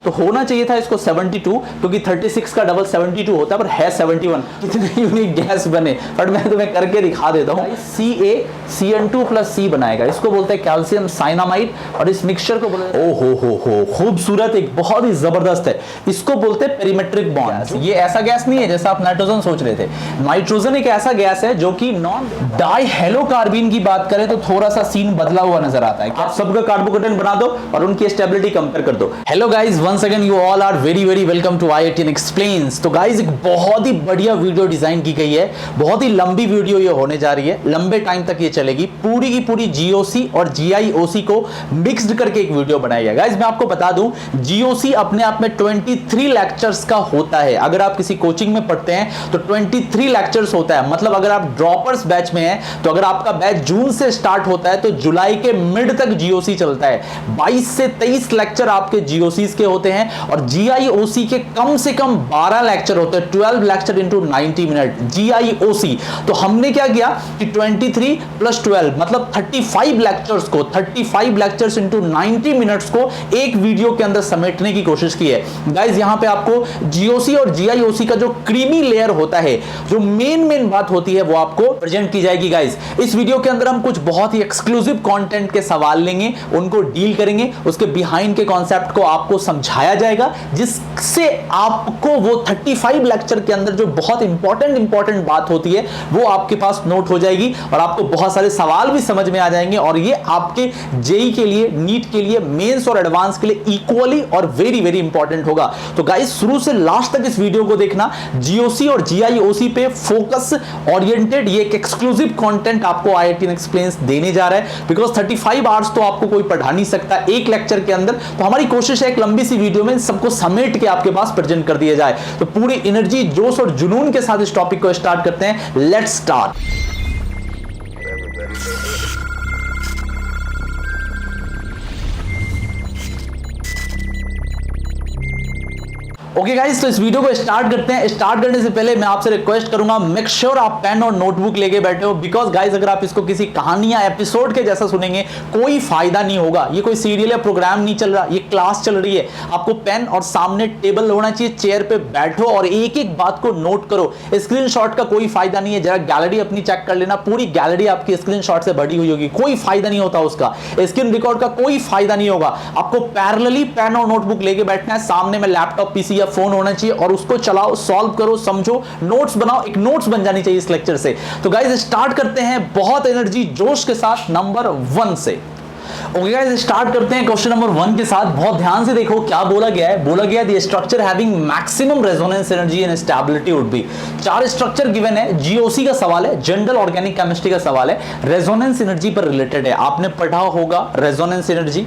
तो होना चाहिए था इसको 72, क्योंकि 36 का डबल 72 होता है, पर है 71। कितने यूनिक गैस बने, बट मैं तुम्हें करके दिखा देता हूं। CaCN2+C बनाएगा, इसको बोलते हैं कैल्शियम साइनामाइड, और इस मिक्सचर को बोलते हैं हो खूबसूरत, एक बहुत ही जबरदस्त है, इसको बोलते हैं पेरीमेट्रिक बॉन्ड। ये ऐसा गैस नहीं है जैसा आप नाइट्रोजन सोच रहे थे। नाइट्रोजन एक ऐसा गैस है जो कि नॉन डाइहेलोकार्बन की बात करें तो थोड़ा सा सीन बदला हुआ नजर आता है। आप सबका कार्बोकेटन बना दो और उनकी स्टेबिलिटी कंपेयर कर दो। Hello guys, once again you all are very very welcome to IITN explains. तो गाइस एक बहुत ही बढ़िया वीडियो डिजाइन की गई है, बहुत ही लंबी वीडियो ये होने जा रही है, लंबे टाइम तक ये चलेगी, पूरी की पूरी GOC और GIOC को मिक्स्ड करके एक वीडियो बनाई है। गाइस मैं आपको बता दूं, GOC अपने आप में 23 लेक्चर्स का होता है। अगर आप किसी कोचिंग में पढ़ते हैं तो 23 लेक्चर्स होता है, मतलब अगर आप ड्रॉपर्स बैच में हैं तो अगर आपका बैच जून से स्टार्ट होता है तो जुलाई के मिड तक GOC चलता है। 22 से 23 लेक्चर आपके GOCs के होते हैं और GIOC के कम से कम 12 लेक्चर होते हैं, 12 लेक्चर इंटू 90 मिनट GIOC। तो हमने क्या किया कि 23 + 12 मतलब 35 लेक्चर्स को, 35 लेक्चर्स इंटू 90 मिनट्स को एक वीडियो के अंदर समेटने की कोशिश की है। गाइस यहां पे आपको GOC और GIOC का जो क्रीमी लेयर होता है, जो मेन बात होती है, वो आपको प्रेजेंट की जाएगी। गाइस इस वीडियो के अंदर हम कुछ बहुत ही एक्सक्लूसिव कंटेंट के सवाल लेंगे, उनको डील करेंगे, उसके बिहाइंड के कॉन्सेप्ट को आपको समझाया जाएगा, जिससे आपको वो 35 लेक्चर के अंदर जो बहुत इंपॉर्टेंट बात होती है वो आपके पास नोट हो जाएगी और आपको बहुत सारे सवाल भी समझ में आ जाएंगे। और ये आपके जेई के लिए, नीट के लिए, मेंस और एडवांस के लिए इक्वली और वेरी वेरी इंपॉर्टेंट होगा। तो गाइस शुरू से लास्ट तक इस वीडियो को देखना, GOC और GIOC पे फोकस ओरिएंटेड ये एक एक्सक्लूसिव कंटेंट आपको IITN एक्सप्लेन्स देने जा रहा है, बिकॉज 35 आवर्स तो आपको कोई पढ़ा नहीं सकता एक लेक्चर के अंदर। तो हमारी कोशिश है एक लंबी सी वीडियो में सबको समेट के आपके पास प्रेजेंट कर दिया जाए। तो पूरी एनर्जी, जोश और जुनून के साथ इस टॉपिक को स्टार्ट करते हैं। Let's start. ओके गाइस, तो इस वीडियो को स्टार्ट करते हैं। स्टार्ट करने से पहले मैं आपसे रिक्वेस्ट करूंगा, मेक श्योर आप पेन और नोटबुक लेके बैठे हो, बिकॉज गाइस अगर आप इसको किसी कहानी या एपिसोड के जैसा सुनेंगे कोई फायदा नहीं होगा। ये कोई सीरियल या प्रोग्राम नहीं चल रहा, ये क्लास चल रही है। आपको पेन और सामने टेबल होना चाहिए, चेयर पे बैठो और एक एक बात को नोट करो। स्क्रीनशॉट का कोई फायदा नहीं है, जरा गैलरी अपनी चेक कर लेना, पूरी गैलरी आपकी स्क्रीनशॉट से भरी हुई होगी, कोई फायदा नहीं होता उसका। स्क्रीन रिकॉर्ड का कोई फायदा नहीं होगा। आपको पैरेलली पेन और नोटबुक लेके बैठना है, सामने में लैपटॉप, पीसी या फोन होना चाहिए और उसको चलाओ, सॉल्व करो, समझो, नोट्स बनाओ। एक नोट्स बन जानी चाहिए इस लेक्चर से। तो गाइस स्टार्ट करते हैं बहुत एनर्जी जोश के साथ नंबर 1 से। ओके गाइस स्टार्ट करते हैं क्वेश्चन नंबर 1 के साथ। बहुत ध्यान से देखो क्या बोला गया है। बोला गया the structure having maximum resonance energy and stability would be. 4 structure given है, GOC का सवाल है, जनरल ऑर्गेनिक केमिस्ट्री का सवाल है, रेजोनेंस एनर्जी पर रिलेटेड है। आपने पढ़ा होगा रेजोनेंस एनर्जी,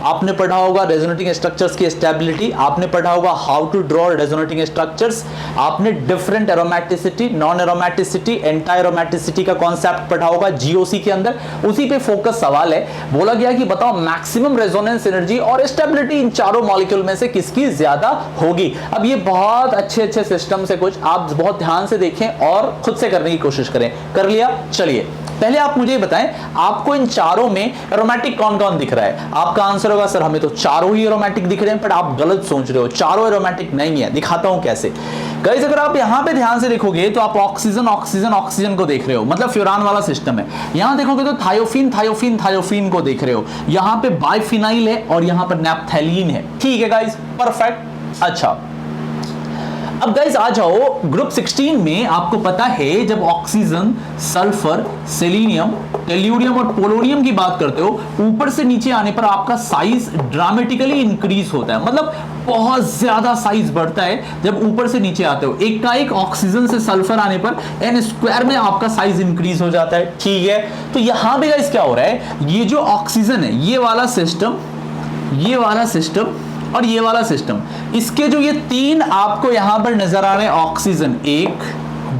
आपने पढ़ा होगा रेजोनेटिंग स्ट्रक्चर्स की स्टेबिलिटी, आपने पढ़ा होगा how to draw resonating structures, आपने different aromaticity, non aromaticity, anti aromaticity का कॉन्सेप्ट पढ़ा होगा GOC के अंदर। उसी पे फोकस सवाल है। बोला गया कि बताओ मैक्सिमम रेजोनेंस एनर्जी और स्टेबिलिटी इन चारों मॉलिक्यूल में से किसकी ज्यादा होगी। अब ये बहुत अच्छे सिस्टम से कुछ आप बहुत ध्यान से देखें और खुद से करने की कोशिश करें। कर लिया? चलिए पहले आप मुझे बताएं, आपको इन चारों में एरोमेटिक कौन कौन दिख रहा है। आपका आंसर होगा सर हमें तो चारों ही एरोमेटिक दिख रहे हैं, पर आप गलत सोच रहे हो, चारों एरोमेटिक नहीं है। दिखाता हूं कैसे। गाइस अगर आप यहां पे ध्यान से देखोगे तो आप ऑक्सीजन को देख रहे हो, मतलब फ्यूरान वाला सिस्टम है। यहां देखोगे तो थायोफीन को देख रहे हो। यहां पे बाइफिनाइल है और यहां पर नैप्थेलीन है। ठीक है गाइस, परफेक्ट। अच्छा अब गाइस आ जाओ ग्रुप 16 में। आपको पता है जब ऑक्सीजन, सल्फर, सेलेनियम, टेल्यूरियम और पोलोनियम की बात करते हो, ऊपर से नीचे आने पर आपका साइज ड्रामेटिकली इंक्रीज होता है, मतलब बहुत ज्यादा साइज बढ़ता है जब ऊपर से नीचे आते हो। एक का एक ऑक्सीजन से सल्फर आने पर n² में आपका साइज इंक्रीज हो जाता है। ठीक है, तो यहां पे गाइस क्या हो रहा है, ये जो ऑक्सीजन है, ये वाला सिस्टम और ये वाला सिस्टम, इसके जो ये 3 आपको यहां पर नजर आ रहे हैं, ऑक्सीजन 1,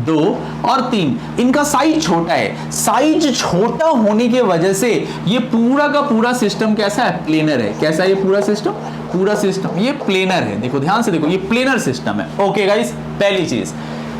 2 और 3, इनका साइज छोटा है। साइज छोटा होने की वजह से ये पूरा का पूरा सिस्टम कैसा है, प्लेनर है। कैसा है ये पूरा सिस्टम ये प्लेनर है। देखो ध्यान से देखो, ये प्लेनर सिस्टम है। ओके गाइस, पहली चीज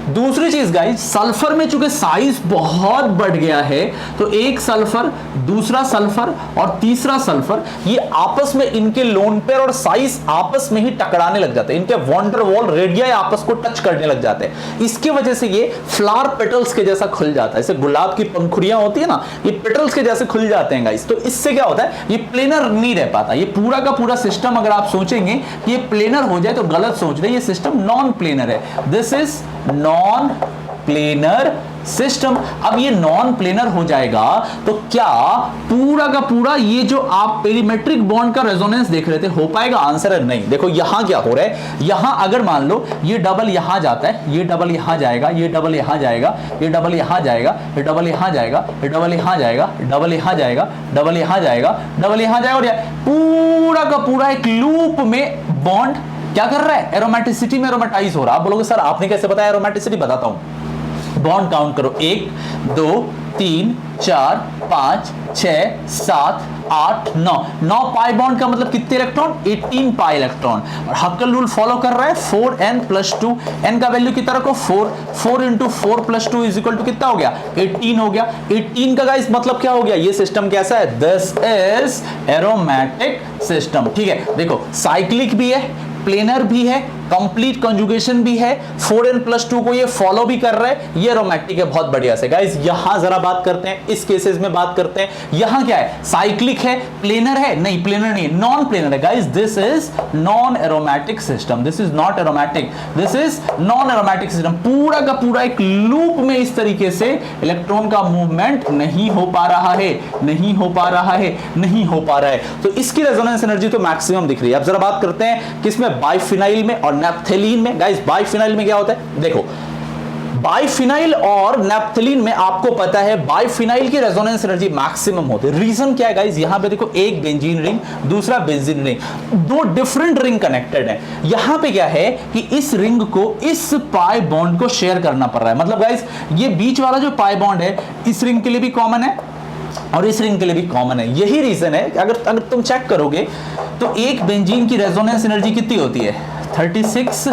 दूसरी चीज गाइस, सल्फर में चूंकि साइज बहुत बढ़ गया है तो एक सल्फर, दूसरा सल्फर और तीसरा सल्फर, ये आपस में इनके लोन पेयर और साइज आपस में ही टकराने लग जाते हैं, इनके वॉन्डर वॉल रेडियाई आपस को टच करने लग जाते हैं। इसकी वजह से ये फ्लावर पेटल्स के जैसा खुल जाता है, जैसे गुलाब की पंखुड़ियां होती है ना, ये पेटल्स के जैसे खुल जाते हैं गाइस। तो इससे क्या होता है, ये प्लेनर नहीं रह पाता। ये पूरा का पूरा सिस्टम अगर आप सोचेंगे कि ये प्लेनर हो जाए तो गलत सोच रहे, ये सिस्टम नॉन प्लेनर है। This is non planar system. अब ये नॉन प्लेनर हो जाएगा तो क्या पूरा का पूरा ये जो आप पेरीमेट्रिक बॉन्ड का रेजोनेंस देख रहे थे हो पाएगा? आंसर है नहीं। देखो यहां क्या हो रहा है, यहां अगर मान लो ये डबल यहां जाता है, ये डबल यहां जाएगा, ये डबल यहां जाएगा, ये डबल यहां जाएगा, ये डबल यहां जाएगा, ये डबल यहां जाएगा, डबल यहां जाएगा, डबल यहां जाएगा, डबल यहां जाएगा, और पूरा का पूरा एक लूप में बॉन्ड क्या कर रहा है, एरोमेटिसिटी में एरोमेटाइज हो रहा है। आप बोलोगे सर आपने कैसे बताया एरोमेटिसिटी? बताता हूं। बॉन्ड काउंट करो, 1 2 3 4 5 6 7 8 9। 9 पाई बॉन्ड का मतलब कितने इलेक्ट्रॉन? 18 pi electron. और हक्कल रूल फॉलो कर रहा है 4n + 2। n का वैल्यू कितना रखो? 4। 4 × 4 + 2 = कितना हो गया? 18 हो गया। 18 का गाइस मतलब क्या हो गया? ये सिस्टम कैसा है? This is aromatic system. ठीक है, देखो साइक्लिक भी है, प्लेनर भी है, कंप्लीट कंजुगेशन भी है, 4n + 2 को ये फॉलो भी कर रहा है, ये एरोमेटिक है। बहुत बढ़िया से गाइस, यहां जरा बात करते हैं, इस केसेस में बात करते हैं। यहां क्या है? साइक्लिक है, प्लेनर है? नहीं, प्लेनर नहीं, नॉन प्लेनर है guys. This is non aromatic system, this is not aromatic, this is non aromatic system. पूरा का पूरा एक लूप में इस तरीके से इलेक्ट्रॉन का मूवमेंट नहीं हो पा रहा है, नहीं हो पा रहा है, नहीं हो पा रहा है। तो इसकी रेजोनेंस एनर्जी तो मैक्सिमम दिख रही है। अब जरा बात करते हैं किसमें? बाइफिनाइल में और नैप्थेलीन में। गाइस बाइफिनाइल में क्या होता है? देखो बाइफिनाइल और नैप्थेलीन में आपको पता है बाइफिनाइल की रेजोनेंस एनर्जी मैक्सिमम होती है। रीजन क्या है गाइस? यहां पे देखो, एक बेंजीन रिंग, दूसरा बेंजीन रिंग, दो डिफरेंट रिंग कनेक्टेड है। यहां पे क्या है कि इस रिंग को इस पाई बॉन्ड को शेयर करना पड़ रहा है। मतलब गाइस ये बीच वाला जो पाई बॉन्ड है इस रिंग के लिए भी कॉमन है और इस रिंग के लिए भी कॉमन है। यही रीजन है कि अगर तुम चेक करोगे तो एक बेंजीन की रेजोनेंस एनर्जी कितनी होती है? 36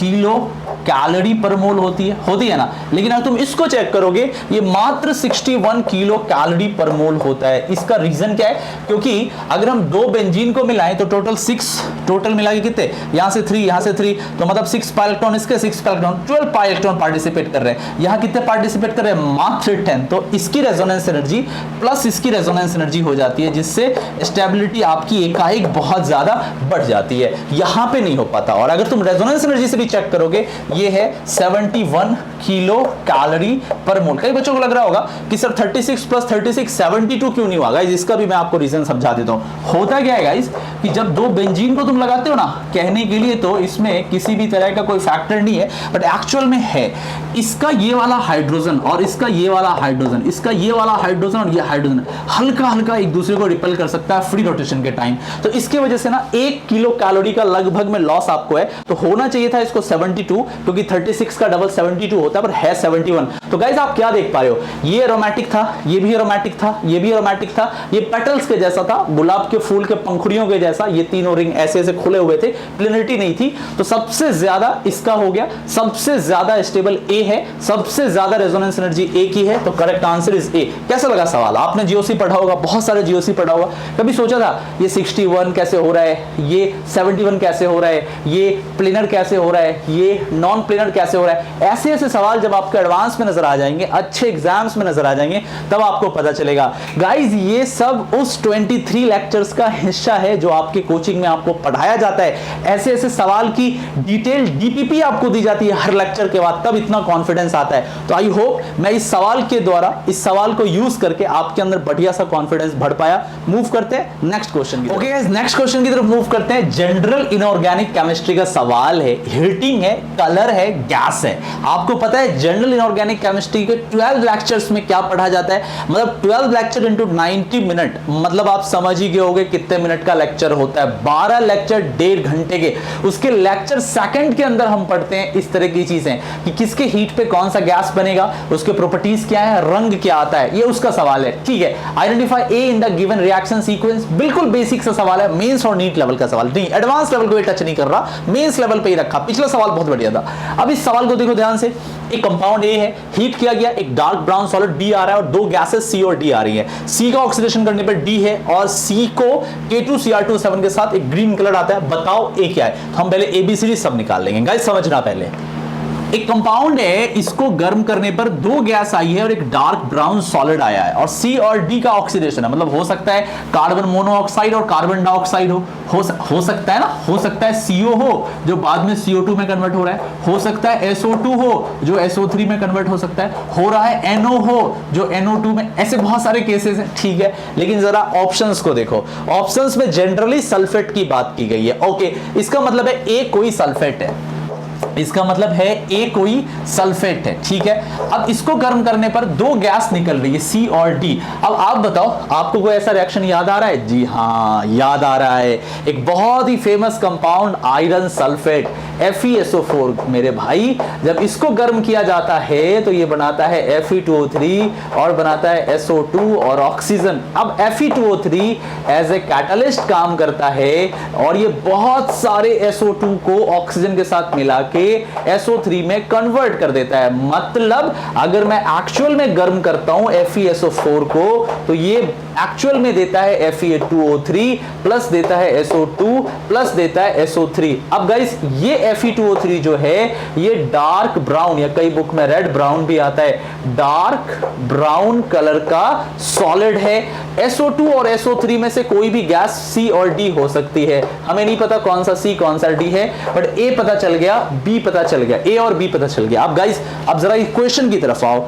किलो कैलोरी पर मोल होती है ना। लेकिन अगर तुम इसको चेक करोगे ये मात्र 61 किलो कैलोरी पर मोल होता है। इसका रीजन क्या है? क्योंकि अगर हम दो बेंजीन को मिलाएं तो टोटल 6, टोटल मिला के कितने? यहां से 3, यहां से 3, तो मतलब 6 पाई इलेक्ट्रॉन, इसके 6 pi electron, 12 pi electron participate कर रहे हैं। यहां कितने पार्टिसिपेट कर रहे हैं? मात्र 10। तो इसकी रेजोनेंस एनर्जी प्लस इसकी रेजोनेंस एनर्जी हो जाती है, जिससे स्टेबिलिटी आपकी एकाएक बहुत ज्यादा बढ़ जाती है। यहां पे नहीं हो पाता। और अगर तुम रेजोनेंस एनर्जी से भी चेक करोगे ये है 71 किलो कैलोरी पर मोल। कई बच्चों को लग रहा होगा कि सर 36 + 36 72 क्यों नहीं हुआ? गाइस इसका भी मैं आपको रीजन समझा देता हूं। होता क्या है गाइस कि जब दो बेंजीन को तुम लगाते हो ना, कहने के लिए तो इसमें किसी भी तरह का कोई फैक्टर नहीं है, बट एक्चुअल में है। इसका ये वाला हाइड्रोजन और इसका ये वाला हाइड्रोजन, इसका ये वाला हाइड्रोजन और ये हाइड्रोजन हल्का हल्का एक दूसरे को रिपेल कर सकता है फ्री रोटेशन के टाइम। तो इसके वजह से ना 1 किलो कैलोरी का लगभग में लॉस आपको है। तो होना चाहिए था इसको 72, क्योंकि 36 का डबल 72 होता है, पर है 71। तो गाइस आप क्या देख पा रहे हो? ये एरोमेटिक था, ये भी एरोमेटिक था, ये भी एरोमेटिक था, ये पेटल्स के जैसा था, गुलाब के फूल के पंखुड़ियों के जैसा। ये तीनों रिंग ऐसे ऐसे खुले हुए थे, प्लेनरिटी नहीं थी। तो सबसे ज्यादा इसका हो गया, सबसे ज्यादा स्टेबल ए है, सबसे ज्यादा रेजोनेंस एनर्जी ए की है। तो करेक्ट आंसर इज ए। कैसा लगा सवाल? आपने जीओसी पढ़ा होगा, बहुत सारे जीओसी पढ़ा होगा। कभी सोचा था ये 61 कैसे हो रहा है, ये 71 कैसे हो रहा है, ये प्लेनर कैसे हो रहा है, ये नॉन प्लेनर कैसे हो रहा है? ऐसे ऐसे सवाल जब आपके एडवांस में नजर आ जाएंगे, अच्छे एग्जाम्स में नजर आ जाएंगे, तब आपको पता चलेगा। गाइस ये सब उस 23 लेक्चर्स का हिस्सा है जो आपके कोचिंग में आपको पढ़ाया जाता है। ऐसे ऐसे सवाल की डिटेल डीपीपी आपको दी जाती है हर लेक्चर के बाद, तब इतना कॉन्फिडेंस आता है। तो आई होप मैं इस सवाल के द्वारा, इस सवाल को यूज करके आपके अंदर बढ़िया सा कॉन्फिडेंस बढ़ पाया। मूव करते हैं नेक्स्ट क्वेश्चन की तरफ। ओके गाइस, नेक्स्ट क्वेश्चन की तरफ मूव करते हैं। जनरल इनऑर्गेनिक केमिस्ट्री का सवाल है, हीटिंग है, कलर है, गैस है। आपको पता है जनरल इनऑर्गेनिक केमिस्ट्री के 12 लेक्चर्स में क्या पढ़ा जाता है, मतलब 12 लेक्चर इंटू 90 मिनट, मतलब आप समझ ही गए होगे कितने मिनट का लेक्चर होता है, 12 लेक्चर 1.5 घंटे के। उसके लेक्चर सेकंड के अंदर हम पढ़ते हैं इस तरह की चीजें कि किसके हीट पे कौन सा गैस बनेगा, उसके प्रॉपर्टीज क्या है, रंग क्या आता है, ये उसका सवाल है। ठीक है, identify A in the given reaction sequence, बिल्कुल बेसिक सा सवाल है, मेंस और नीट लेवल का सवाल नहीं, एडवांस लेवल को टच नहीं कर रहा, मेंस लेवल पे ही रखा। पिछला सवाल बहुत बढ़िया था। अब इस सवाल को देखो ध्यान से, एक कंपाउंड ए है, हीट किया गया, एक डार्क ब्राउन सॉलिड बी आ रहा है और दो गैसेस सी और डी आ रही है। सी का ऑक्सीडेशन करने पर डी है और सी को K2Cr2O7 के साथ एक ग्रीन कलर आता है। बताओ ए क्या है? हम पहले ABCD सब निकाल लेंगे गाइस, समझना पहले। एक कंपाउंड है, इसको गर्म करने पर दो गैस आई है और एक डार्क ब्राउन सॉलिड आया है और सी और डी का ऑक्सीडेशन है, मतलब हो सकता है कार्बन मोनोऑक्साइड और कार्बन डाइऑक्साइड हो सकता है ना, हो सकता है CO हो जो बाद में CO2 में कन्वर्ट हो रहा है, हो सकता है SO2 हो जो SO3 में कन्वर्ट हो सकता है, हो रहा है NO हो जो NO2 में, ऐसे बहुत सारे केसेस हैं। ठीक है, लेकिन जरा ऑप्शंस को देखो, ऑप्शंस में जनरली सल्फेट की बात की गई है। ओके, इसका मतलब है ए कोई सल्फेट है, इसका मतलब है ए कोई सल्फेट है। ठीक है, अब इसको गर्म करने पर दो गैस निकल रही है सी और डी। अब आप बताओ, आपको कोई ऐसा रिएक्शन याद आ रहा है? जी हाँ, याद आ रहा है, एक बहुत ही famous compound iron sulphate FeSO4। मेरे भाई, जब इसको गर्म किया जाता है तो ये बनाता है Fe2O3 और बनाता है SO2 और ऑक्सीजन। अब Fe2O3 एज ए कैटलिस्ट काम करता है और ये बहुत सारे SO2 को ऑक्सीजन के साथ मिला के SO3 में कन्वर्ट कर देता है। मतलब अगर मैं एक्चुअल में गर्म करता हूं FeSO4 को तो ये एक्चुअल में देता है Fe2O3 प्लस देता है SO2 प्लस देता है SO3। अब गाइस, ये Fe2O3 जो है ये डार्क ब्राउन, या कई बुक में रेड ब्राउन भी आता है, डार्क ब्राउन कलर का सॉलिड है। SO2 और SO3 में से कोई भी गैस C और D हो सकती है, हमें नहीं पता कौन सा C कौन सा D है, बट A पता चल गया, B पता चल गया, A और B पता चल गया। अब गाइस, अब जरा इक्वेशन की तरफ आओ।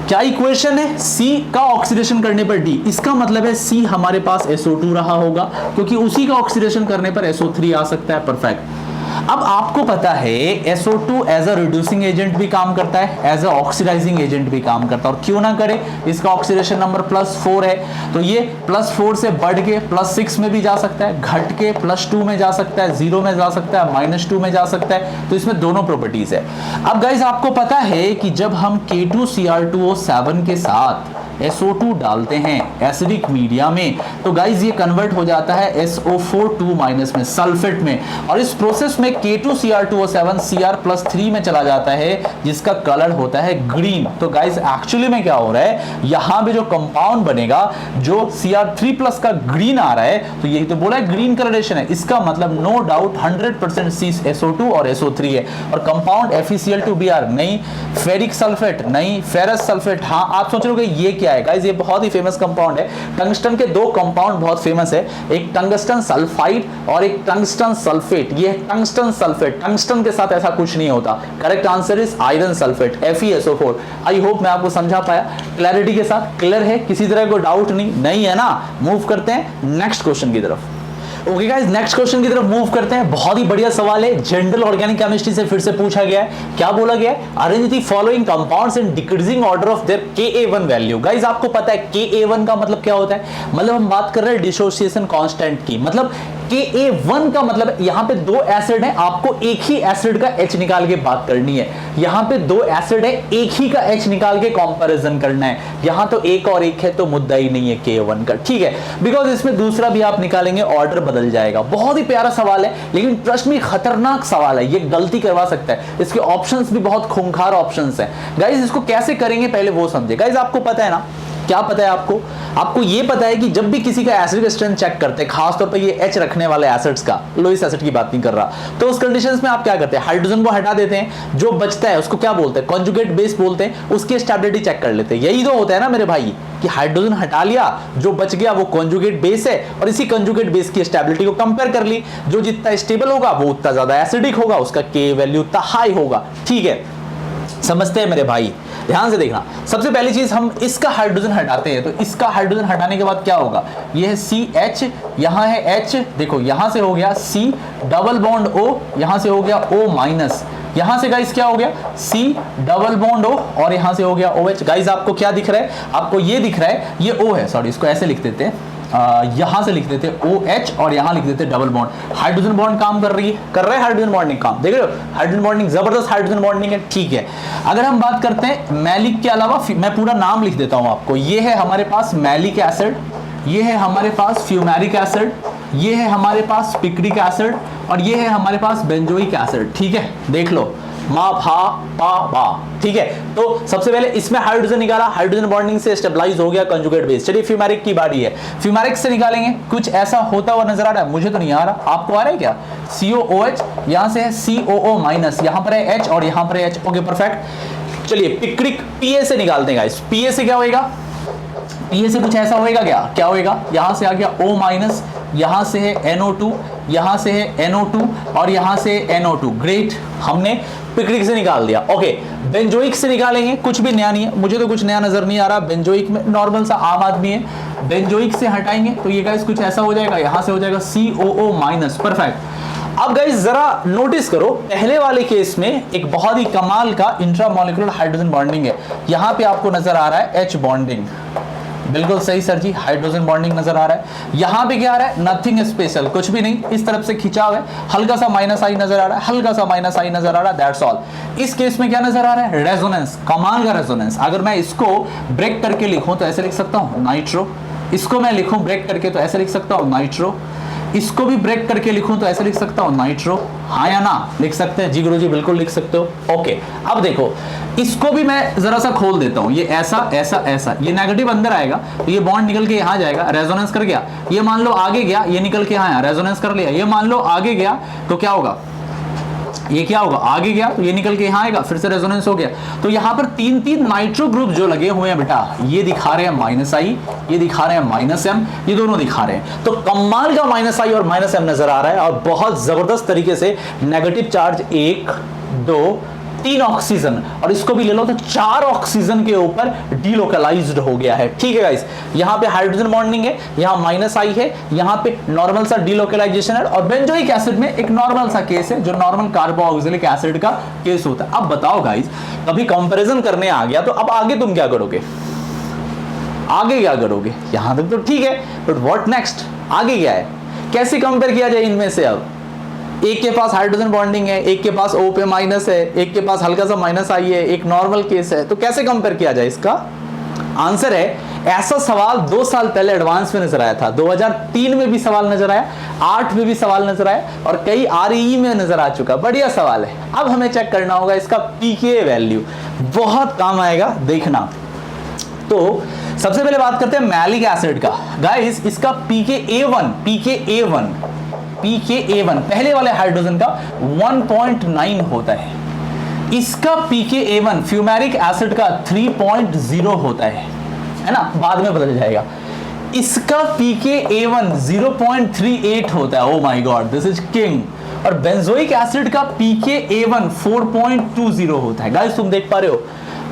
क्या इक्वेशन है? C का ऑक्सीडेशन करने पर D, इसका मतलब है C हमारे पास SO2 रहा होगा क्योंकि उसी का ऑक्सीडेशन करने पर SO3 आ सकता है। परफेक्ट। अब आपको पता है SO2 as a reducing agent भी काम करता है, एज अ ऑक्सीडाइजिंग एजेंट भी काम करता है, और क्यों ना करे, इसका ऑक्सीडेशन नंबर +4 है तो ये +4 से बढ़ के +6 में भी जा सकता है, घट के +2 में जा सकता है, 0 में जा सकता है, -2 में जा सकता है, तो इसमें दोनों प्रॉपर्टीज है। अब गाइस, आपको पता है कि जब हम K2Cr2O7 के साथ SO2 डालते हैं एसिडिक मीडिया में तो गाइस ये कन्वर्ट हो जाता है SO4 में, सल्फेट में, और इस प्रोसेस में K2Cr2O7 Cr+3 में चला जाता है जिसका कलर होता है ग्रीन। तो गाइस एक्चुअली में क्या हो रहा है, यहां पे जो कंपाउंड बनेगा जो Cr3+ का ग्रीन आ रहा है, तो यही तो बोला है ग्रीन कलरेशन है, इसका मतलब नो डाउट 100% SO2 और SO3 है। और कंपाउंड FeCl2Br नहीं, फेरिक सल्फेट नहीं, फेरस सल्फेट। हाँ, आप सोच रहे हो ये क्या है गाइस, ये बहुत ही फेमस कंपाउंड है। टंगस्टन के दो कंपाउंड बहुत फेमस है, एक टंगस्टन सल्फाइड और एक टंगस्टन सल्फेट। ये टंगस्टन सल्फेट, टंगस्टन के साथ ऐसा कुछ नहीं होता। Correct answer is iron sulphate FeSO4। I hope मैं आपको समझा पाया, क्लैरिटी के साथ। क्लियर है, किसी तरह को डाउट नहीं है ना? मूव करते हैं नेक्स्ट क्वेश्चन की तरफ। ओके गाइस, नेक्स्ट क्वेश्चन की तरफ मूव करते हैं। बहुत ही बढ़िया सवाल है, जनरल ऑर्गेनिक केमिस्ट्री से फिर से पूछा गया है। क्या बोला गया है? Arrange the following compounds in decreasing order of their Ka1 value. Guys, आपको पता है Ka1 का मतलब क्या होता है? मतलब हम बात कर रहे हैं डिसोसिएशन कांस्टेंट की। मतलब Ka1 का मतलब यहां पे दो एसिड है, आपको एक ही एसिड का H निकाल के बात करनी है। यहां पे दो एसिड है, एक ही का H निकाल के कंपैरिजन करना है। यहां तो एक और एक है तो मुद्दा ही नहीं है Ka1 का। ठीक है, बिकॉज इसमें दूसरा भी आप निकालेंगे ऑर्डर बदल जाएगा। बहुत ही प्यारा सवाल है, लेकिन ट्रस्ट में खतरनाक सवाल है, ये गलती करवा सकता है। इसके ऑप्शंस भी बहुत खूंखार ऑप्शंस हैं। गाइस, इसको कैसे करेंगे पहले वो समझे। गाइस, आपको पता है ना, क्या पता है आपको ये पता है कि जब भी किसी का एसिडिक स्ट्रेंथ चेक करते हैं, खासतौर पर ये H रखने वाले एसिड्स का, लोइस एसिड की बात नहीं कर रहा, तो उस कंडीशंस में आप क्या करते हैं, हाइड्रोजन को हटा देते हैं, जो बचता है उसको क्या बोलते हैं, कॉन्जुगेट बेस बोलते हैं, उसकी स्टेबिलिटी चेक कर लेते हैं। यही तो होता है ना मेरे भाई, कि हाइड्रोजन हटा लिया, जो बच गया वो कॉन्जुगेट बेस है, और इसी कॉन्जुगेट बेस की स्टेबिलिटी को कंपेयर कर ली, जो जितना स्टेबल होगा वो उतना ज्यादा एसिडिक होगा, उसका K वैल्यू उतना हाई होगा। ठीक है, समझते हैं मेरे भाई, ध्यान से देखना। सबसे पहली चीज, हम इसका हाइड्रोजन हटाते हैं, तो इसका हाइड्रोजन हटाने के बाद क्या होगा, ये है CH, यहां है H, देखो यहां से हो गया C, डबल बॉन्ड O, यहां से हो गया O-, यहां से गाइस क्या हो गया, C डबल बॉन्ड O, और यहां से हो गया OH। गाइस आपको क्या दिख रहा है, आपको ये दिख रहा है, ये O है, सॉरी इसको ऐसे लिख देते हैं, यहां से लिख देते OH और यहां लिख देते डबल बॉन्ड। हाइड्रोजन बॉन्ड काम कर रही है, कर रहा है हाइड्रोजन बॉन्डिंग काम, देख रहे हो, हाइड्रोजन बॉन्डिंग, जबरदस्त हाइड्रोजन बॉन्डिंग है, ठीक है। अगर हम बात करते हैं मैलिक के अलावा, मैं पूरा नाम लिख देता हूं आपको, ये है हमारे पास मैलिक एसिड, ये है हमारे पास फ्यूमेरिक एसिड, ये है हमारे पास पिक्रिक एसिड, और ये है हमारे पास बेंजोइक एसिड, ठीक है। देख लो, मा भा पा बा, ठीक है। तो सबसे पहले इसमें हाइड्रोजन निकाला, हाइड्रोजन बॉन्डिंग से स्टेबलाइज हो गया कंजुगेट बेस। चलिए फ्यूमेरिक की बारी है, फ्यूमेरिक से निकालेंगे, कुछ ऐसा होता हुआ नजर आ रहा है, मुझे तो नहीं आ रहा, आपको आ रहा है क्या, COOH, यहां से है COO माइनस, यहां पर है H और यहां पर है H, ओके परफेक्ट। चलिए पिक्रिक PA से निकालते हैं गाइस, PA से क्या होएगा, PA से कुछ ऐसा होएगा क्या, क्या होएगा, यहां से आ गया O माइनस, यहां से है NO2, यहां से है NO2 और यहां से NO2, ग्रेट, हमने पिक्रिक से निकाल दिया। ओके, बेंजोइक से निकालेंगे, कुछ भी नया नहीं है, मुझे तो कुछ नया नजर नहीं आ रहा, बेंजोइक में नॉर्मल सा आम आदमी है, बेंजोइक से हटाएंगे तो ये गाइस कुछ ऐसा हो जाएगा, यहां से हो जाएगा COO माइनस, परफेक्ट। अब गाइस जरा नोटिस करो, पहले वाले केस में एक बहुत ही कमाल का इंट्रामोलिकुलर हाइड्रोजन बॉन्डिंग है, यहां पे आपको नजर आ रहा है H बॉन्डिंग, बिल्कुल सही सर जी, हाइड्रोजन बॉन्डिंग नजर आ रहा है। यहां पे क्या आ रहा है, नथिंग स्पेशल, कुछ भी नहीं, इस तरफ से खिंचाव है, हल्का सा माइनस आई नजर आ रहा है, हल्का सा माइनस आई नजर आ रहा है, दैट्स ऑल। इस केस में क्या नजर आ रहा है, रेजोनेंस, कमाल का रेजोनेंस। अगर मैं इसको ब्रेक करके लिखूं तो ऐसे लिख सकता हूं नाइट्रो, इसको मैं लिखूं ब्रेक करके तो ऐसे लिख सकता हूं नाइट्रो, इसको भी ब्रेक करके लिखूं तो ऐसे लिख सकता हूं नाइट्रो, हाँ या ना, लिख सकते हैं जी गुरुजी, बिल्कुल लिख सकते हो। ओके, अब देखो इसको भी मैं जरा सा खोल देता हूं, ये ऐसा ऐसा ऐसा, ये नेगेटिव अंदर आएगा तो ये बॉन्ड निकल के यहां जाएगा, रेजोनेंस कर गया, ये मान लो आगे गया, ये निकल के यहां रेजोनेंस कर लिया, ये मान लो आगे गया तो क्या होगा, ये क्या होगा, आगे गया तो ये निकल के यहां आएगा, फिर से रेजोनेंस हो गया। तो यहां पर तीन तीन नाइट्रो ग्रुप जो लगे हुए हैं बेटा, ये दिखा रहे हैं माइनस आई, ये दिखा रहे हैं माइनस एम, ये दोनों दिखा रहे हैं। तो कमाल का माइनस आई और माइनस एम नजर आ रहा है, और बहुत जबरदस्त तरीके से नेगेटिव चार्ज 1 2 3 ऑक्सीजन, और इसको भी ले लो तो 4 ऑक्सीजन के ऊपर डीलोकलाइज्ड हो गया है, ठीक है गाइस। यहां पे हाइड्रोजन बॉन्डिंग है, यहां माइनस आई है, यहां पे नॉर्मल सा डीलोकलाइजेशन है, और बेंजोइक एसिड में एक नॉर्मल सा केस है जो नॉर्मल कार्बोक्सिलिक एसिड का केस होता है। अब बताओ गाइस, कभी कंपैरिजन करने आ गया तो अब आगे तुम क्या करोगे, आगे क्या करोगे, यहां तक तो ठीक है, बट व्हाट नेक्स्ट, आगे क्या है, कैसे कंपेयर किया जाए इनमें से। अब एक के पास हाइड्रोजन बॉन्डिंग है, एक के पास O पे माइनस है, एक के पास हल्का सा माइनस आई है, एक नॉर्मल केस है, तो कैसे कंपेयर किया जाए। इसका आंसर है, ऐसा सवाल 2 साल पहले एडवांस में नजर आया था, 2003 में भी सवाल नजर आया, 8 में भी सवाल नजर आया, और कई RE में नजर आ चुका, बढ़िया सवाल है। अब हमें चेक करना होगा इसका pKa वैल्यू, बहुत काम आएगा, देखना। तो सबसे पहले बात करते हैं मैलिक एसिड का। गाइस इसका pKa1 पहले वाले हाइड्रोजन का 1.9 होता है, इसका pKa1 फ्यूमेरिक एसिड का 3.0 होता है ना, बाद में बदल जाएगा। इसका pKa1 0.38 होता है, oh my God this is king. और बेंजोइक एसिड का pKa1 4.20 होता है। गाइस तुम देख पा रहे हो,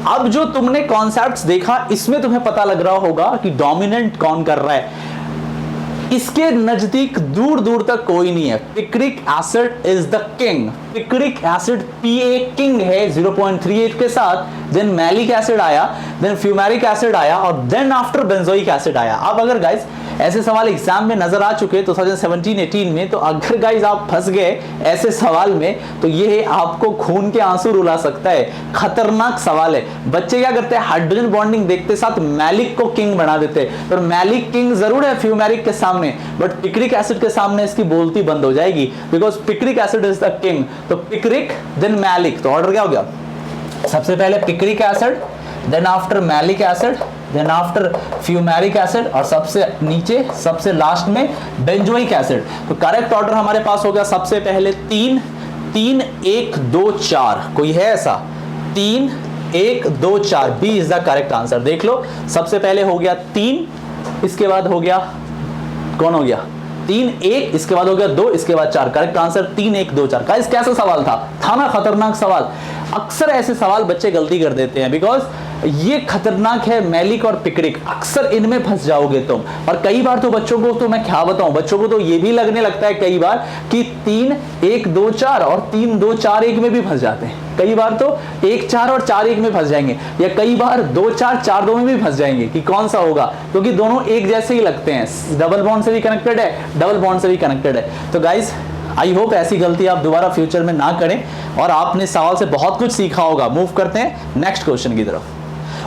अब जो तुमने कॉन्सेप्ट्स देखा इसमें तुम्हें पता लग रहा होगा कि डोमिनेंट कौन कर रहा है। इसके नजदीक दूर दूर तक कोई नहीं है, picric acid is the king, picric acid PA king है 0.38 के साथ, देन मैलिक एसिड आया, देन फ्यूमेरिक एसिड आया, और देन आफ्टर बेंजोइक एसिड आया। अब अगर गाइस ऐसे सवाल एग्जाम में नजर आ चुके 2017-18 में, तो अगर गाइस आप फंस गए ऐसे सवाल में तो ये आपको खून के आंसू रुला सकता है, खतरनाक सवाल है। बच्चे क्या करते हैं, हाइड्रोजन बॉन्डिंग देखते साथ मैलिक को किंग बना देते हैं, पर मैलिक किंग जरूर है फ्यूमेरिक के सामने, बट पिक्रिक एसिड के सामने इसकी बोलती बंद हो जाएगी, because picric acid is the king. तो पिक्रिक देन मैलिक, तो ऑर्डर क्या हो गया, सबसे पहले picric acid, then after malic acid, then after fumaric acid, और सबसे नीचे सबसे लास्ट में बेंजोइक एसिड। तो करेक्ट ऑर्डर हमारे पास हो गया, सबसे पहले 3 3 1 2 4, कोई है ऐसा 3 1 2 4, B is the correct answer. देख लो, सबसे पहले हो गया 3, इसके बाद हो गया कौन हो गया 3 1, इसके बाद हो गया 2, इसके बाद 4, करेक्ट आंसर 3 1 2 4। गाइस कैसा सवाल था ना, खतरनाक सवाल। अक्सर ऐसे सवाल बच्चे गलती कर देते हैं, बिकॉज ये खतरनाक है, मैलिक और पिक्रिक, अक्सर इनमें फंस जाओगे तुम। और कई बार तो बच्चों को, तो मैं क्या बताऊं, बच्चों को तो ये भी लगने लगता है कई बार कि 3 1 2 4 और 3 2 4 1 में भी फंस जाते हैं। कई बार तो 1 4 और 4 1 में फंस जाएंगे, या कई बार 2 4 4 2 में भी फंस जाएंगे कि कौन सा होगा, क्योंकि दोनों एक जैसे ही लगते हैं, डबल बॉन्ड से भी कनेक्टेड है, डबल बॉन्ड से भी कनेक्टेड है। तो गाइस आई होप ऐसी गलती आप दोबारा फ्यूचर में ना करें और आपने सवाल से बहुत कुछ सीखा होगा। मूव करते हैं नेक्स्ट क्वेश्चन की तरफ।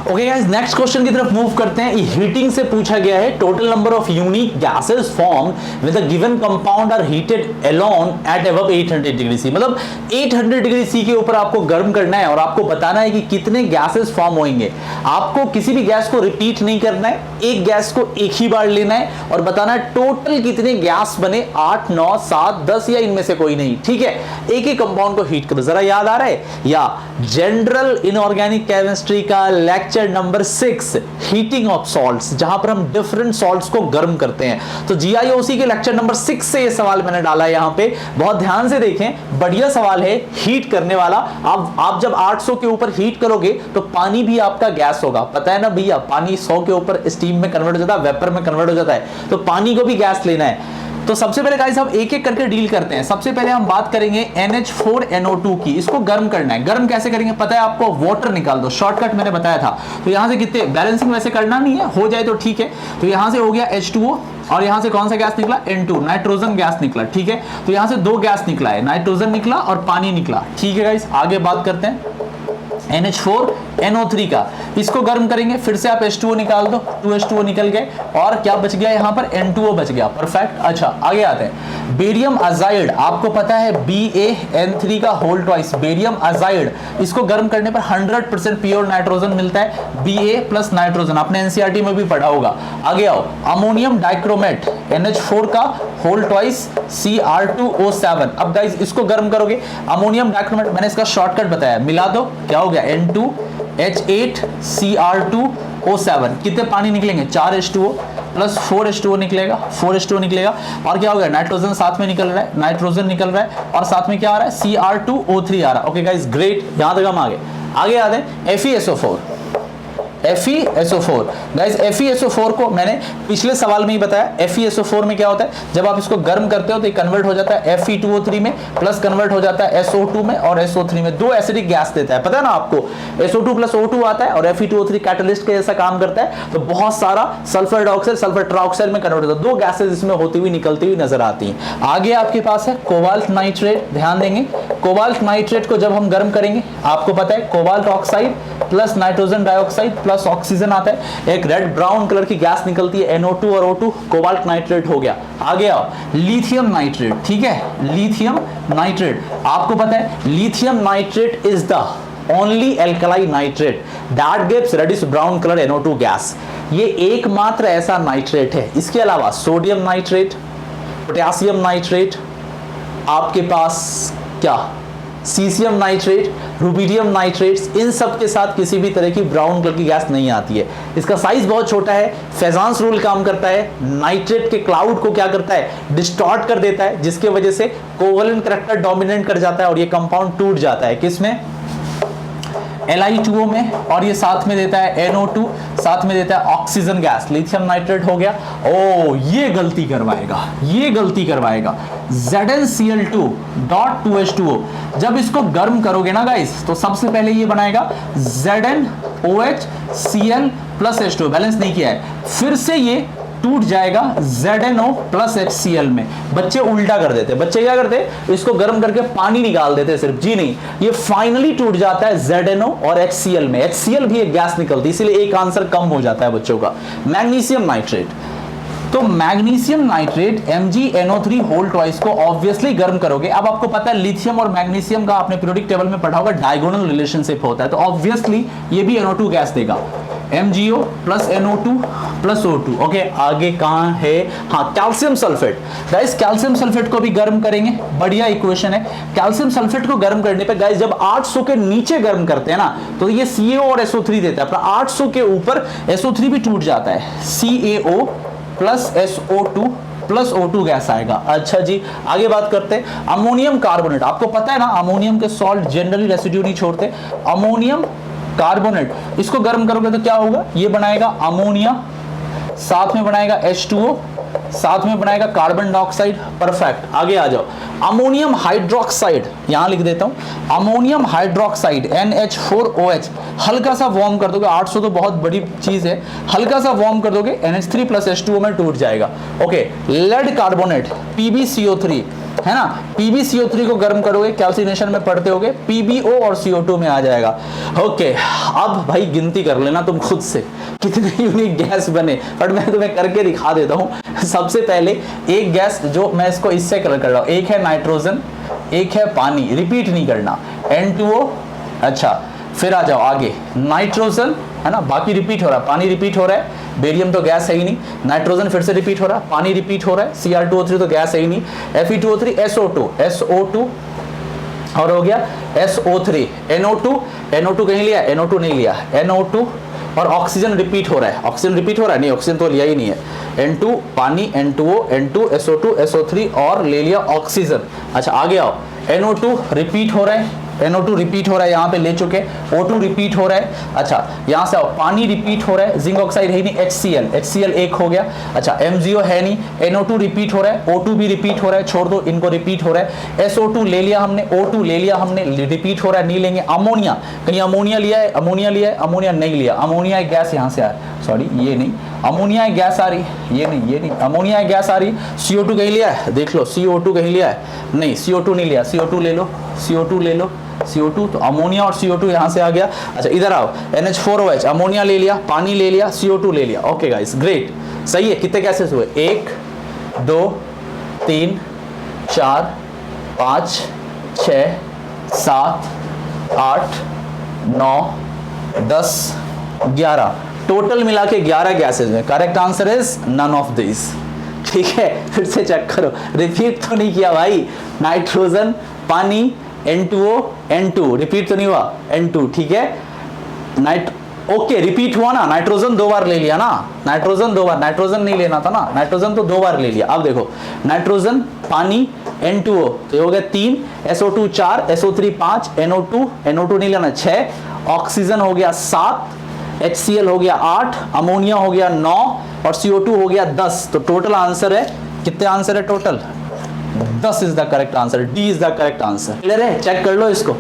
ओके गाइस, नेक्स्ट क्वेश्चन की तरफ मूव करते हैं। हीटिंग से पूछा गया है, total number of unique gases formed with a given compound are heated alone at above 800 degree C. मतलब 800 डिग्री सी के ऊपर आपको गर्म करना है और आपको बताना है कि कितने गैसेस फॉर्म होंगे। आपको किसी भी गैस को रिपीट नहीं करना है, एक गैस को एक ही बार लेना है और बताना है टोटल कितने गैस बने, 8 9 7 10 या इनमें से कोई नहीं। ठीक है, एक ही कंपाउंड को हीट करो। जरा याद आ रहा है या जनरल इनऑर्गेनिक केमिस्ट्री का lecture number 6 heating of salts, जहां पर हम डिफरेंट सॉल्ट्स को गर्म करते हैं। तो जीआईओसी के लेक्चर नंबर 6 से ये सवाल मैंने डाला है यहां पे, बहुत ध्यान से देखें, बढ़िया सवाल है हीट करने वाला। आप जब 800 के ऊपर हीट करोगे तो पानी भी आपका गैस होगा, पता है ना भैया, पानी 100 के ऊपर स्टीम में कन्वर्ट हो जाता है, वेपर में कन्वर्ट हो जाता है, तो पानी को भी गैस लेना है। तो सबसे पहले गाइस हम एक एक करके डील करते हैं। सबसे पहले हम बात करेंगे NH4NO2 की। इसको गर्म करना है। गर्म कैसे करेंगे पता है आपको, वाटर निकाल दो, शॉर्टकट मैंने बताया था। तो यहां से कितने, बैलेंसिंग वैसे करना नहीं है, हो जाए तो ठीक है। तो यहां से हो गया H2O और यहां से कौन सा गैस निकला, N2, नाइट्रोजन गैस निकला। ठीक है, तो यहां से 2 गैस निकला है, नाइट्रोजन निकला और पानी निकला। ठीक है गाइस, आगे बात करते हैं NH4NO3 का। इसको गर्म करेंगे, फिर से आप H2O निकाल दो, 2H2O निकल गए और क्या बच गया यहाँ पर, N2O बच गया। परफेक्ट। अच्छा आगे आते हैं, बेरियम अजाइड, आपको पता है BaN3 का होल ट्वाइस, बेरियम अजाइड, इसको गर्म करने पर 100% प्योर नाइट्रोजन मिलता है, Ba प्लस नाइट्रोजन, आपने एनसीईआरटी में भी पढ़ा होगा। आगे आओ, अमोनियम डाइक्रोमेट, NH4 का होल ट्वाइस Cr2O7। अब गाइस इसको गर्म करोगे, अमोनियम डाइक्रोमेट, मैंने इसका शॉर्टकट बताया, मिला दो, क्या हो गया, N2H8Cr2O7। कितने पानी निकलेंगे, 4H2O प्लस 4H2O निकलेगा, 4H2O निकलेगा और क्या हो गया, नाइट्रोजन साथ में निकल रहा है, नाइट्रोजन निकल रहा है और साथ में क्या आ रहा है, Cr2O3 आ रहा है। ओके गाइस ग्रेट, यहां तक हम आगे आते हैं FeSO4। FeSO4 गाइस, FeSO4 को मैंने पिछले सवाल में ही बताया। FeSO4 में क्या होता है, जब आप इसको गर्म करते हो तो ये कन्वर्ट हो जाता है Fe2O3 में, प्लस कन्वर्ट हो जाता है SO2 में और SO3 में, 2 एसिडिक गैस देता है, पता है ना आपको। SO2 प्लस O2 आता है और Fe2O3 कैटलिस्ट के जैसा काम करता है, तो बहुत सारा सल्फर डाइऑक्साइड सल्फर ट्राइऑक्साइड में कन्वर्ट होता है। 2 गैसेज इसमें होती हुई निकलती हुई नजर आती हैं। आगे आपके पास है कोबाल्ट नाइट्रेट, ध्यान देंगे, कोबाल्ट नाइट्रेट को जब हम गर्म करेंगे, आपको पता है cobalt oxide plus nitrogen dioxide plus oxygen आता है, एक रेड ब्राउन कलर की गैस निकलती है, NO2 और O2, कोबाल्ट नाइट्रेट हो गया। आगे आओ, लिथियम नाइट्रेट। ठीक है, लिथियम नाइट्रेट, आपको पता है lithium nitrate is the only alkali nitrate that gives reddish brown colour NO2 gas. ये एकमात्र ऐसा नाइट्रेट है। इसके अलावा सोडियम नाइट्रेट, पोटेशियम नाइट्रेट, आपके पास क्या, सीसियम नाइट्रेट, रुबिडियम नाइट्रेट्स, इन सब के साथ किसी भी तरह की ब्राउन कलर की गैस नहीं आती है। इसका साइज बहुत छोटा है, फेजांस रूल काम करता है, नाइट्रेट के क्लाउड को क्या करता है, डिस्टॉर्ट कर देता है, जिसके वजह से कोवलेंट करैक्टर डोमिनेट कर जाता है और ये कंपाउंड टूट जाता है, किसमें, Li2O में, और ये साथ में देता है NO2, साथ में देता है ऑक्सीजन गैस, लिथियम नाइट्रेट हो गया। ओ ये गलती करवाएगा, ZnCl2.2H2O। जब इसको गर्म करोगे ना गाइस, तो सबसे पहले ये बनाएगा ZnOHCl प्लस H2O, बैलेंस नहीं किया है, फिर से ये टूट जाएगा ZnO प्लस HCl में। बच्चे उल्टा कर देते, बच्चे क्या करते, इसको गर्म करके पानी निकाल देते सिर्फ, जी नहीं, ये फाइनली टूट जाता है ZnO और HCl में। HCl भी एक गैस निकलती है, इसलिए एक आंसर कम हो जाता है बच्चों का। मैग्नीशियम नाइट्रेट, तो magnesium nitrate MgNO3 whole twice को ऑब्वियसली गर्म करोगे। अब आपको पता है लिथियम और मैग्नीशियम का आपने पीरियोडिक टेबल में पढ़ा होगा, डायगोनल रिलेशनशिप होता है, तो ऑब्वियसली ये भी NO2 गैस देगा, MgO plus NO2 plus O2। Okay आगे कहां है, हाँ calcium sulphate. Guys calcium sulphate को भी गर्म करेंगे, बढ़िया इक्वेशन है। कैल्शियम सल्फेट को गर्म करने पे गाइस, जब 800 के नीचे गर्म करते हैं ना, तो ये CaO और SO3 देता है, पर 800 के ऊपर SO3 भी टूट जाता है, CaO plus SO2 plus O2 gas आएगा। अच्छा जी आगे बात करते हैं, अमोनियम कार्बोनेट। आपको पता है ना, अमोनियम के सॉल्ट जनरली रेसिड्यू नहीं छोड़ते, अमोनियम कार्बोनेट, इसको गर्म करोगे तो क्या होगा, ये बनाएगा अमोनिया, साथ में बनाएगा H2O, साथ में बनाएगा कार्बन डाइऑक्साइड। परफेक्ट, आगे आ जाओ। अमोनियम हाइड्रोक्साइड, यहां लिख देता हूं, अमोनियम हाइड्रोक्साइड NH4OH, हल्का सा वार्म कर दोगे, 800 तो बहुत बड़ी चीज है, हल्का सा वार्म कर दोगे NH3 + H2O में टूट जाएगा। ओके, लेड कार्बोनेट PbCO3 है ना, PbCO3 को गर्म करोगे, कैल्सिनेशन में पढ़ते होगे, PbO और CO2 में आ जाएगा। ओके, अब भाई गिनती कर लेना तुम खुद से कितने यूनिक गैस बने, बट मैं तुम्हें करके दिखा देता हूं। सबसे पहले एक गैस जो मैं इसको इससे कलर कर रहा हूं, एक है नाइट्रोजन, एक है पानी, रिपीट नहीं करना, N2O। अच्छा, फिर आ जाओ आगे, नाइट्रोजन है ना, बाकी रिपीट हो रहा है, पानी रिपीट हो रहा है, बेरियम तो गैस है ही नहीं, नाइट्रोजन फिर से रिपीट हो रहा है, पानी रिपीट हो रहा है, Cr2O3 तो गैस है ही नहीं, Fe2O3, SO2 और हो गया SO3, NO2 कहीं लिया, NO2 नहीं लिया, NO2 और ऑक्सीजन रिपीट हो रहा है, ऑक्सीजन रिपीट हो रहा है, नहीं ऑक्सीजन तो लिया ही नहीं है, N2 पानी, N2O, N2 SO2 SO3 और ले लिया ऑक्सीजन। अच्छा आगे आओ, NO2 रिपीट हो रहा है, NO2 रिपीट हो रहा है, यहाँ पे ले चुके, O2 रिपीट हो रहा है। अच्छा यहाँ से आओ, पानी रिपीट हो रहा है, जिंक ऑक्साइड है नहीं, HCl एक हो गया। अच्छा MgO है नहीं, NO2 रिपीट हो रहा है, O2 भी रिपीट हो रहा है, छोड़ दो इनको, रिपीट हो रहा है, SO2 ले लिया हमने, O2 ले लिया हमने, रिपीट हो रहा है, नहीं लेंगे। अमोनिया, कहीं अमोनिया लिया है, अमोनिया नहीं लिया, अमोनिया एक गैस यहाँ से आ रहा है, सॉरी ये नहीं, अमोनिया एक गैस आ रही, ये नहीं, अमोनिया एक गैस आ रही, CO2 कहीं लिया है, देख लो, CO2 कहीं लिया है, नहीं CO2 नहीं लिया, CO2 ले लो, CO2 तो अमोनिया और CO2 यहां से आ गया। अच्छा इधर आओ, NH4OH, अमोनिया ले लिया, पानी ले लिया, CO2 ले लिया। ओके गाइस, ग्रेट, सही है। कितने गैसेस हुए, 1 2 3 4 5 6 7 8 9 10 11, टोटल मिला के 11 गैसेस में। Correct answer is none of this. ठीक है, फिर से चेक करो, रिपीट तो नहीं किया भाई, नाइट्रोजन, पानी, N2O, N2 रिपीट तो नहीं हुआ, N2 ठीक है, ओके रिपीट हुआ ना, नाइट्रोजन 2 बार ले लिया ना, नाइट्रोजन 2 बार, नाइट्रोजन नहीं लेना था ना, नाइट्रोजन तो 2 बार ले लिया। अब देखो, नाइट्रोजन, पानी, N2O तो ये हो गया 3, SO2 4, SO3 5, NO2 नहीं लेना 6, ऑक्सीजन हो गया 7, HCl हो गया 8, अमोनिया हो गया 9 और CO2 हो गया 10। तो टोटल आंसर है, कितने आंसर है total, 10 is the correct answer, D is the correct answer. Clear है, चेक कर लो इसको।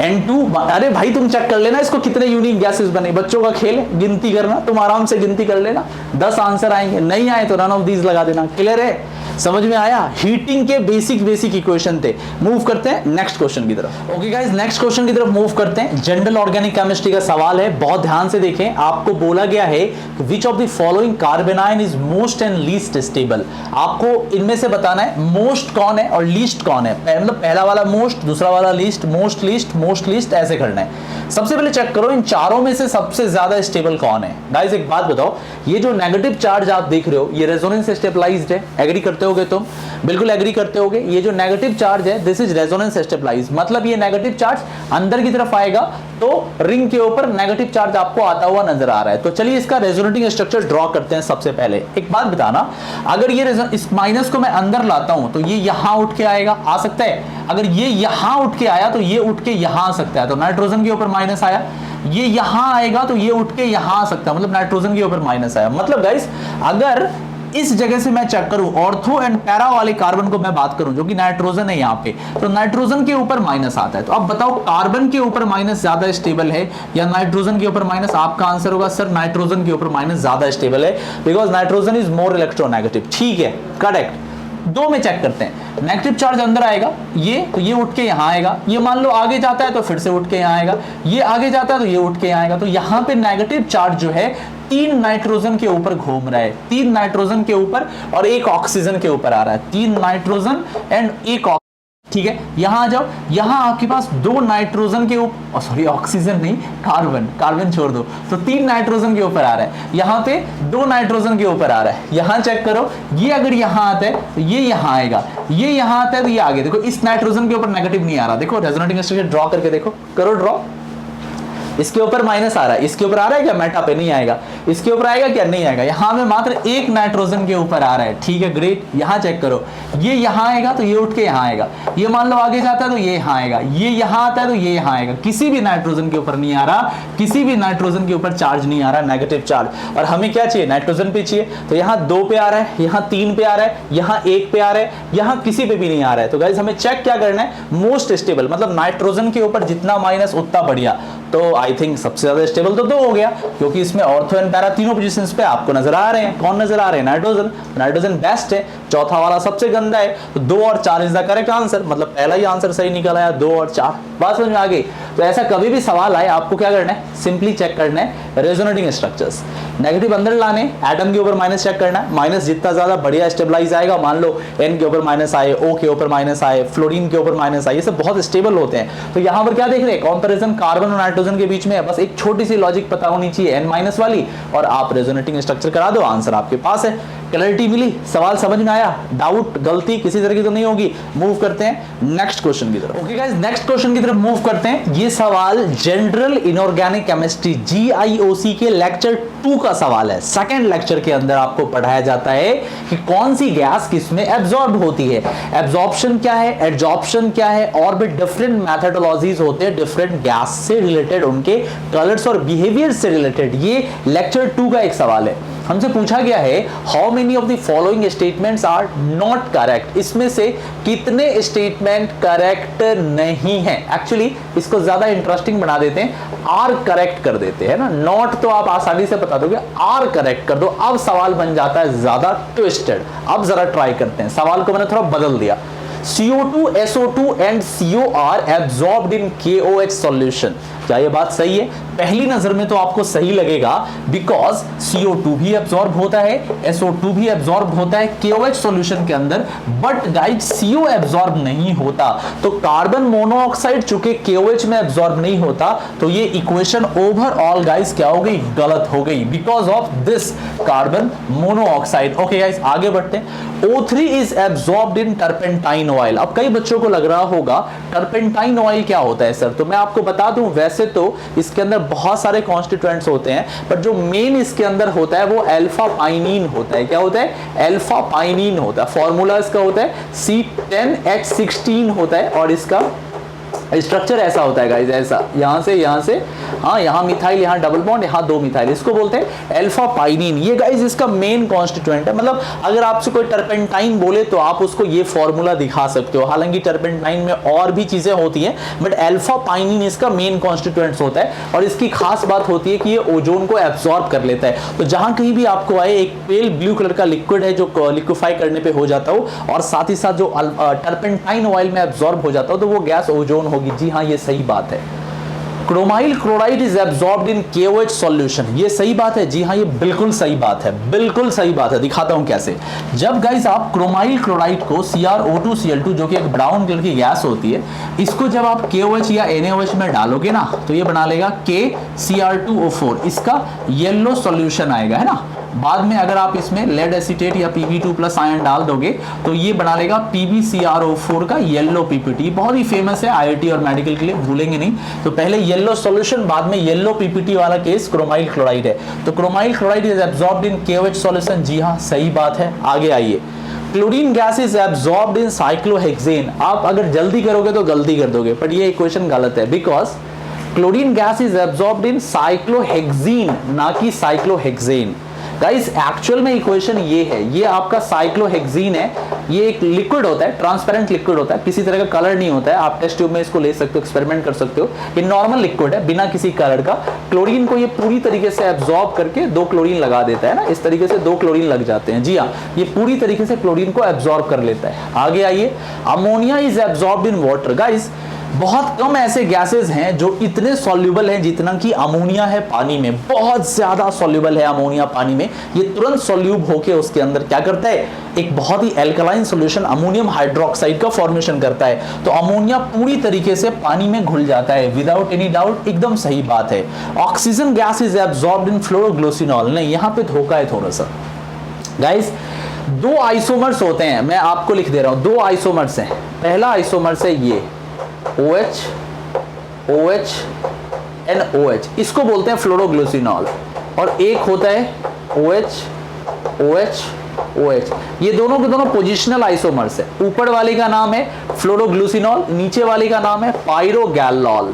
N2, अरे भाई तुम चेक कर लेना इसको, कितने यूनिक गैसेस बने, बच्चों का खेल है, गिनती करना, तुम आराम से गिनती कर लेना, 10 आंसर आएंगे, नहीं आए तो नन ऑफ दीज लगा देना। क्लियर है, समझ में आया, हीटिंग के बेसिक इक्वेशन थे। मूव करते हैं नेक्स्ट क्वेश्चन की तरफ। ओके गाइस, नेक्स्ट क्वेश्चन की तरफ मूव करते हैं। जनरल ऑर्गेनिक केमिस्ट्री का सवाल है, बहुत ध्यान से देखें। आपको बोला गया है which of the following कार्बेनाइन is most and least stable. आपको इनमें से बताना है मोस्ट कौन है और लीस्ट कौन है, मतलब पहला वाला मोस्ट, दूसरा वाला लीस्ट, मोस्ट लीस्ट, ऐसे करना है। सबसे पहले चेक करो इन चारों में से सबसे ज्यादा स्टेबल कौन है। गाइस एक बात बताओ, ये जो नेगेटिव चार्ज आप देख रहे हो ये रेजोनेंस स्टेबलाइज्ड है, एग्री करते होगे तुम, बिल्कुल एग्री करते होगे। ये जो नेगेटिव चार्ज है दिस इज रेजोनेंस स्टेबलाइज्ड, मतलब ये नेगेटिव चार्ज अंदर की तरफ आएगा तो रिंग के ऊपर नेगेटिव चार्ज आपको आता हुआ नजर आ रहा है। तो चलिए इसका रेजोनेटिंग स्ट्रक्चर ड्रॉ करते हैं। सबसे पहले एक बात बताना, अगर ये इस माइनस को मैं अंदर लाता हूं तो ये यहां उठ के आएगा, आ सकता है। अगर ये यहां उठ के आया तो ये उठ के यहां आ सकता है, तो नाइट्रोजन के ऊपर माइनस आया, ये यहां आएगा तो ये उठ के यहां आ सकता है, मतलब नाइट्रोजन के ऊपर माइनस आया। मतलब गाइस अगर इस जगह से मैं चेक करूं ऑर्थो एंड पैरा वाले कार्बन को मैं बात करूं जो कि नाइट्रोजन है यहाँ पे, तो नाइट्रोजन के ऊपर माइनस आता है। तो अब बताओ कार्बन के ऊपर माइनस ज्यादा स्टेबल है या नाइट्रोजन के ऊपर माइनस? आपका आंसर होगा सर नाइट्रोजन के ऊपर माइनस ज्यादा स्टेबल है, because nitrogen is more electronegative. ठीक है, करेक्ट। दो में चेक करते हैं, नेगेटिव चार्ज अंदर आएगा, ये तो ये उठ के यहां आएगा, ये मान लो आगे जाता है तो फिर से उठ के यहां आएगा, ये आगे जाता है तो ये उठ के यहां आएगा। तो यहां पे नेगेटिव चार्ज जो है 3 नाइट्रोजन के ऊपर घूम रहा है, 3 नाइट्रोजन के ऊपर और 1 ऑक्सीजन के ऊपर आ रहा है, 3 नाइट्रोजन एंड 1। ठीक है, यहां आ जाओ, यहां आपके पास 2 नाइट्रोजन के ऊपर, सॉरी ऑक्सीजन नहीं, कार्बन छोड़ दो, तो 3 नाइट्रोजन के ऊपर आ रहा है, यहां पे 2 नाइट्रोजन के ऊपर आ रहा है। यहां चेक करो, ये अगर यहां आता है तो ये यहां आएगा, ये यहां आता है तो ये आगे। देखो इस नाइट्रोजन के ऊपर नेगेटिव नहीं आ रहा, देखो रेजोनेटिंग स्ट्रक्चर ड्रॉ करके देखो, करो ड्रॉ। इसके ऊपर माइनस आ रहा है, इसके ऊपर आ रहा है क्या, मेटा पे नहीं आएगा, इसके ऊपर आएगा क्या, नहीं आएगा। यहाँ में मात्र एक नाइट्रोजन के ऊपर आ रहा है, ठीक है ग्रेट। यहाँ चेक करो, ये यहाँ आएगा तो ये उठ के यहाँ आएगा, ये मान लो आगे जाता है तो ये यहाँ आएगा, ये यहाँ आता है तो ये यहाँ आएगा। किसी भी नाइट्रोजन के ऊपर नहीं आ रहा, किसी भी नाइट्रोजन के ऊपर चार्ज नहीं आ रहा, नेगेटिव चार्ज। और हमें क्या चाहिए, नाइट्रोजन पे चाहिए, तो यहाँ 2 पे आ रहा है, यहाँ 3 पे आ रहा है, यहाँ 1 पे आ रहा है, यहाँ किसी पे भी नहीं आ रहा है। तो गाइस हमें चेक क्या करना है, मोस्ट स्टेबल, मतलब नाइट्रोजन के ऊपर जितना माइनस उतना बढ़िया। तो आई थिंक सबसे ज्यादा स्टेबल तो 2 हो गया, क्योंकि इसमें ऑर्थो एंड पैरा तीनों पोजीशंस पे आपको नजर आ रहे हैं। कौन नजर आ रहे हैं, नाइट्रोजन। नाइट्रोजन बेस्ट है, चौथा वाला सबसे गंदा है। तो 2 और 4 इज द करेक्ट आंसर, मतलब पहला ही आंसर सही निकल आया, 2 और 4। बात समझ में आ गई। तो ऐसा कभी भी सवाल आए आपको क्या करना है, सिंपली चेक करना है रेजोनेटिंग स्ट्रक्चर्स। नेगेटिव अंदर लाने, एटम के ऊपर माइनस चेक करना है, माइनस जितना ज्यादा बढ़िया स्टेबलाइज आएगा। मान लो N के ऊपर माइनस आए, O के ऊपर माइनस आए, फ्लोरीन के ऊपर माइनस आए, ये सब बहुत स्टेबल होते हैं। तो यहाँ पर क्या देख रहे हैं, कंपैरिजन कार्बन और नाइट्रोजन के बीच में है। बस एक छोटी सी लॉजिक पता होनी चाहिए N माइनस वाली, और आप रेजोनेटिंग स्ट्रक्चर करा दो, आंसर आपके पास है। क्लैरिटी मिली, सवाल समझ में आया, डाउट गलती किसी तरह की तो नहीं होगी। मूव करते हैं नेक्स्ट क्वेश्चन की तरफ। ओके गाइस, नेक्स्ट क्वेश्चन की तरफ मूव करते हैं। ये सवाल जनरल इनऑर्गेनिक केमिस्ट्री GIOC के लेक्चर 2 का सवाल है। सेकंड लेक्चर के अंदर आपको पढ़ाया जाता है कि कौन सी गैस किसमें एब्जॉर्ब होती है, एब्जॉर्प्शन क्या है, एडजॉर्प्शन क्या है, और भी डिफरेंट मैथोडोलॉजीज होते हैं डिफरेंट गैस से रिलेटेड, उनके कलर्स और बिहेवियर से रिलेटेड। ये लेक्चर 2 का एक सवाल है। हमसे पूछा गया है how many of the following statements are not correct, इसमें से कितने स्टेटमेंट करेक्ट नहीं है। एक्चुअली इसको ज्यादा इंटरेस्टिंग बना देते हैं, आर करेक्ट कर देते हैं ना, नॉट तो आप आसानी से बता दोगे, आर करेक्ट कर दो, अब सवाल बन जाता है ज्यादा ट्विस्टेड। अब जरा ट्राई करते हैं, सवाल को मैंने थोड़ा बदल दिया। CO2, SO2 and CO are absorbed in KOH solution। क्या ये बात सही है? पहली नजर में तो आपको सही लगेगा, बिकॉज CO2 भी एब्जॉर्ब होता है, SO2 भी एब्जॉर्ब होता है KOH सॉल्यूशन के अंदर, बट गाइस CO एब्जॉर्ब नहीं होता। तो कार्बन मोनोऑक्साइड चूंकि KOH में एब्जॉर्ब नहीं होता, तो ये इक्वेशन ओवरऑल गाइस क्या हो गई, गलत हो गई, because of this carbon monoxide. Okay guys, आगे बढ़ते हैं। O3 is absorbed in turpentine oil. अब कई बच्चों को लग रहा होगा टर्पेंटाइन ऑयल क्या होता है सर, तो मैं आपको बता दूं, वैसे तो इसके अंदर बहुत सारे कॉन्स्टिट्यूएंट्स होते हैं, बट जो मेन इसके अंदर होता है वो अल्फा पाइनिन होता है। क्या होता है, अल्फा पाइनिन होता है। फॉर्मूला इसका होता है C10H16 होता है, और इसका स्ट्रक्चर ऐसा होता है गाइस, ऐसा यहां से हाँ, यहाँ मिथाइल, यहाँ डबल बॉन्ड, यहाँ 2 मिथाइल, इसको बोलते हैं अल्फा पाइनिन। ये गाइस इसका मेन कॉन्स्टिट्यूएंट है। मतलब अगर आपसे कोई टर्पेंटाइन बोले तो आप उसको ये फॉर्मूला दिखा सकते हो। हालांकि टर्पेंटाइन में और भी चीजें होती हैं, बट अल्फा पाइनिन इसका मेन कॉन्स्टिट्यूएंट होता है, और इसकी खास बात होती है कि ये ओजोन को एब्जॉर्ब कर लेता है। तो जहां कहीं भी आपको आए एक पेल ब्लू कलर का लिक्विड है जो लिक्विफाई करने पे हो जाता हो, और साथ ही साथ जो टर्पेंटाइन ऑयल में एब्जॉर्ब हो जाता हो, तो वो गैस ओजोन होगी। जी हाँ, ये सही बात है। Chromyl chloride is absorbed in KOH solution, ये सही बात है। जी हाँ, ये बिल्कुल सही बात है, बिल्कुल सही बात है। दिखाता हूं कैसे। जब गाइस आप क्रोमाइल क्लोराइड को CrO2Cl2 जो कि एक ब्राउन कलर की गैस होती है, इसको जब आप KOH या NaOH में डालोगे ना, तो ये बना लेगा KCr2O4, इसका येलो सॉल्यूशन आएगा, है ना। बाद में अगर आप इसमें लेड एसीटेट या Pb2+ आयन डाल दोगे तो ये बना लेगा PbCrO4 का येलो PPT। बहुत ही फेमस है IIT और मेडिकल के लिए, भूलेंगे नहीं। तो पहले येलो सॉल्यूशन, बाद में येलो PPT वाला केस क्रोमाइल क्लोराइड है। तो chromyl chloride is absorbed in KOH solution. जी हाँ, सही बात है। आगे आइए। Chlorine gas is absorbed in cyclohexane. आप अगर जल्दी करोगे तो गलती कर दोगे, बट ये इक्वेशन गलत है, because chlorine gas is absorbed in cyclohexene, ना कि साइक्लोहेक्सेन। गाइस एक्चुअल में इक्वेशन ये है, ये आपका साइक्लोहेक्सीन है। ये एक लिक्विड होता है, ट्रांसपेरेंट लिक्विड होता है, किसी तरह का कलर नहीं होता है। आप टेस्ट ट्यूब में इसको ले सकते हो, एक्सपेरिमेंट कर सकते हो। ये नॉर्मल लिक्विड है बिना किसी कलर का। क्लोरीन को ये पूरी तरीके से एब्जॉर्ब करके 2 क्लोरीन लगा देता है ना, इस तरीके से 2 क्लोरीन लग जाते हैं। जी हाँ, ये पूरी तरीके से क्लोरीन को एब्जॉर्ब कर लेता है। आगे आइए। Ammonia is absorbed in water. Guys बहुत कम ऐसे गैसेस हैं जो इतने सॉल्युबल हैं जितना कि अमोनिया है पानी में। बहुत ज्यादा सॉल्युबल है अमोनिया पानी में। ये तुरंत सॉल्यूब होके उसके अंदर क्या करता है, एक बहुत ही एल्कलाइन सॉल्यूशन अमोनियम हाइड्रोक्साइड का फॉर्मेशन करता है। तो अमोनिया पूरी तरीके से पानी में घुल जाता है, विदाउट एनी डाउट, एकदम सही बात है। Oxygen gas is absorbed in phloroglucinol. नहीं, यहां पे धोखा है थोड़ा सा। गाइस 2 आइसोमर्स होते हैं, मैं आपको लिख दे रहा हूं, 2 आइसोमर्स हैं। पहला आइसोमर्स है ये OH NOH, इसको बोलते हैं फ्लोरोग्लिसरॉल, और एक होता है OH OH OH। ये दोनों के दोनों पोजिशनल आइसोमर्स है। ऊपर वाले का नाम है फ्लोरोग्लिसरॉल, नीचे वाले का नाम है पायरोगैलोल।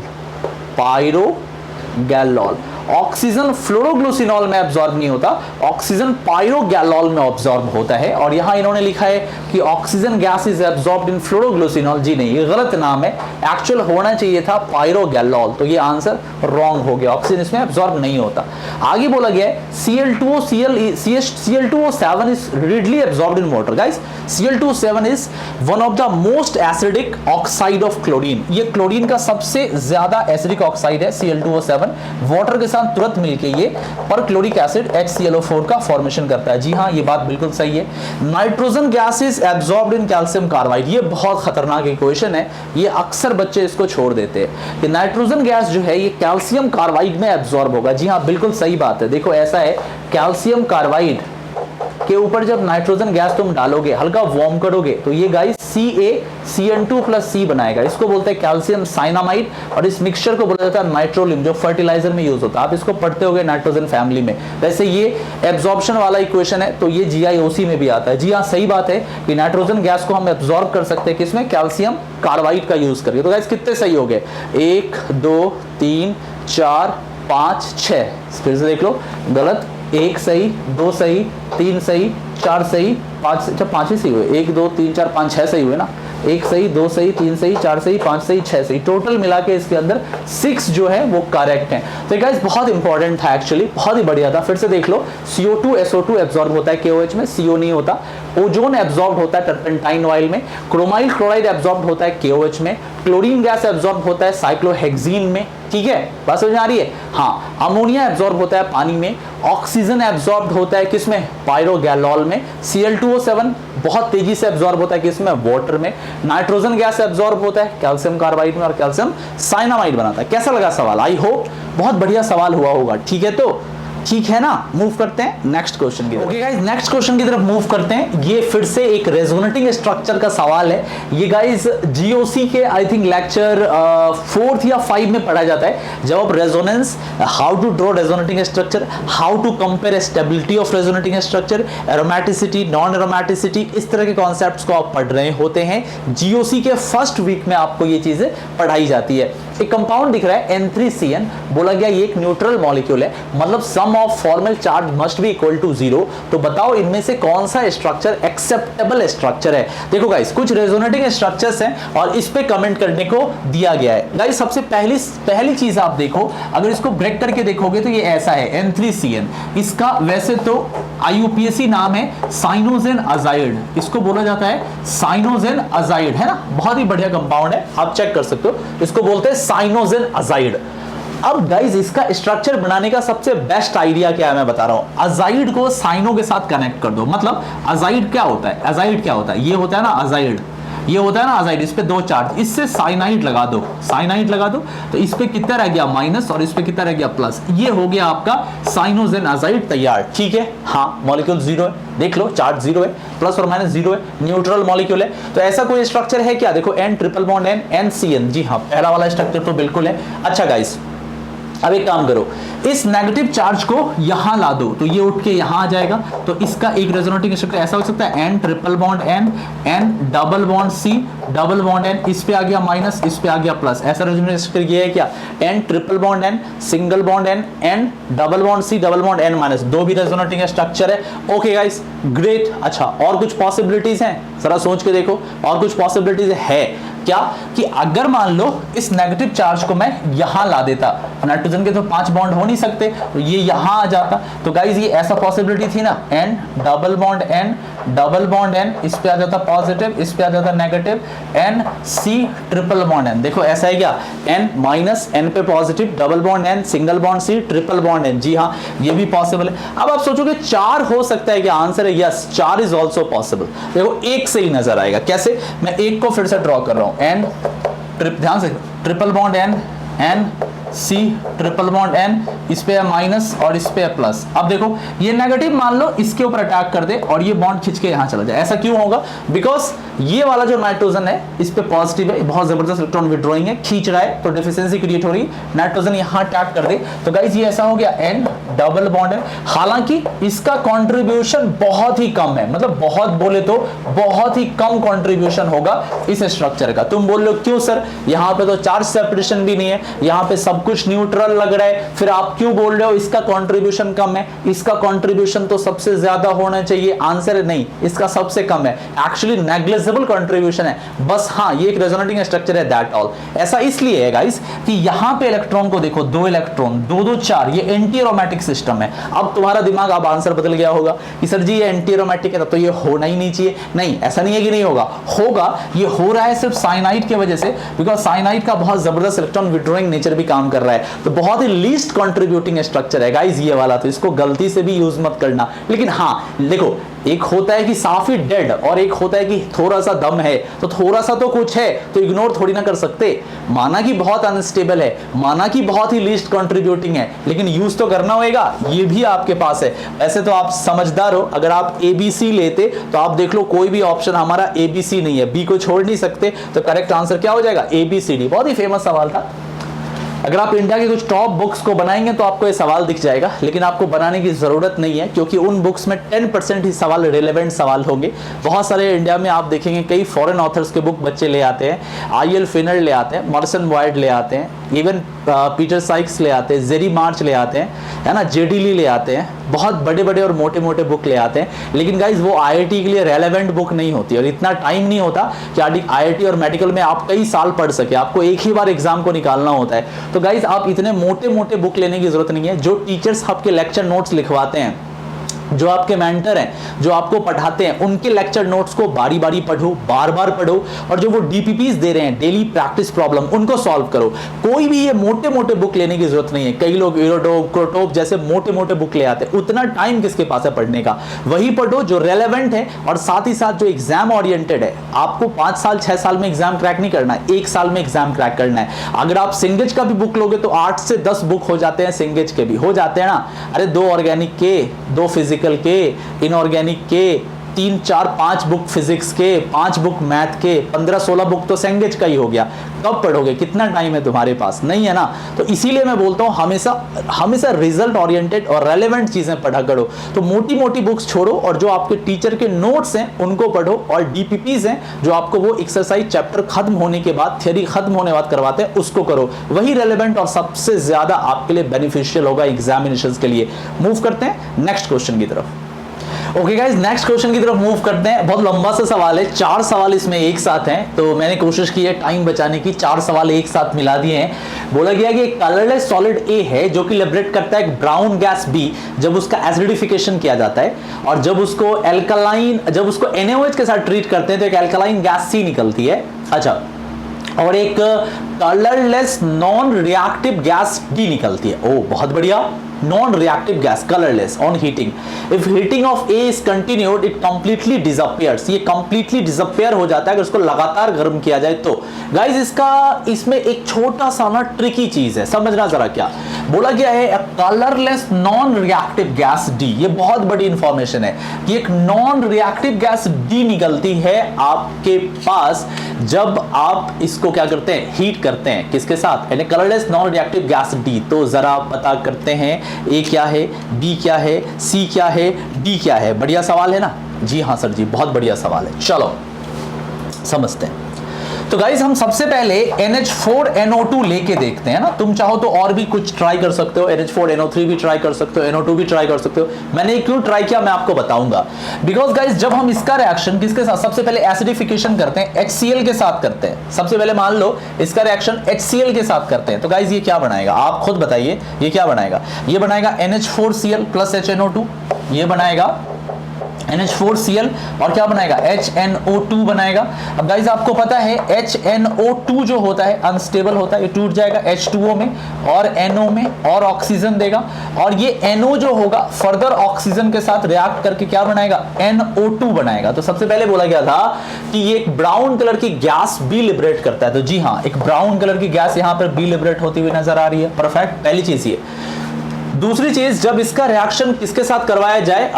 पायरोगैलोल ऑक्सीजन फ्लोरोग्लिसरॉल में एब्जॉर्ब नहीं होता, ऑक्सीजन पायरोगैलोल में एब्जॉर्ब होता है। और यहां इन्होंने लिखा है कि oxygen gas is absorbed in phloroglucinol. जी नहीं, ये गलत नाम है, एक्चुअल होना चाहिए था पायरोगैलोल। तो ये आंसर रॉन्ग हो गया, ऑक्सीजन इसमें एब्जॉर्ब नहीं होता। आगे बोला गया है Cl2O7 is readily absorbed in water. Guys, Cl2O7 is one of the most acidic oxide of chlorine. ये क्लोरीन का सबसे ज्यादा एसिडिक ऑक्साइड है Cl2O7। वाटर के साथ तुरंत मिलके ये पर क्लोरिक एसिड HClO4 का फॉर्मेशन करता है। जी हाँ, ये बात बिल्कुल सही है। Nitrogen gas is absorbed in calcium carbide. ये बहुत खतरनाक इक्वेशन है, ये अक्सर बच्चे इसको छोड़ देते हैं कि नाइट्रोजन गैस जो है ये कैल्शियम कार्बाइड में एब्जॉर्ब होगा। जी हाँ, बिल्कुल सही बात है। देखो ऐसा है, कैल्शियम कार्बाइड के ऊपर जब नाइट्रोजन गैस तुम डालोगे, हल्का वार्म करोगे, तो ये गाइस CaCN2+C बनाएगा। इसको बोलते हैं कैल्शियम साइनामाइड, और इस मिक्सचर को बोला जाता है नाइट्रोलिम, जो फर्टिलाइजर में यूज होता है। आप इसको पढ़ते होगे नाइट्रोजन फैमिली में। वैसे ये एब्जॉर्प्शन वाला इक्वेशन है, तो ये GiOC में भी आता है। जी हाँ, सही बात है कि नाइट्रोजन गैस को हम एब्जॉर्ब कर सकते हैं किसमें, कैल्शियम कार्बाइड का यूज करके। तो गाइस कितने सही हो गए, 1 2 3 4 5 6। फिर से देख लो, गलत, 1 सही, 2 सही, 3 सही, 4 सही, 5 ही सही हुए। 1 2 3 4 5 6 सही हुए ना। 1 सही, 2 सही, 3 सही, 4 सही, 5 सही, 6 सही, टोटल मिला के इसके अंदर 6 जो है वो करेक्ट है। तो गाइस बहुत इंपॉर्टेंट था, एक्चुअली बहुत ही बढ़िया था। फिर से देख लो, CO2 SO2 एब्जॉर्ब होता है KOH में, CO नहीं होता। ओजोन एब्जॉर्ब होता है टर्पेंटाइन ऑयल में। क्रोमाइल क्लोराइड एब्जॉर्ब होता है KOH में। क्लोरीन गैस एब्जॉर्ब होता है साइक्लोहेक्सीन में। ठीक है, बात समझ आ रही है। हाँ, अमोनिया एब्जॉर्ब होता है पानी में। ऑक्सीजन एब्जॉर्ब होता है किसमें, पायरोगैलोल में। Cl2O7 बहुत तेजी से एब्जॉर्ब होता है किसमें, वाटर में। नाइट्रोजन गैस एब्जॉर्ब होता है कैल्शियम कार्बाइड में, और कैल्शियम साइनामाइड बनाता है। कैसा लगा सवाल, आई होप बहुत बढ़िया सवाल हुआ होगा। ठीक है, तो ठीक है ना, मूव करते हैं नेक्स्ट क्वेश्चन की तरफ। ओके गाइस, नेक्स्ट क्वेश्चन की तरफ मूव करते हैं। ये फिर से एक रेजोनेटिंग स्ट्रक्चर का सवाल है। ये गाइस GOC के आई थिंक लेक्चर 4th या 5 में पढ़ा जाता है, जब आप resonance, how to draw resonating structure, how to compare stability of resonating structure, aromaticity, non aromaticity, इस तरह के कॉन्सेप्ट्स को आप पढ़ रहे होते हैं। GOC के फर्स्ट वीक में आपको ये चीजें पढ़ाई जाती है। एक कंपाउंड दिख रहा है N3CN, बोला गया ये एक न्यूट्रल मॉलिक्यूल है, मतलब sum of formal charge must be equal to 0। तो बताओ इनमें से कौन सा स्ट्रक्चर एक्सेप्टेबल स्ट्रक्चर है। देखो गाइस, कुछ रेजोनेटिंग स्ट्रक्चर्स हैं और इस पे कमेंट करने को दिया गया है। गाइस सबसे पहली चीज आप देखो, अगर इसको ब्रेक करके देखोगे तो ये ऐसा है N3CN। इसका वैसे तो IUPAC नाम है साइनोजेन अजाइड, इसको बोला जाता है साइनोजेन अजाइड, है ना, बहुत ही बढ़िया कंपाउंड है, आप चेक कर सकते हो। इसको बोलते हैं साइनोजेन अजाइड। अब गाइस इसका स्ट्रक्चर बनाने का सबसे बेस्ट आइडिया क्या है, मैं बता रहा हूं। अजाइड को साइनो के साथ कनेक्ट कर दो। मतलब अजाइड क्या होता है, अजाइड क्या होता है, ये होता है ना अजाइड, ये होता है ना अजाइड, इस पे 2 चार्ज, इससे साइनाइड लगा दो, साइनाइड लगा दो, तो इस पे कितना रह गया माइनस, और इस पे कितना रह गया प्लस। ये हो गया आपका साइनोजेन अजाइड तैयार। ठीक है, हाँ मॉलिक्यूल 0 है, देख लो चार्ज 0 है, प्लस और माइनस 0 है, न्यूट्रल मॉलिक्यूल है। तो ऐसा कोई स्ट्रक्चर है क्या, देखो N triple bond N NCN, जी हाँ पहला वाला स्ट्रक्चर तो बिल्कुल है। अच्छा गाइस, अब एक काम करो, इस नेगेटिव चार्ज को यहां ला दो, तो ये उठ के यहां आ जाएगा। तो इसका एक रेजोनेटिंग स्ट्रक्चर ऐसा हो सकता है N triple bond N, N double bond C, double bond N, इस पे आ गया माइनस, इस पे आ गया प्लस। ऐसा रेजोनेटिंग स्ट्रक्चर ये है क्या, N triple bond N, single bond N, N double bond C, double bond N minus, 2 भी रेजोनेटिंग स्ट्रक्चर है। Okay guys, great. अच्छा, और कुछ पॉसिबिलिटीज हैं, जरा सोच के देखो, और कुछ पॉसिबिलिटीज है क्या, कि अगर मान लो इस नेगेटिव चार्ज को मैं यहां ला देता, नाइट्रोजन के तो 5 बॉन्ड हो नहीं सकते, तो ये यहां आ जाता। तो गाइस ये ऐसा पॉसिबिलिटी थी ना, N double bond N, double bond N, इस पे आ जाता पॉजिटिव, इस पे आ जाता negative, N C triple bond N। देखो ऐसा है क्या, N माइनस, N पे positive, double bond N, single bond C, triple bond N। जी हाँ, ये भी पॉसिबल है। अब आप सोचोगे 4 हो सकता है क्या, आंसर है यस, 4 इज ऑल्सो पॉसिबल। देखो एक से ही नजर आएगा, कैसे, मैं एक को फिर से ड्रॉ कर रहा हूं, N ध्यान से, triple bond N, N C triple bond N, इस पे है माइनस और इस पे है प्लस। अब देखो ये नेगेटिव मान लो इसके ऊपर अटैक कर दे और ये बॉन्ड खींच के यहां चला जाए। ऐसा क्यों होगा? बिकॉज ये वाला जो नाइट्रोजन है इस पे पॉजिटिव है, बहुत जबरदस्त इलेक्ट्रॉन विड्रॉइंग है, खींच रहा है, तो डिफिशियंसी क्रिएट हो रही, नाइट्रोजन यहां अटैक कर दे तो गाइस ये ऐसा हो गया N डबल बॉन्ड है। हालांकि इसका कंट्रीब्यूशन बहुत ही कम है, मतलब बहुत बोले तो बहुत ही कम कंट्रीब्यूशन होगा इस स्ट्रक्चर का। तुम बोल लो क्यों सर, यहां पे तो चार्ज सेपरेशन भी नहीं है, यहां पे सब कुछ न्यूट्रल लग रहा है, फिर आप क्यों बोल रहे हो इसका कंट्रीब्यूशन कम है? इसका कंट्रीब्यूशन तो सबसे ज्यादा होना चाहिए। आंसर नहीं, इसका सबसे कम है, एक्चुअली नेग्लिजिबल कंट्रीब्यूशन है बस। हाँ, ये एक रेजोनेटिंग स्ट्रक्चर है, दैट ऑल। ऐसा इसलिए है गाइस कि यहां पे इलेक्ट्रॉन को देखो, 2 इलेक्ट्रॉन, 2 2 4, ये एंटी एरोमेटिक सिस्टम है। अब तुम्हारा दिमाग, अब आंसर बदल गया होगा कि सर जी ये एंटी एरोमेटिक है तो ये होना ही नहीं चाहिए। नहीं, ऐसा नहीं है कि नहीं होगा, होगा। ये हो रहा है सिर्फ साइनाइड की वजह से, बिकॉज साइनाइड का बहुत जबरदस्त इलेक्ट्रॉन विड्रॉइंग नेचर भी काम कर रहा है, तो बहुत ही लीस्ट कंट्रीब्यूटिंग स्ट्रक्चर है गाइस ये वाला, तो इसको गलती से भी यूज मत करना। लेकिन हाँ देखो, एक होता है कि साफ ही डेड और एक होता है कि थोड़ा सा दम है, तो थोड़ा सा तो कुछ है तो इग्नोर थोड़ी ना कर सकते। माना कि बहुत अनस्टेबल है, माना कि बहुत ही लीस्ट कंट्रीब्यूटिंग है, लेकिन यूज तो करना होगा, ये भी आपके पास है। ऐसे तो आप समझदार हो, अगर आप ABC लेते तो आप देख लो कोई भी ऑप्शन हमारा ABC नहीं है, B को छोड़ नहीं सकते, तो करेक्ट आंसर क्या हो जाएगा? ABCD। बहुत ही फेमस सवाल था। अगर आप इंडिया के कुछ टॉप बुक्स को बनाएंगे तो आपको ये सवाल दिख जाएगा, लेकिन आपको बनाने की जरूरत नहीं है क्योंकि उन बुक्स में 10% ही सवाल रिलेवेंट सवाल होंगे। बहुत सारे इंडिया में आप देखेंगे कई फॉरेन ऑथर्स के बुक बच्चे ले आते हैं, IL फिनर ले आते हैं, मॉरिसन बॉयड ले आते हैं, इवन पीटर साइक्स ले आते हैं, जेरी मार्च ले आते हैं, है ना, JD ली ले आते हैं, बहुत बड़े बड़े और मोटे मोटे बुक ले आते हैं। लेकिन गाइज वो IIT के लिए रेलेवेंट बुक नहीं होती और इतना टाइम नहीं होता कि IIT और मेडिकल में आप कई साल पढ़ सके, आपको एक ही बार एग्जाम को निकालना होता है। तो गाइज आप इतने मोटे मोटे बुक लेने की जरूरत नहीं है। जो टीचर्स आपके लेक्चर नोट्स लिखवाते हैं, जो आपके मेंटर हैं, जो आपको पढ़ाते हैं, उनके लेक्चर नोट्स को बारी बारी पढ़ो, बार बार पढ़ो, और जो वो DPPs दे रहे हैं, डेली प्रैक्टिस प्रॉब्लम, उनको सॉल्व करो। कोई भी ये मोटे मोटे बुक लेने की जरूरत नहीं है। कई लोग यूरोटोप, क्रोटोप जैसे मोटे मोटे बुक ले आते हैं, उतना टाइम किसके पास है पढ़ने का? वही पढ़ो जो रेलेवेंट है और साथ ही साथ जो एग्जाम ओरिएंटेड है। आपको 5 साल 6 साल में एग्जाम क्रैक नहीं करना है, 1 साल में एग्जाम क्रैक करना है। अगर आप सिंगेज का भी बुक लोगे तो 8 से 10 बुक हो जाते हैं, सिंगेज के भी हो जाते हैं ना। अरे 2 ऑर्गेनिक के, 2 फिजिकल के, इनऑर्गेनिक के, 3 4 5 बुक फिजिक्स के, 5 बुक मैथ के, 15-16 बुक तो सेंगेज का ही हो गया। कब पढ़ोगे? कितना टाइम है तुम्हारे पास? नहीं है ना। तो इसीलिए मैं बोलता हूं हमेशा रिजल्ट ओरिएंटेड और रेलेवेंट चीजें पढ़ा करो। तो मोटी मोटी बुक्स छोड़ो और जो आपके टीचर के नोट्स हैं उनको पढ़ो, और DPPs हैं जो आपको वो एक्सरसाइज चैप्टर खत्म होने के बाद, थ्योरी खत्म होने के बाद करवाते हैं, उसको करो। वही रेलेवेंट और सबसे ज्यादा आपके लिए बेनिफिशियल होगा एग्जामिनेशंस के लिए। मूव करते हैं नेक्स्ट क्वेश्चन की तरफ। ओके गाइस, नेक्स्ट क्वेश्चन की तरफ मूव करते हैं। बहुत लंबा सा सवाल है, 4 सवाल इसमें एक साथ हैं, तो मैंने कोशिश की है टाइम बचाने की, 4 सवाल एक साथ मिला दिए हैं। बोला गया कि एक कलरलेस सॉलिड A है जो कि लिबरेट करता है ब्राउन गैस B जब उसका एसिडिफिकेशन किया जाता है, और जब उसको NaOH के साथ ट्रीट करते हैं तो एक एल्कलाइन गैस C निकलती है। अच्छा, और एक colourless non reactive gas D निकलती है। ओ बहुत बढ़िया, non reactive gas, colourless on heating. If heating of A is continued it completely disappears. ये कंप्लीटली डिसअपियर हो जाता है अगर उसको लगातार गर्म किया जाए तो। गाइस इसमें एक छोटा सा ना ट्रिकी चीज है, समझना जरा। क्या बोला गया है? Colourless non reactive gas D। ये बहुत बड़ी इंफॉर्मेशन है कि एक नॉन रिएक्टिव गैस D निकलती है आपके पास जब आप इसको क्या करते हैं? हीट करते हैं। किसके साथ? यानी colourless non reactive gas D। तो जरा पता करते हैं A क्या है, B क्या है, C क्या है, D क्या है। बढ़िया सवाल है ना? जी हाँ सर जी, बहुत बढ़िया सवाल है। चलो समझते हैं। तो गाइस हम सबसे पहले NH4NO2 लेके देखते हैं ना। तुम चाहो तो और भी कुछ ट्राई कर सकते हो, NH4NO3 भी ट्राई कर सकते हो, NO2 भी ट्राई कर सकते हो। मैंने क्यों ट्राई किया मैं आपको बताऊंगा। बिकॉज गाइस जब हम इसका रिएक्शन किसके साथ, सबसे पहले एसिडिफिकेशन करते हैं, HCl के साथ करते हैं। सबसे पहले मान लो इसका रिएक्शन HCl के साथ करते हैं, तो गाइस ये क्या बनाएगा? आप खुद बताइए ये क्या बनाएगा? ये बनाएगा NH4Cl प्लस HNO2, ये बनाएगा NH4Cl और क्या बनाएगा HNO2 बनाएगा। अब गाइस आपको पता है HNO2 जो होता है अनस्टेबल होता है, ये टूट जाएगा H2O में और NO में और ऑक्सीजन देगा, और ये NO जो होगा फर्दर ऑक्सीजन के साथ रिएक्ट करके क्या बनाएगा NO2 बनाएगा। तो सबसे पहले बोला गया था कि ये एक ब्राउन कलर की गैस बी लिबरेट करता है, तो जी हाँ एक ब्राउन कलर की गैस यहां पर बी लिबरेट होती हुई नजर आ रही है। परफेक्ट, पहली चीज ये। दूसरी चीज, जब इसका रिएक्शन किसके साथ करवाया जाए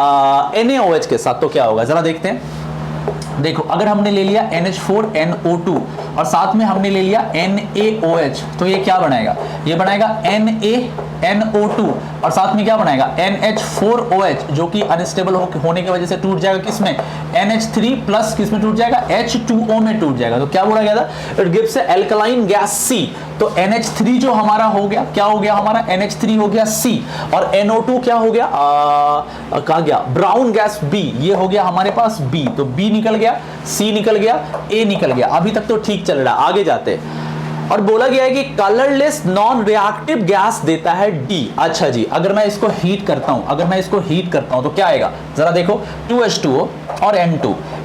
NaOH के साथ, तो क्या होगा जरा देखते हैं। देखो अगर हमने ले लिया NH4NO2 और साथ में हमने ले लिया NaOH, तो ये क्या बनाएगा, ये बनाएगा NaNO2 और साथ में क्या बनाएगा NH4OH, जो कि अनस्टेबल होने की वजह से टूट जाएगा किसमें NH3 प्लस किसमें टूट जाएगा H2O में टूट जाएगा। तो क्या बोला गया था, it gives alkaline gas C। तो NH3 जो हमारा हो गया, क्या हो गया हमारा NH3 हो गया C, और NO2 क्या हो गया कहा गया ब्राउन गैस B, ये हो गया हमारे पास B, तो B निकल गया, C निकल गया, A निकल गया। अभी तक तो ठीक चल रहा है, आगे जाते हैं। और बोला गया है कि कलरलेस नॉन रिएक्टिव गैस देता है D। अच्छा जी, अगर मैं इसको हीट करता हूं, तो क्या आएगा जरा देखो, 2H2O और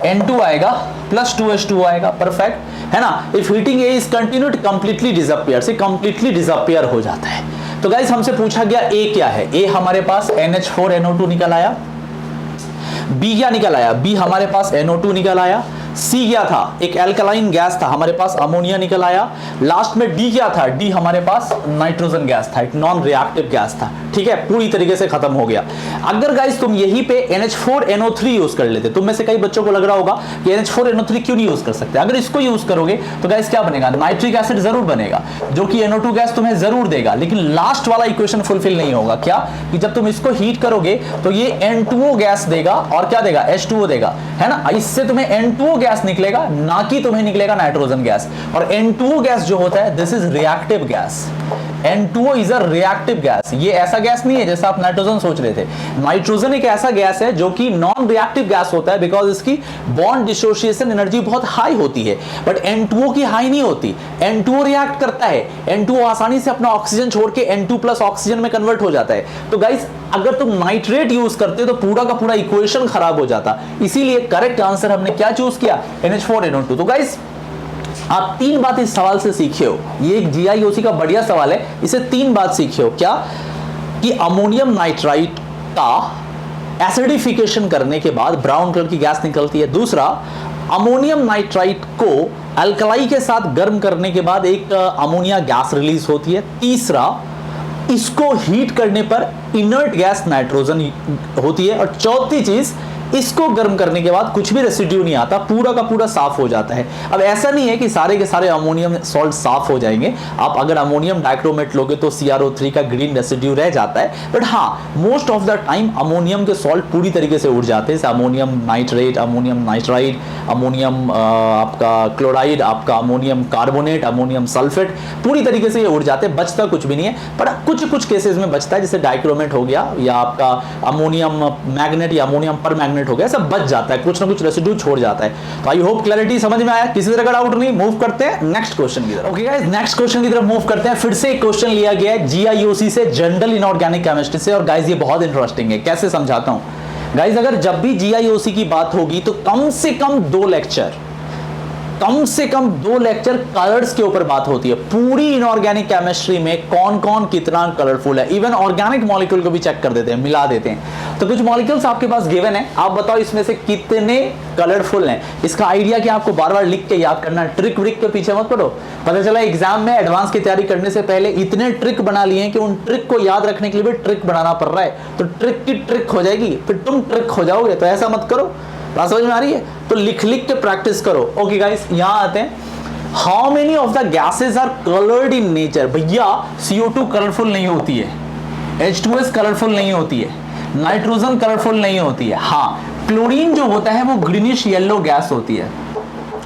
N2 आएगा प्लस 2H2O आएगा। परफेक्ट है ना। If heating a is continued completely disappear, से कंप्लीटली डिसअपियर हो जाता है। तो गाइस हमसे पूछा गया ए क्या है, ए हमारे पास NH4NO2 निकल आया, बी क्या निकल आया, बी हमारे पास NO2 निकल आया, सी क्या था एक एल्कलाइन गैस था हमारे पास अमोनिया निकल आया, लास्ट में डी क्या था, डी हमारे पास नाइट्रोजन गैस था, एक नॉन रिएक्टिव गैस था। ठीक है, पूरी तरीके से खत्म हो गया। अगर गाइस तुम यहीं पे NH4NO3 यूज कर लेते, तुम में से कई बच्चों को लग रहा होगा कि NH4NO3 क्यों नहीं यूज कर सकते, अगर इसको यूज करोगे तो गाइस क्या बनेगा, नाइट्रिक एसिड जरूर बनेगा, जो कि NO2 गैस तुम्हें जरूर देगा, लेकिन लास्ट वाला इक्वेशन फुलफिल नहीं होगा। क्या कि जब तुम इसको हीट करोगे तो ये N2O गैस देगा और क्या देगा H2O देगा, है ना। इससे तुम्हें N2O गैस निकलेगा, ना कि तुम्हें निकलेगा नाइट्रोजन गैस। और N2O गैस जो होता है this is reactive gas, N2O is a reactive gas. ये ऐसा गैस नहीं है जैसा आप नाइट्रोजन सोच रहे थे। नाइट्रोजन एक ऐसा गैस है जो कि नॉन रिएक्टिव गैस होता है, बिकॉज इसकी बॉन्ड डिसोसिएशन एनर्जी बहुत हाई होती है, बट N2O की हाई नहीं होती। N2O रिएक्ट करता है, N2O आसानी से अपना ऑक्सीजन छोड़ के N2 प्लस ऑक्सीजन में कन्वर्ट हो जाता है। तो गाइस अगर तुम नाइट्रेट यूज करते तो पूरा का पूरा इक्वेशन खराब हो जाता, इसीलिए करेक्ट आंसर हमने क्या चूज किया, NH4NO2। तो गाइस आप तीन बात इस सवाल से सीखे हो, ये एक GIOC का बढ़िया सवाल है, इसे तीन बात सीखे हो। क्या कि अमोनियम नाइट्राइट का एसिडिफिकेशन करने के बाद ब्राउन कलर की गैस निकलती है। दूसरा, अमोनियम नाइट्राइट को अल्कलाई के साथ गर्म करने के बाद एक अमोनिया गैस रिलीज होती है। तीसरा, इसको हीट करने पर इनर्ट गैस नाइट्रोजन होती है। और चौथी चीज, इसको गर्म करने के बाद कुछ भी रेसिड्यू नहीं आता, पूरा का पूरा साफ हो जाता है। अब ऐसा नहीं है कि सारे के सारे अमोनियम सॉल्ट साफ हो जाएंगे, आप अगर अमोनियम डाइक्रोमेट लोगे तो CrO3 का ग्रीन रेसिड्यू रह जाता है, बट हाँ most of the time ammonium के सॉल्ट पूरी तरीके से उड़ जाते हैं। Ammonium nitrate, ammonium nitride, ammonium आपका क्लोराइड, आपका अमोनियम कार्बोनेट, अमोनियम सल्फेट, पूरी तरीके से ये उड़ जाते हैं, बचता कुछ भी नहीं है। पर कुछ कुछ केसेस में बचता है, जैसे डाइक्रोमेट हो गया या आपका अमोनियम मैग्नेट या अमोनियम पर मैग्नेट हो गया, सब बच जाता है, कुछ ना कुछ रेसिड्यू छोड़ जाता है। तो आई होप क्लैरिटी समझ में आया, किसी तरह का डाउट नहीं। मूव करते हैं नेक्स्ट क्वेश्चन की तरफ। ओके गाइस, नेक्स्ट क्वेश्चन की तरफ मूव करते हैं। फिर से एक क्वेश्चन लिया गया है GIOC से, जनरल इनऑर्गेनिक केमिस्ट्री से, और गाइस ये बहुत इंटरेस्टिंग है। कैसे समझाता हूं गाइस, अगर जब भी GIOC की बात होगी तो कम से कम दो लेक्चर कलर्स के ऊपर बात होती है। पूरी इनऑर्गेनिक केमिस्ट्री में कौन कौन कितना कलरफुल है, इवन ऑर्गेनिक मॉलिक्यूल को भी चेक कर देते हैं, मिला देते हैं। तो कुछ मॉलिक्यूल्स आपके पास गिवन है, आप बताओ इसमें से कितने कलरफुल हैं। इसका आइडिया कि आपको बार बार लिख के याद करना, ट्रिक व्रिक के पीछे मत पड़ो। पता चला एग्जाम में एडवांस की तैयारी करने से पहले इतने ट्रिक बना लिए हैं कि उन ट्रिक को याद रखने के लिए भी ट्रिक बनाना पड़ रहा है, तो ट्रिक की ट्रिक हो जाएगी, फिर तुम ट्रिक हो जाओगे। तो ऐसा मत करो, बात समझ में आ रही है? तो लिख लिख के प्रैक्टिस करो। ओके गाइस, यहां आते हैं। How many of the gases are coloured in nature? भैया CO2 कलरफुल नहीं होती है, H2S कलरफुल नहीं होती है, नाइट्रोजन कलरफुल नहीं होती है। हाँ, क्लोरीन जो होता है वो ग्रीनिश येलो गैस होती है,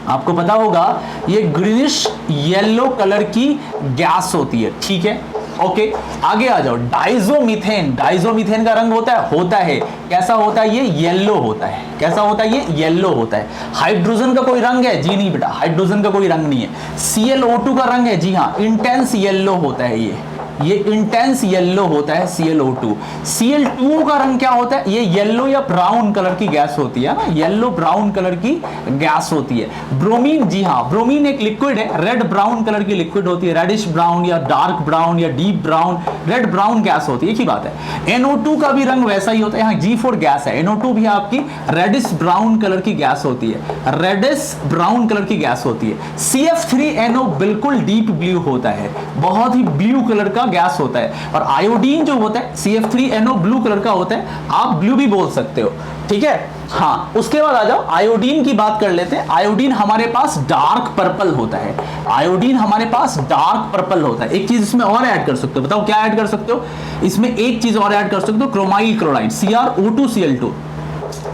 आपको पता होगा ये ग्रीनिश येलो कलर की गैस होती है। ठीक है, ओके आगे आ जाओ। डाइजोमीथेन, डाइजोमीथेन का रंग होता है कैसा होता है, ये येलो होता है। कैसा होता है, ये येलो होता है। हाइड्रोजन का कोई रंग है? जी नहीं बेटा, हाइड्रोजन का कोई रंग नहीं है। ClO2 का रंग है? जी हाँ, इंटेंस येलो होता है ये। ये इंटेंस येलो होता है ClO2। Cl2O का रंग क्या होता है? ये येलो या ब्राउन कलर की गैस होती है ना, येलो ब्राउन कलर की गैस होती है। ब्रोमीन, जी हाँ, ब्रोमीन एक लिक्विड है, रेड ब्राउन कलर की लिक्विड होती है, रेडिश ब्राउन या डार्क ब्राउन या deep brown, red brown gas होती है, एक ही बात है। NO2 का भी रंग वैसा ही होता है, यहाँ G4 गैस है, NO2 भी आपकी रेडिश ब्राउन कलर की गैस होती है, रेडिश ब्राउन कलर की गैस होती है। CF3NO बिल्कुल डीप ब्लू होता है, बहुत ही ब्लू कलर का गैस होता है। और आयोडीन जो होता है CF3NO ब्लू कलर का होता है, आप ब्लू भी बोल सकते हो, ठीक है। हाँ, उसके बाद आ जाओ आयोडीन की बात कर लेते हैं। आयोडीन हमारे पास डार्क पर्पल होता है, आयोडीन हमारे पास डार्क पर्पल होता है। एक चीज इसमें और ऐड कर सकते हो, बताओ क्या ऐड कर सकते हो? इसमें एक चीज और ऐड कर सकते हो, क्रोमाइल क्लोराइड CrO2Cl2,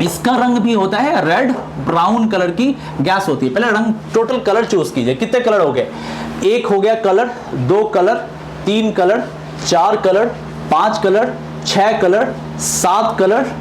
इसका रंग भी होता है रेड ब्राउन कलर की गैस होती है। पहले रंग टोटल कलर चूज कीजिए, कितने कलर हो गए? एक हो गया colour, 2 colour, 3 colour, 4 colour, 5 colour, 6 colour, 7 colour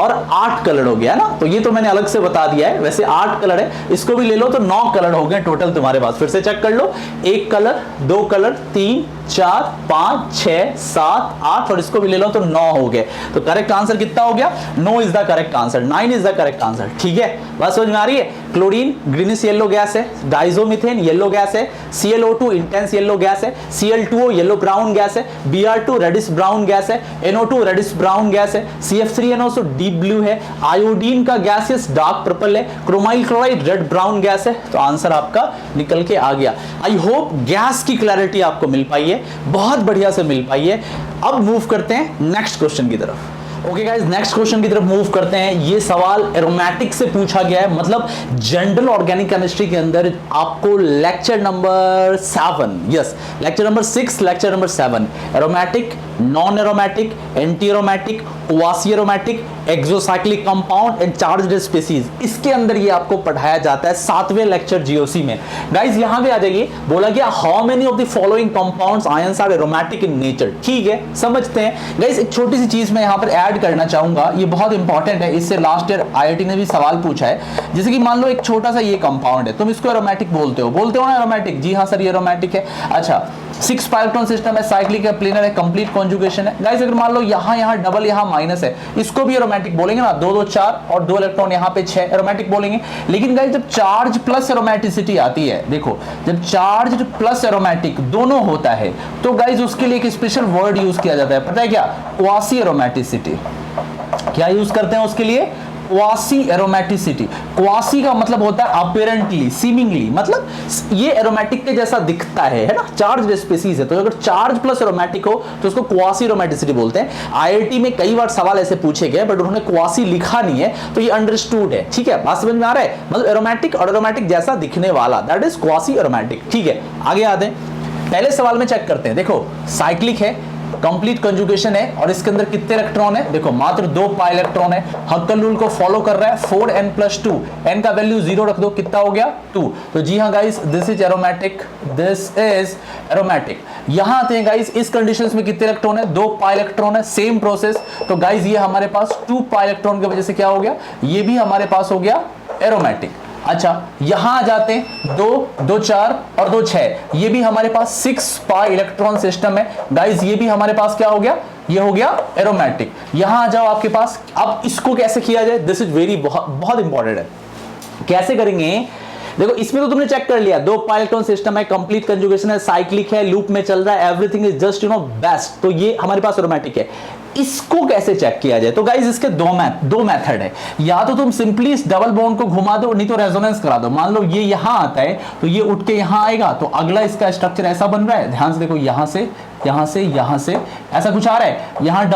और 8 कलर हो गया ना। तो ये तो मैंने अलग से बता दिया है, वैसे 8 कलर है, इसको भी ले लो तो 9 कलर हो गए टोटल तुम्हारे पास। फिर से चेक कर लो, 1 कलर, 2 कलर, 3, 4, 5, 6, 7, 8 और इसको भी ले लो तो 9 हो गए। तो करेक्ट आंसर कितना हो गया? 9 is the correct answer, 9 is the correct answer, ठीक है। बात समझ में आ रही है? क्लोरीन ग्रीनिश येलो गैस है, डाइजोमीथेन येलो गैस है, ClO2 इंटेंस येलो गैस है, Cl2O येलो ब्राउन गैस है, Br2 रेडिश ब्राउन गैस है, NO2 रेडिश ब्राउन गैस है, CF3NO तो डीप ब्लू है, आयोडीन का गैस डार्क पर्पल है, chromyl chloride red brown gas है। तो आंसर आपका निकल के आ गया। आई होप गैस की क्लैरिटी आपको मिल पाई है, बहुत बढ़िया से मिल पाई है। अब मूव करते हैं नेक्स्ट क्वेश्चन की तरफ। ओके गाइस, नेक्स्ट क्वेश्चन की तरफ मूव करते हैं। ये सवाल एरोमेटिक से पूछा गया है, मतलब जनरल ऑर्गेनिक केमिस्ट्री के अंदर आपको lecture number 7, yes lecture number 6, lecture number 7, aromatic, non aromatic, anti aromatic, quasi aromatic, exocyclic compound and charged species, इसके अंदर ये आपको पढ़ाया जाता है 7वें लेक्चर जीओसी में। गाइस यहां पे आ जाइए, बोला गया how many of the following compounds ions are aromatic in nature. ठीक है, समझते हैं। गाइस एक छोटी सी चीज मैं यहां पर ऐड करना चाहूंगा, ये बहुत इंपॉर्टेंट है, इससे लास्ट ईयर आईआईटी ने भी सवाल पूछा है। जैसे कि मान लो एक छोटा सा ये कंपाउंड है, तुम इसको एरोमेटिक बोलते हो ना एरोमेटिक? जी हाँ सर, ये एरोमेटिक है। अच्छा, 6 इलेक्ट्रॉन सिस्टम है, साइक्लिक है, प्लेनर है, कंप्लीट कॉन्जुगेशन है। गाइस अगर मान लो यहाँ डबल, यहाँ माइनस है, इसको भी एरोमेटिक बोलेंगे ना, 2 2 4 और 2 इलेक्ट्रॉन यहाँ पे 6, एरोमेटिक बोलेंगे। लेकिन गाइस जब चार्ज प्लस एरोमेटिसिटी आती है, देखो जब चार्ज प्लस एरोमेटिक दोनों होता है तो गाइस उसके लिए एक स्पेशल वर्ड यूज किया जाता है, पता है क्या? Quasi aromaticity. क्या यूज करते हैं उसके लिए? Quasi aromaticity. क्वासी का मतलब होता है अपीरेंटली, सीमिंगली, मतलब ये एरोमेटिक के जैसा दिखता है ना, चार्ज स्पीसीज है, तो अगर चार्ज प्लस एरोमेटिक हो तो उसको क्वासी एरोमेटिसिटी बोलते हैं। आईआईटी में कई बार सवाल ऐसे पूछे गए बट उन्होंने क्वासी लिखा नहीं है, तो ये अंडरस्टूड है। ठीक है, बात समझ में आ रहा है? मतलब एरोमेटिक और एरोमेटिक जैसा दिखने वाला, दैट इज क्वासी एरोमेटिक। ठीक है, आगे आते हैं, पहले सवाल में चेक करते हैं। देखो साइक्लिक है, कंप्लीट कंजुगेशन है और इसके अंदर कितने इलेक्ट्रॉन है? देखो मात्र 2 पाई इलेक्ट्रॉन है। हक्कल रूल को फॉलो कर रहा है, 4n+2, n का वैल्यू 0 रख दो, कितना हो गया? 2। तो जी हाँ guys, this is aromatic, this is aromatic. यहां आते हैं गाइस, इस कंडीशंस में कितने इलेक्ट्रॉन है? 2 पाई इलेक्ट्रॉन है, सेम प्रोसेस। तो गाइस ये हमारे पास 2 पाई इलेक्ट्रॉन की वजह से क्या हो गया? ये भी हमारे पास हो गया एरोमेटिक। अच्छा, यहां आ जाते हैं 2 2 4 और 2 6, ये भी हमारे पास 6 पाई इलेक्ट्रॉन सिस्टम है। गाइस ये भी हमारे पास क्या हो गया? ये हो गया एरोमेटिक। यहां आ जाओ आपके पास, अब इसको कैसे किया जाए? दिस इज वेरी बहुत इंपॉर्टेंट है। कैसे करेंगे? देखो इसमें तो तुमने चेक कर लिया, 2 पाई इलेक्ट्रॉन सिस्टम है, कंप्लीट कंजुगेशन है, साइक्लिक है, लूप में चल रहा है, एवरीथिंग इज जस्ट बेस्ट, तो ये हमारे पास एरोमेटिक है। इसको कैसे चेक किया जाए? तो गाइस इसके दो मेथड है। या तो तुम सिंपली इस डबल बॉन्ड को घुमा दो, नहीं तो रेजोनेंस करा दो। मान लो ये यहां आता है तो ये उठ के यहां आएगा, तो अगला इसका स्ट्रक्चर ऐसा बन रहा है। ध्यान से देखो, यहां से ऐसा कुछ आ रहा है, यहां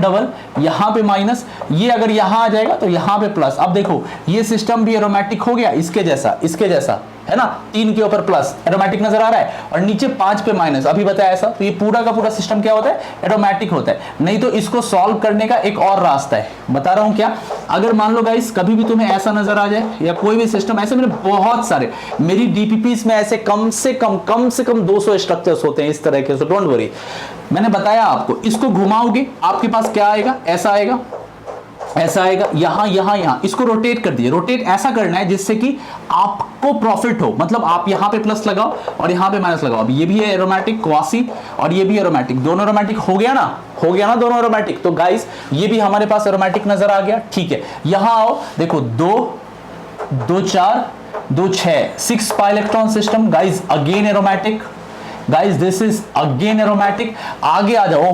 डबल, यहां पे माइनस, ये अगर यहां आ जाएगा तो यहां पे प्लस। अब देखो ये सिस्टम भी एरोमेटिक हो गया, इसके जैसा है ना, 3 के ऊपर प्लस, एरोमेटिक नजर आ रहा है, और नीचे 5 पे माइनस, अभी बताया ऐसा। तो ये पूरा का पूरा सिस्टम क्या होता है? एरोमेटिक होता है। नहीं तो इसको सॉल्व करने का एक और रास्ता है, बता रहा हूं क्या। अगर मान लो गाइस कभी भी तुम्हें ऐसा नजर आ जाए या कोई भी सिस्टम ऐसे, मैंने बहुत सारे मेरी डीपीपीस में ऐसे कम से कम 200 स्ट्रक्चर्स होते हैं इस तरह के, सो डोंट वरी। मैंने बताया आपको, इसको घुमाओगे आपके पास क्या आएगा? ऐसा आएगा, ऐसा आएगा, यहां यहां यहां, इसको रोटेट कर दिए। रोटेट ऐसा करना है जिससे कि आपको प्रॉफिट हो, मतलब आप यहां पे प्लस लगाओ और यहां पे माइनस लगाओ। अब ये भी है एरोमेटिक क्वासी और ये भी एरोमेटिक, दोनों एरोमेटिक हो गया ना, हो गया ना दोनों एरोमेटिक। तो गाइस ये भी हमारे पास एरोमेटिक नजर आ गया, ठीक है। यहां आओ, देखो 2 2 4 2 6 6 pi electron system guys, again aromatic guys, this is again aromatic. आगे आ जाओ,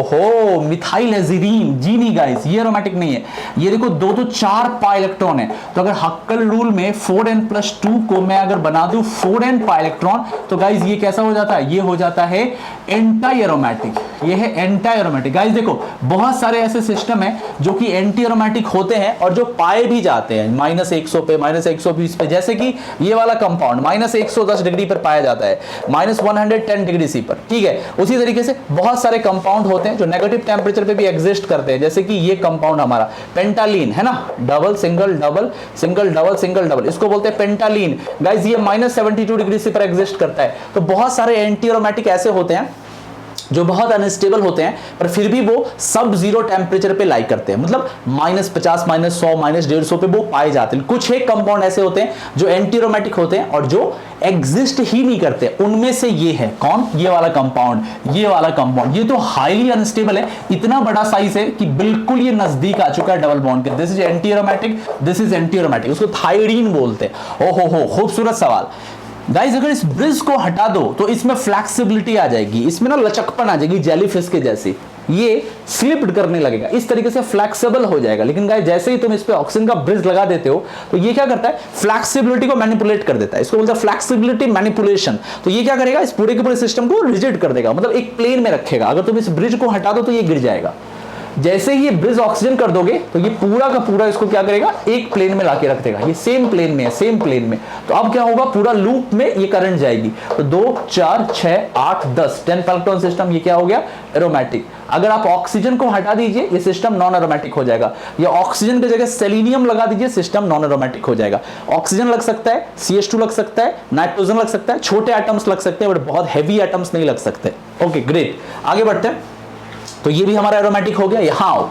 हो मिथाइल हेजिरीन, जी नहीं गाइस, ये एरोमेटिक नहीं है। ये देखो 2 2 4 पाई इलेक्ट्रॉन है। तो अगर हक्कल रूल में 4n+2 को मैं अगर बना दूं 4n पाई इलेक्ट्रॉन, तो गाइस ये कैसा हो जाता है, ये हो जाता है एंटी एरोमेटिक। ये है एंटी एरोमेटिक। गाइस देखो बहुत सारे ऐसे सिस्टम है जो कि एंटी एरोमेटिक होते हैं और जो पाए भी जाते हैं -100 पे, -120 पे, जैसे कि ये वाला कंपाउंड -110 डिग्री पर पाया जाता है, -110 डिग्री सी पर, ठीक है। उसी तरीके से बहुत सारे कंपाउंड होते हैं जो नेगेटिव टेंपरेचर पे भी एग्जिस्ट करते हैं, जैसे कि ये कंपाउंड हमारा पेंटालीन है ना, double single double single double single double, इसको बोलते हैं पेंटालीन। गाइस ये -72 डिग्री सी पर एग्जिस्ट करता है। तो बहुत सारे एंटी एरोमेटिक ऐसे होते हैं जो बहुत अनस्टेबल होते हैं, पर फिर भी वो सब जीरो टेम्परेचर पे लाइक करते हैं, मतलब -50 -100 -150 पे वो पाए जाते हैं। कुछ एक कंपाउंड ऐसे होते हैं जो एंटी एरोमेटिक होते हैं और जो एग्जिस्ट ही नहीं करते, उनमें से ये है कौन, ये वाला कंपाउंड, ये वाला कंपाउंड। ये तो हाईली अनस्टेबल है, इतना बड़ा साइज है कि बिल्कुल ये नजदीक आ चुका है डबल बॉन्ड के। This is anti aromatic, this is anti aromatic, उसको थायरीन बोलते हैं। ओहो हो, खूबसूरत सवाल। गाइस अगर इस ब्रिज को हटा दो तो इसमें फ्लैक्सिबिलिटी आ जाएगी, इसमें ना लचकपन आ जाएगी जेलीफिश के जैसी, ये स्लिप्ड करने लगेगा, इस तरीके से फ्लैक्सिबल हो जाएगा। लेकिन गाइस जैसे ही तुम इस पे ऑक्सीजन का ब्रिज लगा देते हो तो ये क्या करता है, फ्लैक्सिबिलिटी को मैनिपुलेट कर देता है, इसको बोलते हैं फ्लैक्सिबिलिटी मैनिपुलेशन। तो ये क्या करेगा, इस पूरे के पूरे सिस्टम को रिजिड कर देगा, मतलब एक प्लेन में रखेगा। अगर तुम इस ब्रिज को हटा दो तो ये गिर जाएगा। जैसे ही ये ब्रिज ऑक्सीजन कर दोगे तो ये पूरा का पूरा इसको क्या करेगा, एक प्लेन में लाके रख देगा। ये सेम प्लेन में है, सेम प्लेन में। तो अब क्या होगा, पूरा लूप में ये करंट जाएगी। तो 2 4 6 8 10 10 इलेक्ट्रॉन सिस्टम, ये क्या हो गया, एरोमेटिक। अगर आप ऑक्सीजन को हटा दीजिए ये सिस्टम नॉन एरोमेटिक हो जाएगा, या ऑक्सीजन की जगह सेलेनियम लगा दीजिए सिस्टम नॉन एरोमेटिक हो जाएगा। ऑक्सीजन लग सकता है, CH2 लग सकता है, नाइट्रोजन लग सकता है, छोटे एटम्स लग सकते हैं, बट बहुत हैवी एटम्स नहीं लग सकते। ओके ग्रेट, आगे बढ़ते हैं। तो ये भी हमारा एरोमेटिक हो गया। यहां आओ,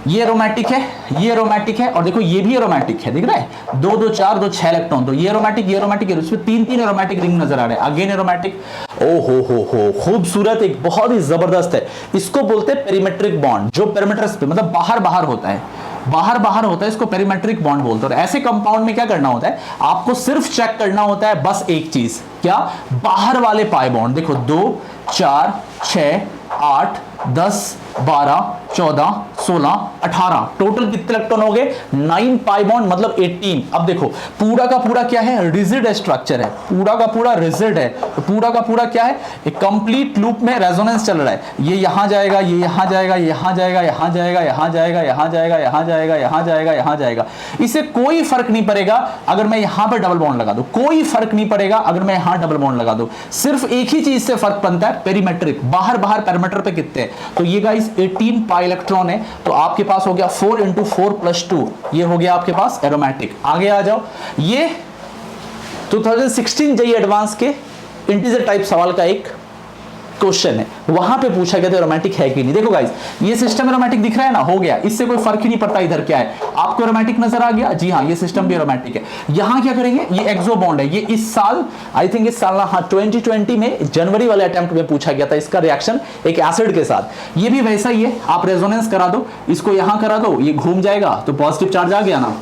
ये एरोमेटिक है, ये एरोमेटिक है, और देखो ये भी एरोमेटिक है, दिख रहा है 2 2 4 2 6 इलेक्ट्रॉन। तो ये एरोमेटिक, ये एरोमेटिक है, इसमें 3 एरोमेटिक रिंग नजर आ रहे हैं, अगेन एरोमेटिक। ओ हो खूबसूरत, एक बहुत ही जबरदस्त है। इसको बोलते हैं पेरीमेट्रिक बॉन्ड, जो पेरीमीटर पे मतलब बाहर बाहर होता है, बाहर बाहर होता है, इसको पेरीमेट्रिक बॉन्ड बोलते हैं। और ऐसे कंपाउंड में क्या करना होता है, आपको सिर्फ चेक करना होता है बस एक चीज, क्या, बाहर वाले पाई बॉन्ड। देखो 2 4 6 8 10 12 14 16 18 टोटल कितने इलेक्ट्रॉन हो गए, 9 पाई बॉन्ड, मतलब 18। अब देखो पूरा का पूरा क्या है, रिजिड स्ट्रक्चर है, पूरा का पूरा रिजिड है। तो पूरा का पूरा क्या है, एक कंप्लीट लूप में रेजोनेंस चल रहा है। ये यहां जाएगा, ये यहां जाएगा, यहां जाएगा, यहां जाएगा, यहां जाएगा, यहां जाएगा, यहां जाएगा, यहां जाएगा, यहां जाएगा। इससे कोई फर्क नहीं पड़ेगा अगर मैं यहां पर डबल बॉन्ड लगा दूं, कोई फर्क नहीं पड़ेगा अगर मैं यहां डबल बॉन्ड लगा दूं। सिर्फ एक ही चीज से फर्क बनता है, पेरीमेट्रिक, बाहर बाहर पेरीमीटर पे कितने हैं। तो ये गाइस 18 पाई इलेक्ट्रॉन है, तो आपके पास हो गया 4 × 4 + 2, ये हो गया आपके पास एरोमेटिक। आगे आ जाओ, ये 2016 JEE एडवांस के इंटीजर टाइप सवाल का एक क्वेश्चन है, वहां पे पूछा गया था एरोमेटिक है कि नहीं। देखो गाइस ये सिस्टम एरोमेटिक दिख रहा है ना, हो गया, इससे कोई फर्क ही नहीं पड़ता इधर क्या है। आपको एरोमेटिक नजर आ गया, जी हाँ ये सिस्टम भी एरोमेटिक है। यहां क्या करेंगे, ये एक्सो बॉन्ड है, ये इस साल आई थिंक इस साल हाँ 2020 में जनवरी वाले अटेम्प्ट में पूछा गया था इसका रिएक्शन एक एसिड के साथ। ये भी वैसा ही है, आप रेजोनेंस करा दो, इसको यहां करा दो, ये घूम जाएगा तो पॉजिटिव चार्ज आ गया ना,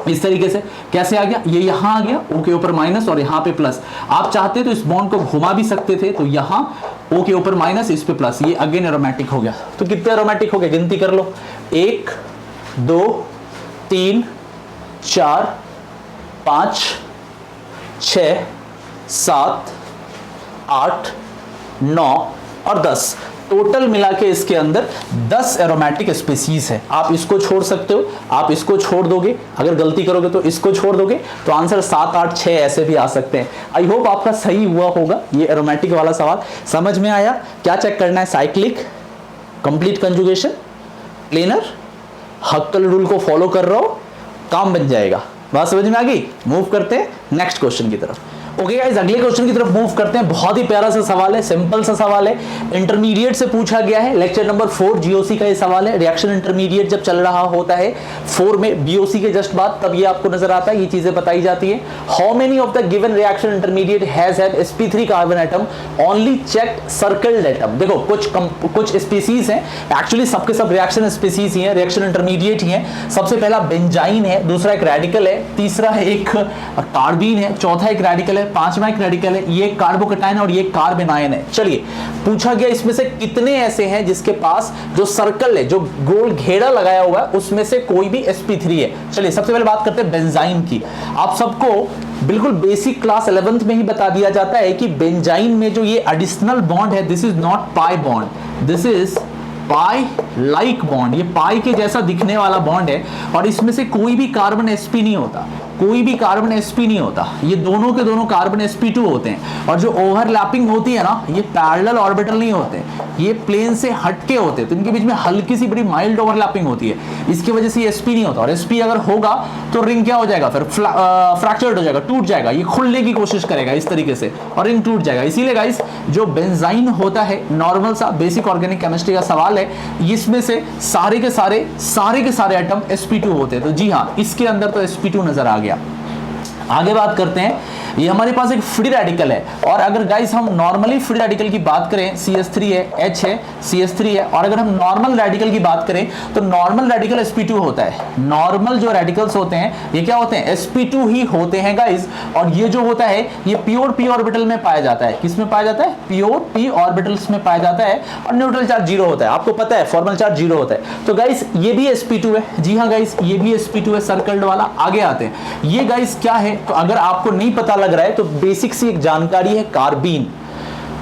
इस तरीके से। कैसे आ गया, ये यहां आ गया, O के ऊपर माइनस और यहां पे प्लस। आप चाहते तो इस बॉन्ड को घुमा भी सकते थे, तो यहां O के ऊपर माइनस, इस पे प्लस, ये अगेन एरोमेटिक हो गया। तो कितने एरोमेटिक हो गए, गिनती कर लो, 1 2 3 4 5 6 7 8 9 और 10, टोटल मिला के इसके अंदर 10 एरोमेटिक स्पीसीज है। आप इसको छोड़ सकते हो, आप इसको छोड़ दोगे, अगर गलती करोगे तो इसको छोड़ दोगे, तो आंसर 7 8 6 ऐसे भी आ सकते हैं। आई होप आपका सही हुआ होगा ये एरोमेटिक वाला सवाल, समझ में आया। क्या चेक करना है, cyclic, complete conjugation, planar, हक्कल rule को फॉलो कर रहा हो, काम बन जाएगा। बात समझ में आ गई। मूव करते हैं नेक्स्ट क्वेश्चन की तरफ। ओके गाइस, अगले क्वेश्चन की तरफ मूव करते हैं। बहुत ही प्यारा सा सवाल है, सिंपल सा सवाल है, इंटरमीडिएट से पूछा गया है। लेक्चर नंबर 4 जीओसी का ये सवाल है। रिएक्शन इंटरमीडिएट जब चल रहा होता है 4 में बीओसी के जस्ट बाद, तब ये आपको नजर आता है, ये चीजें बताई जाती है। How many of the given reaction intermediate has have sp3 carbon atom, only check circled atom. देखो कुछ स्पीसीज हैं, एक्चुअली सबके सब रिएक्शन स्पीसीज ही हैं, रिएक्शन इंटरमीडिएट ही हैं। सबसे पहला बेंजाइन है, दूसरा एक रेडिकल है, तीसरा है एक कार्बीन है, चौथा एक रेडिकल है, पांचवा एक रेडिकल है, ये कार्बोकेटाइन और ये कार्बेनाइन है। चलिए, पूछा गया इसमें से कितने ऐसे हैं जिसके पास जो सर्कल है, जो गोल घेरा लगाया हुआ है, उसमें से कोई भी sp3 है। चलिए सबसे पहले बात करते हैं बेंजाइन की। आप सबको बिल्कुल बेसिक क्लास 11th में ही बता दिया जाता है कि बेंजाइन में जो ये एडिशनल बॉन्ड है, this is not pi bond, this is pi like bond. ये पाई के जैसा दिखने वाला बॉन्ड है और इसमें से कोई भी कार्बन sp नहीं होता, कोई भी कार्बन sp नहीं होता। ये दोनों के दोनों कार्बन sp2 होते हैं। और जो ओवरलैपिंग होती है ना, ये पैरेलल ऑर्बिटल नहीं होते, ये प्लेन से हटके होते हैं, तो इनके बीच में हल्की सी बड़ी माइल्ड ओवरलैपिंग होती है। इसकी वजह से ये sp नहीं होता। और sp अगर होगा तो रिंग क्या हो जाएगा, फिर फ्रैक्चर्ड हो जाएगा, टूट जाएगा, ये खुलने की कोशिश करेगा इस तरीके से और रिंग टूट जाएगा। इसीलिए गाइस, जो बेंजाइन होता है, नॉर्मल सा बेसिक ऑर्गेनिक केमिस्ट्री का सवाल है, इसमें से सारे के सारे एटम sp2 होते हैं। तो जी हाँ, इसके अंदर तो sp2 नजर आ गया। आगे बात करते हैं, ये हमारे पास एक फ्री रेडिकल है। और अगर गाइस हम नॉर्मली फ्री रेडिकल की बात करें, CH3 है, H है, CH3 है। और अगर हम नॉर्मल रेडिकल की बात करें तो नॉर्मल रेडिकल sp2 होता है। नॉर्मल जो रेडिकल्स होते हैं ये क्या होते हैं, sp2 ही होते हैं गाइस। और ये जो होता है ये प्योर p ऑर्बिटल में पाया जाता है। किस में पाया जाता है, प्योर p ऑर्बिटल्स में पाया जाता है। और न्यूट्रल चार्ज 0 होता है, आपको पता है फॉर्मल चार्ज 0 होता है। तो गाइस ये भी sp2 है। जी हाँ गाइस, ये भी sp2 है, सर्कल्ड वाला। आगे आते हैं, ये गाइस क्या है, तो अगर आपको नहीं पता लग रहा है तो बेसिक सी एक जानकारी है। कार्बीन,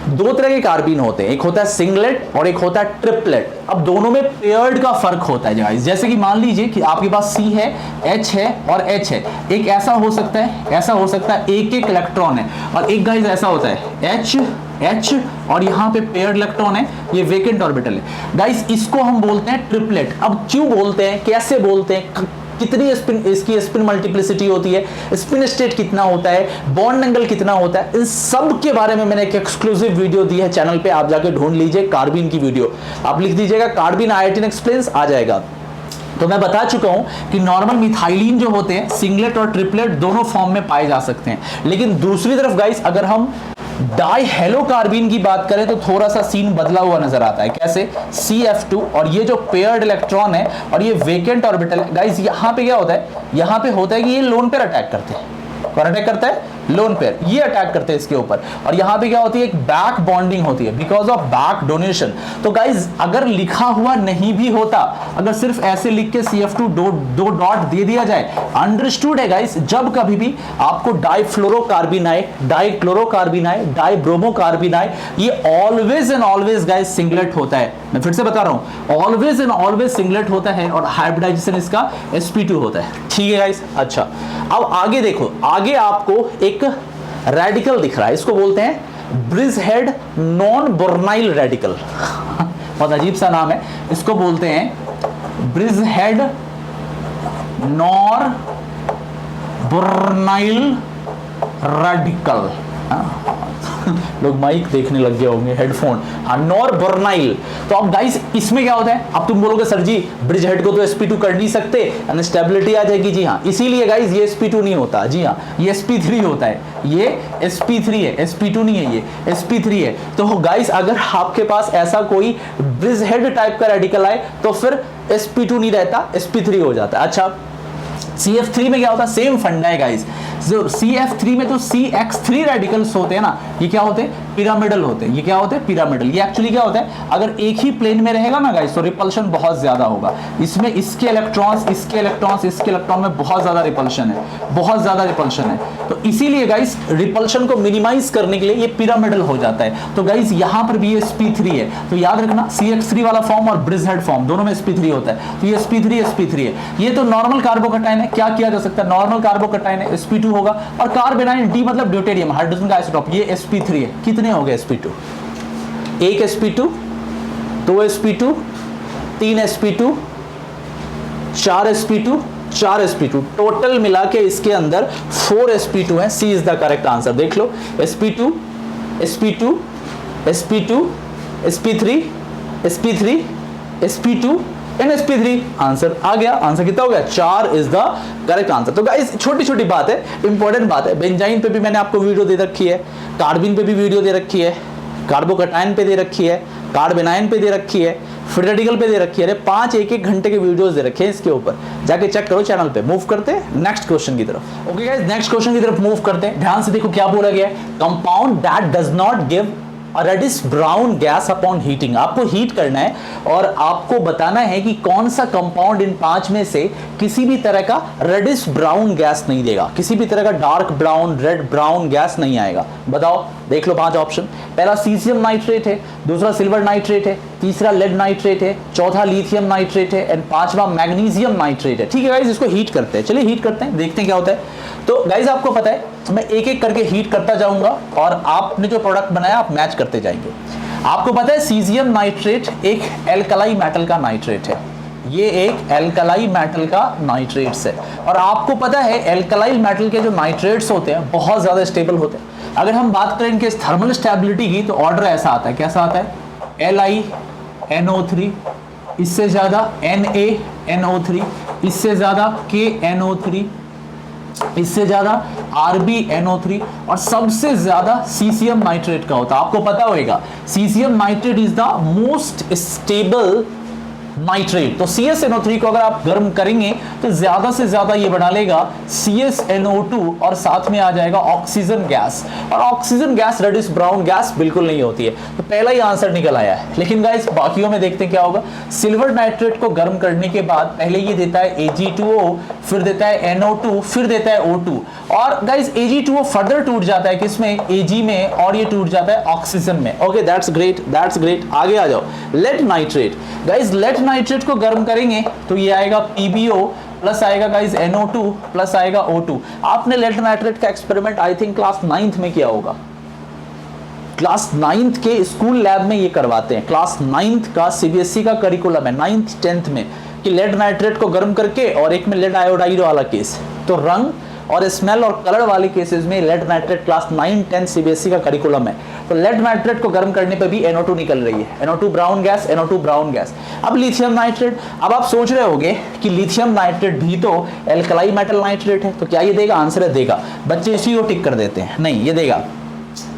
दो तरह के कार्बीन होते हैं, एक होता है सिंगलेट और एक होता है ट्रिपलेट। अब दोनों में पेयर्ड का फर्क होता है गाइस। जैसे कि मान लीजिए कि आपके पास C है, H है और H है। एक ऐसा हो सकता है, ऐसा हो सकता है, एक एक इलेक्ट्रॉन है। और एक गाइस ऐसा होता है H और यहाँ पे पेयर्ड इलेक्ट्रॉन है, ये वेकेंट ऑर्बिटल है गाइस। इसको हम बोलते हैं ट्रिपलेट। अब क्यों बोलते हैं, कैसे बोलते हैं, कितनी स्पिन, इसकी स्पिन मल्टीप्लिसिटी होती है, स्पिन स्टेट कितना होता है, बॉन्ड एंगल कितना होता है, इन सब के बारे में मैंने एक एक्सक्लूसिव वीडियो दी है चैनल पे, आप जाके ढूंढ लीजिए कार्बीन की वीडियो। आप लिख दीजिएगा कार्बीन IITN एक्सप्लेन्स, आ जाएगा। तो मैं बता चुका हूं कि नॉर्मल मिथाइलिन जो होते हैं, सिंगलेट और ट्रिपलेट दोनों फॉर्म में पाए जा सकते हैं। लेकिन दूसरी तरफ गाइस, अगर हम डाई हेलो कार्बीन की बात करें तो थोड़ा सा सीन बदला हुआ नजर आता है। कैसे, CF2 और ये जो पेयर्ड इलेक्ट्रॉन है और ये वेकेंट ऑर्बिटल है गाइस, यहाँ पे क्या होता है, यहाँ पे होता है कि ये लोन पेयर अटैक करते हैं। कौन अटैक करता है, लोन पेयर, ये अटैक करते हैं इसके ऊपर। और यहाँ पे क्या होती है, एक बैक बॉन्डिंग होती है बिकॉज ऑफ बैक डोनेशन। तो गाइज अगर लिखा हुआ नहीं भी होता, अगर सिर्फ ऐसे लिख के CF2 दो डॉट दे दिया जाए, अंडरस्टूड है गाइज। जब कभी भी आपको डाइफ्लोरोकार्बिनाइड, डाइक्लोरोकार्बिनाइड, डाइब्रोमोकार्बिनाइड, ये always and always guys singlet होता है। मैं फिर से बता रहा हूं, ऑलवेज एंड ऑलवेज सिंगलेट होता है और हाइब्रिडाइजेशन इसका sp2 होता है। ठीक है गाइज। अच्छा, अब आगे देखो, आगे आपको एक रेडिकल दिख रहा है, इसको बोलते हैं ब्रिज हेड नॉन बोर्नाइल रेडिकल। बहुत अजीब सा नाम है, इसको बोलते हैं ब्रिज हेड नॉर बोर्नाइल रेडिकल। लोग माइक देखने लग गए होंगे, हेडफोन। हाँ, नॉर बोर्नाइल। तो अब गाइस इसमें क्या होता है, अब तुम बोलोगे सर जी ब्रिज हेड को तो sp2 कर नहीं सकते, अनस्टेबिलिटी आ जाएगी। जी हाँ, इसीलिए गाइस ये sp2 नहीं होता। जी हाँ, ये sp3 होता है, ये sp3 है, sp2 नहीं है, ये sp3 है। तो गाइस अगर आपके पास ऐसा कोई ब्रिज हेड टाइप का रेडिकल आए तो फिर sp2 नहीं रहता, sp3 हो जाता है। अच्छा, CF3 में क्या होता है, सेम फंडा है गाइस। जो CF3 में तो CX3 रेडिकल्स होते हैं ना, ये क्या होते हैं, पिरामिडल होते हैं। ये क्या होते हैं, पिरामिडल। ये एक्चुअली क्या होता है, अगर एक ही प्लेन में रहेगा ना गाइस तो रिपल्शन बहुत ज्यादा होगा। इसमें इसके इलेक्ट्रॉन्स, इसके इलेक्ट्रॉन्स, इसके इलेक्ट्रॉन में बहुत ज्यादा रिपल्शन है, बहुत ज्यादा रिपल्शन है। तो इसीलिए गाइस रिपल्शन को मिनिमाइज करने के लिए ये पिरामिडल हो जाता है। तो गाइस यहाँ पर भी ये sp3 है, तो याद रखना CX3 वाला फॉर्म और ब्रिज हेड फॉर्म दोनों में sp3 होता है। तो ये sp3 है। ये तो नॉर्मल कार्बोकेटाइन है, क्या किया जा सकता है, नॉर्मल कार्बोकेटाइन है, sp2 होगा। और कार्बेनाइन, D मतलब ड्यूटेरियम, हाइड्रोजन का आइसोटोप, ये sp3 है। कितने हो गए sp2, एक sp2, दो sp2, तीन sp2, चार sp2, 4 sp2, टोटल मिला के इसके अंदर 4 sp2 है। सी इज द करेक्ट आंसर। देख लो sp2 sp2 sp2 sp3 sp3 sp2 and sp3, answer आ गया। आंसर कितना हो गया? 4 इज द करेक्ट आंसर। तो गाइस छोटी छोटी बात है, इंपॉर्टेंट बात है। बेंजाइन पे भी मैंने आपको वीडियो दे रखी है, कार्बिन पे भी वीडियो दे रखी है, कार्बोकटाइन पे दे रखी है, कार्बेनाइन पे दे रखी है, फ्री रेडिकल पे दे रखी है। अरे 5 1-1 घंटे के वीडियोस दे रखे हैं इसके ऊपर, जाके चेक करो चैनल पे। मूव करते हैं नेक्स्ट क्वेश्चन की तरफ। ओके गाइस, नेक्स्ट क्वेश्चन की तरफ मूव करते हैं। ध्यान से देखो क्या बोला गया है, compound that does not give reddish brown gas upon heating. आपको हीट करना है और आपको बताना है कि कौन सा कंपाउंड इन 5 में से किसी भी तरह का रेडिश ब्राउन गैस नहीं देगा, किसी भी तरह का dark brown red brown gas नहीं आएगा। बताओ, देख लो 5 ऑप्शन। पहला सीजियम नाइट्रेट है, दूसरा सिल्वर नाइट्रेट है, तीसरा लेड नाइट्रेट है, चौथा लिथियम नाइट्रेट है एंड 5वां मैग्नीशियम नाइट्रेट है। ठीक है गाइस, इसको हीट करते हैं। चलिए हीट करते हैं, देखते हैं क्या होता है। तो गाइस आपको पता है मैं एक एक करके हीट करता जाऊंगा और आपने जो प्रोडक्ट बनाया आप मैच करते जाएंगे। आपको पता है सीजियम नाइट्रेट एक एल्कलाई मेटल का नाइट्रेट है, ये एक एल्कलाई मेटल का नाइट्रेट्स है। और आपको पता है एल्कलाई मेटल के जो नाइट्रेट्स होते हैं बहुत ज्यादा स्टेबल होते हैं। अगर हम बात करें इनके थर्मल स्टेबिलिटी की तो ऑर्डर ऐसा आता है, कैसा आता है? LiNO3, इससे ज्यादा NaNO3, इससे ज्यादा KNO3, इससे ज्यादा RbNO3 और सबसे ज्यादा सीसियम नाइट्रेट का होता है। आपको पता होगा caesium nitrate is the most stable nitrate. तो CsNO3 को अगर आप गर्म करेंगे तो ज्यादा से ज्यादा ये बना लेगा CsNO2 और साथ में आ जाएगा ऑक्सीजन गैस। और oxygen gas reddish brown gas बिल्कुल नहीं होती है। तो पहला ही आंसर निकल आया है। लेकिन गाइस बाकियों में देखते हैं क्या होगा। सिल्वर नाइट्रेट को गर्म करने के बाद पहले ये देता है Ag2O, फिर देता है NO2, फिर देता है O2। और गाइस Ag2O फर्दर टूट जाता है किसमें? Ag में, और ये टूट जाता है ऑक्सीजन में। Okay, that's great, that's great. आगे आ जाओ, lead nitrate. Guys lead nitrate को गर्म करेंगे तो ये आएगा PbO प्लस आएगा गाइस NO2 प्लस आएगा O2। आपने लेड नाइट्रेट का experiment I think class 9th में किया होगा। क्लास 9th के स्कूल लैब में ये करवाते हैं। क्लास 9th का CBSE का करिकुलम है 9th 10th में कि लेड नाइट्रेट को गर्म करके, और एक में लेड आयोडाइड वाला केस। तो रंग और स्मेल और कलर वाले केसेस में लेड नाइट्रेट क्लास 9 10 CBSE का करिकुलम है। तो लेड नाइट्रेट को गर्म करने पे भी NO2 निकल रही है, NO2 brown gas, NO2 brown gas. अब लिथियम नाइट्रेट, अब आप सोच रहे होंगे कि लिथियम नाइट्रेट भी तो एल्कलाई मेटल नाइट्रेट है, तो क्या ये देगा? आंसर है देगा। बच्चे इसी को टिक कर देते हैं, नहीं ये देगा।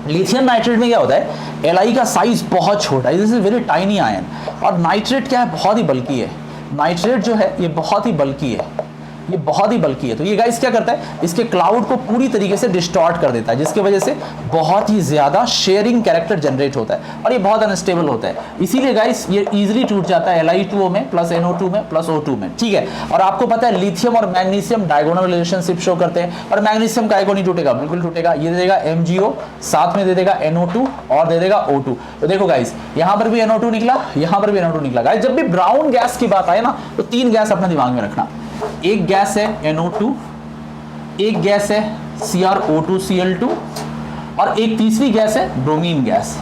लिथियम नाइट्रेट में क्या होता है, Li का साइज बहुत छोटा है, this is very tiny ion. और नाइट्रेट क्या है? बहुत ही बल्कि है। नाइट्रेट जो है ये बहुत ही बल्कि है, ये बहुत ही बल्कि है। तो ये गाइस क्या करता है, इसके क्लाउड को पूरी तरीके से डिस्टॉर्ट कर देता है, जिसकी वजह से बहुत ही ज्यादा शेयरिंग कैरेक्टर जनरेट होता है और ये बहुत अनस्टेबल होता है। इसीलिए गाइस ये इजीली टूट जाता है Li2O में प्लस NO2 में प्लस O2 में। ठीक है, और आपको पता है लिथियम और मैग्नीशियम डायगोनल रिलेशनशिप शो करते हैं, और मैग्नीशियम का नहीं टूटेगा, बिल्कुल टूटेगा। ये दे देगा MgO, साथ में दे देगा NO2 और दे देगा O2। तो देखो गाइस यहां पर भी NO2 निकला, यहां पर भी NO2 निकला। गाइस जब भी ब्राउन गैस की बात आए ना तो 3 गैस अपने दिमाग में रखना। एक गैस है NO2, एक गैस है CrO2Cl2 और एक तीसरी गैस है ब्रोमीन गैस।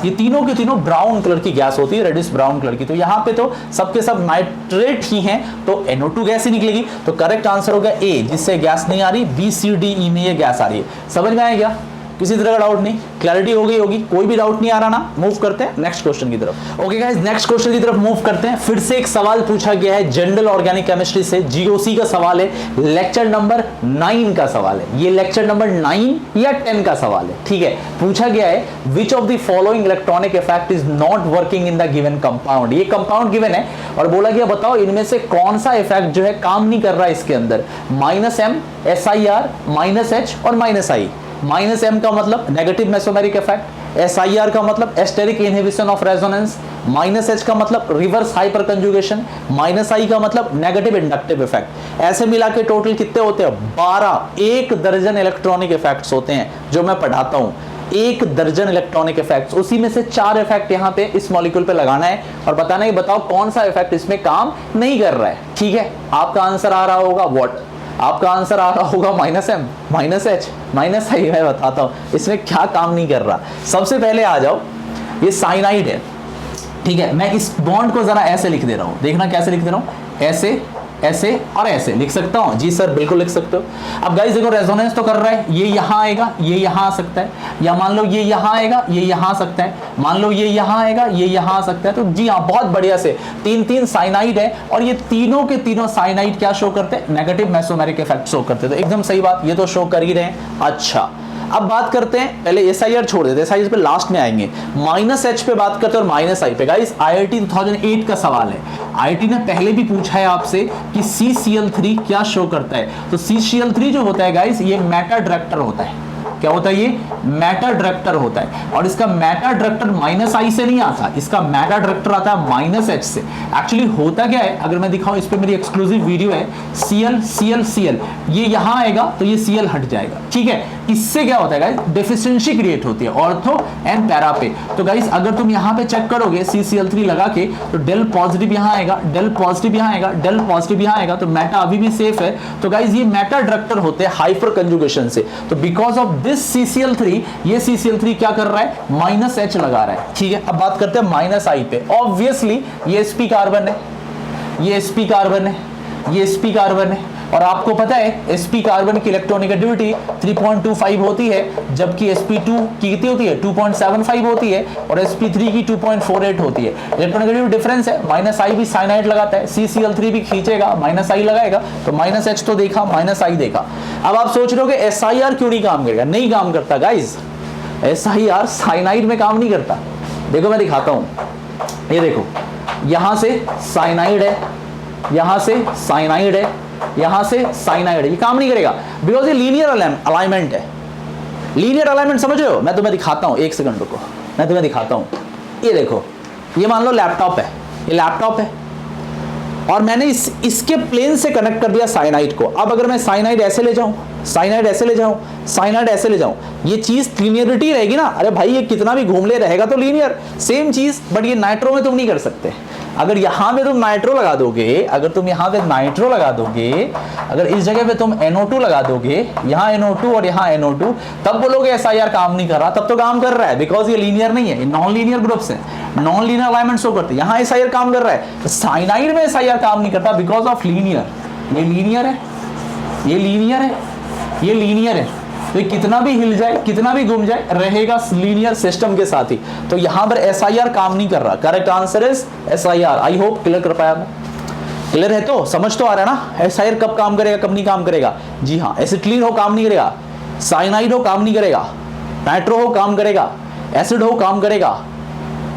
ये तीनों के तीनों ब्राउन कलर की गैस होती है, रेडिश ब्राउन कलर की। तो यहाँ पे तो सबके सब नाइट्रेट ही हैं, तो NO2 गैस ही निकलेगी। तो करेक्ट आंसर होगा A, जिससे गैस नहीं आ रही। B, C, D, E में ये गैस आ रही है। समझ में आया क्या? किसी तरह का डाउट नहीं, क्लैरिटी हो गई होगी, कोई भी डाउट नहीं आ रहा ना। मूव करते हैं नेक्स्ट क्वेश्चन की तरफ। ओके गाइस, नेक्स्ट क्वेश्चन की तरफ मूव करते हैं। फिर से एक सवाल पूछा गया है जनरल ऑर्गेनिक केमिस्ट्री से, GOC का सवाल है, लेक्चर नंबर 9 का सवाल है। ये लेक्चर नंबर 9 या 10 का सवाल है। ठीक है, पूछा गया है which of the following electronic effect is not working in the given compound. ये कंपाउंड गिवन है और बोला गया बताओ इनमें से कौन सा इफेक्ट जो है काम नहीं कर रहा है इसके अंदर। -M, SIR, -H और -I। -M का मतलब नेगेटिव मेसोमेरिक इफेक्ट, SIR का मतलब asterisk inhibition of resonance, -H का मतलब रिवर्स हाइपर कंजुगेशन, -I का मतलब नेगेटिव इंडक्टिव इफेक्ट। ऐसे मिला के टोटल कितने होते हैं? 12, 1 दर्जन इलेक्ट्रॉनिक इफेक्ट्स होते हैं जो मैं पढ़ाता हूं। 1 दर्जन इलेक्ट्रॉनिक इफेक्ट्स, उसी में से 4 इफेक्ट यहाँ पे इस मॉलिक्यूल पे लगाना है और बताना है बताओ कौन सा इफेक्ट इसमें काम नहीं कर रहा है। ठीक है, आपका आंसर आ रहा होगा व्हाट, आपका आंसर आ रहा होगा -M, -H, -I। मैं बताता हूं इसमें क्या काम नहीं कर रहा। सबसे पहले आ जाओ, ये साइनाइड है। ठीक है, मैं इस बॉन्ड को जरा ऐसे लिख दे रहा हूं, देखना कैसे लिख दे रहा हूं, ऐसे ऐसे और ऐसे लिख सकता हूं? जी सर बिल्कुल लिख सकते हो। अब गाइस देखो रेजोनेंस तो कर रहा है, ये यहां आएगा, ये यहां आ सकता है, या मान लो ये यहां आएगा, ये यहां आ सकता है, मान लो ये यहां आएगा, ये यहां आ सकता है। तो जी हाँ, बहुत बढ़िया से तीन साइनाइड है और ये तीनों के तीनों साइनाइड क्या शो करते हैं? नेगेटिव मेसोमेरिक इफेक्ट शो करते हैं। तो एकदम सही बात, ये तो शो कर ही रहे हैं। अच्छा अब बात करते हैं, पहले SIR छोड़ देते हैं, SIR पे लास्ट में आएंगे। -H पे बात करते हैं और -I पे। गाइस IIT 2008 का सवाल है, IIT ने पहले भी पूछा है आपसे कि CCl3 क्या शो करता है। तो CCl3 जो होता है गाइस, ये मेटा डायरेक्टर होता है। क्या होता है? ये मेटा डायरेक्टर होता है और इसका मेटा डायरेक्टर -I से नहीं आता, इसका मेटा डायरेक्टर आता है -H से। एक्चुअली होता क्या है, अगर मैं दिखाऊं, इस पे मेरी एक्सक्लूसिव वीडियो है, Cl ये यहां आएगा तो ये Cl हट जाएगा, ठीक है। इससे क्या होता है गाइस? डेफिशिएंसी क्रिएट होती है ऑर्थो एंड पैरा पे। तो गाइस अगर तुम यहां पे चेक करोगे CCl3 लगा के, तो डेल पॉजिटिव यहां आएगा, डेल पॉजिटिव यहां आएगा, डेल पॉजिटिव यहां आएगा, तो मेटा अभी भी सेफ है। तो गाइस ये मेटा डायरेक्टर होते हैं हाइपर कंजुगेशन से। तो बिकॉज ऑफ दिस CCl3, ये CCl3 क्या कर रहा है? -H लगा रहा है, ठीक है। अब बात करते हैं -I पे। ऑब्वियसली ये sp कार्बन है, ये sp कार्बन है, ये sp कार्बन है और आपको पता है sp कार्बन की इलेक्ट्रोनेगेटिविटी 3.25 होती है, जबकि sp2 की कितनी होती है? 2.75 होती है और sp3 की 2.48 होती है। इलेक्ट्रोनेगेटिव डिफरेंस है। -I भी साइनाइड लगाता है, CCl3 भी खींचेगा, -I लगाएगा, तो -H तो देखा, -I देखा। अब आप सोच रहे हो कि SIR क्यों नहीं काम करेगा? नहीं काम करता गाइज, SIR साइनाइड में काम नहीं करता। देखो मैं दिखाता हूं, ये देखो यहां से साइनाइड है, यहां से साइनाइड है, यहां से साइनाइड है, ये काम नहीं करेगा बिकॉज ये लीनियर अलाइनमेंट है। लीनियर अलाइनमेंट समझ रहे हो? मैं तुम्हें दिखाता हूं, एक सेकंड रुको, मैं तुम्हें दिखाता हूं। ये देखो, ये मान लो लैपटॉप है, ये लैपटॉप है और मैंने इसके प्लेन से कनेक्ट कर दिया साइनाइड को। अब अगर मैं साइनाइड ऐसे ले जाऊं, साइनाइड ऐसे ले जाऊं, साइनाइड ऐसे ले जाऊं, ये चीज लीनियरिटी रहेगी ना। अरे भाई ये कितना भी घूम ले रहेगा तो लीनियर, सेम चीज। बट ये नाइट्रो में तुम नहीं कर सकते। अगर यहां पे तुम नाइट्रो लगा दोगे, अगर तुम यहां पे नाइट्रो लगा दोगे, अगर इस जगह पे तुम NO2 लगा दोगे, यहां NO2 और यहां NO2, तब बोलोगे SIR काम नहीं कर रहा। तब तो काम कर रहा है बिकॉज ये लीनियर नहीं है, नॉन लीनियर ग्रुप्स है, नॉन लीनियर अलाइनमेंट शो करते हैं। यहां SIR काम कर रहा है, तो साइनाइड में SIR काम नहीं करता बिकॉज ऑफ लीनियर। ये लीनियर है, ये लीनियर है, ये लीनियर है, तो कितना भी हिल जाए, कितना भी घूम जाए, रहेगा लीनियर सिस्टम के साथ ही। तो यहां पर SIR काम नहीं कर रहा। Correct answer is SIR। I hope clear कर पाया मैं। क्लियर है? तो समझ तो आ रहा है ना SIR कब काम करेगा, कब नहीं काम करेगा। जी हाँ, एसिटिलीन हो काम नहीं करेगा, साइनाइड हो काम नहीं करेगा, नाइट्रो हो काम करेगा, एसिड हो काम करेगा,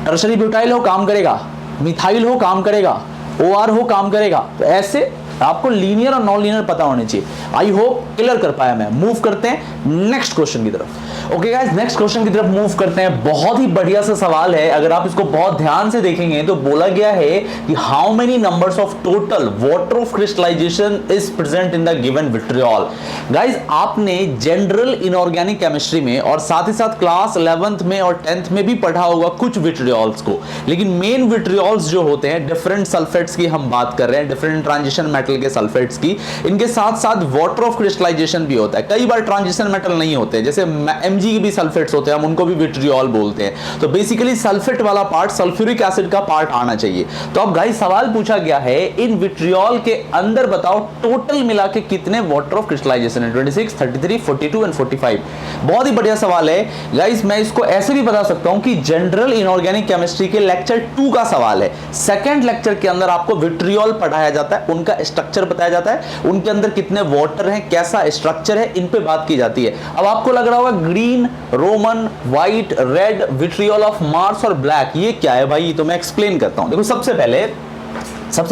टर्शरी ब्यूटाइल हो काम करेगा, मिथाइल हो काम करेगा, OR हो काम करेगा। तो ऐसे आपको लीनियर और नॉन लीनियर पता होने चाहिए। आई होप क्लियर कर पाया मैं। मूव करते हैं नेक्स्ट क्वेश्चन की तरफ। ओके गाइस, नेक्स्ट क्वेश्चन की तरफ मूव करते हैं। बहुत ही बढ़िया सा सवाल है, अगर आप इसको बहुत ध्यान से देखेंगे तो बोला गया है कि how many numbers of total water of crystallisation is present in the given vitriol. Guys आपने जनरल इनऑर्गेनिक केमिस्ट्री में और साथ ही साथ क्लास 11th में और 10th में भी पढ़ा होगा कुछ विट्रियोल्स को, लेकिन मेन विट्रियोल्स जो होते हैं डिफरेंट सल्फेट्स की हम बात कर रहे हैं, डिफरेंट ट्रांजिशन मेटल के सल्फेट्स की। इनके साथ साथ वाटर ऑफ क्रिस्टलाइजेशन भी होता है। कई बार ट्रांजिशन मेटल नहीं होते, जैसे Mg के भी सल्फेट्स होते हैं, हम उनको भी विट्रियोल बोलते हैं। तो बेसिकली सल्फेट वाला पार्ट सल्फ्यूरिक एसिड का पार्ट आना चाहिए। तो अब गाइस सवाल पूछा गया है इन विट्रियोल के अंदर बताओ टोटल मिला के कितने वाटर ऑफ क्रिस्टलाइजेशन है? 26, 33, 42 एंड 45। बहुत ही बढ़िया सवाल है गाइस। मैं इसको ऐसे भी बता सकता हूं कि जनरल इनऑर्गेनिक केमिस्ट्री के लेक्चर 2 का सवाल है। सेकंड लेक्चर के अंदर आपको विट्रियोल पढ़ाया जाता है, उनका स्ट्रक्चर बताया जाता है, उनके अंदर कितने वाटर हैं, कैसा स्ट्रक्चर है, इन पे बात की जाती है। अब आपको लग रहा होगा green, Roman, white, red, vitriol of Mars और ब्लैक, ये क्या है भाई? तो मैं एक्सप्लेन करता हूं। देखो सबसे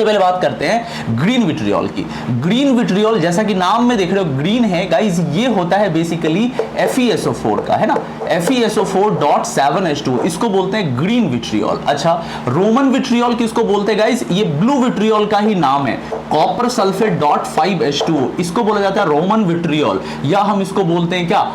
पहले बात करते हैं ग्रीन विट्रियोल की। ग्रीन विट्रियोल जैसा कि नाम में देख रहे हो ग्रीन है गाइस, ये होता है बेसिकली FeSO4 का, है ना, FeSO4.7H2, इसको बोलते हैं ग्रीन विट्रियोल। अच्छा, रोमन विट्रियोल किसको बोलते हैं गाइस? ये ब्लू विट्रियोल का ही नाम है, कॉपर सल्फेट .5H2, इसको बोला जाता है रोमन विट्रियोल, या हम इसको बोलते हैं क्या?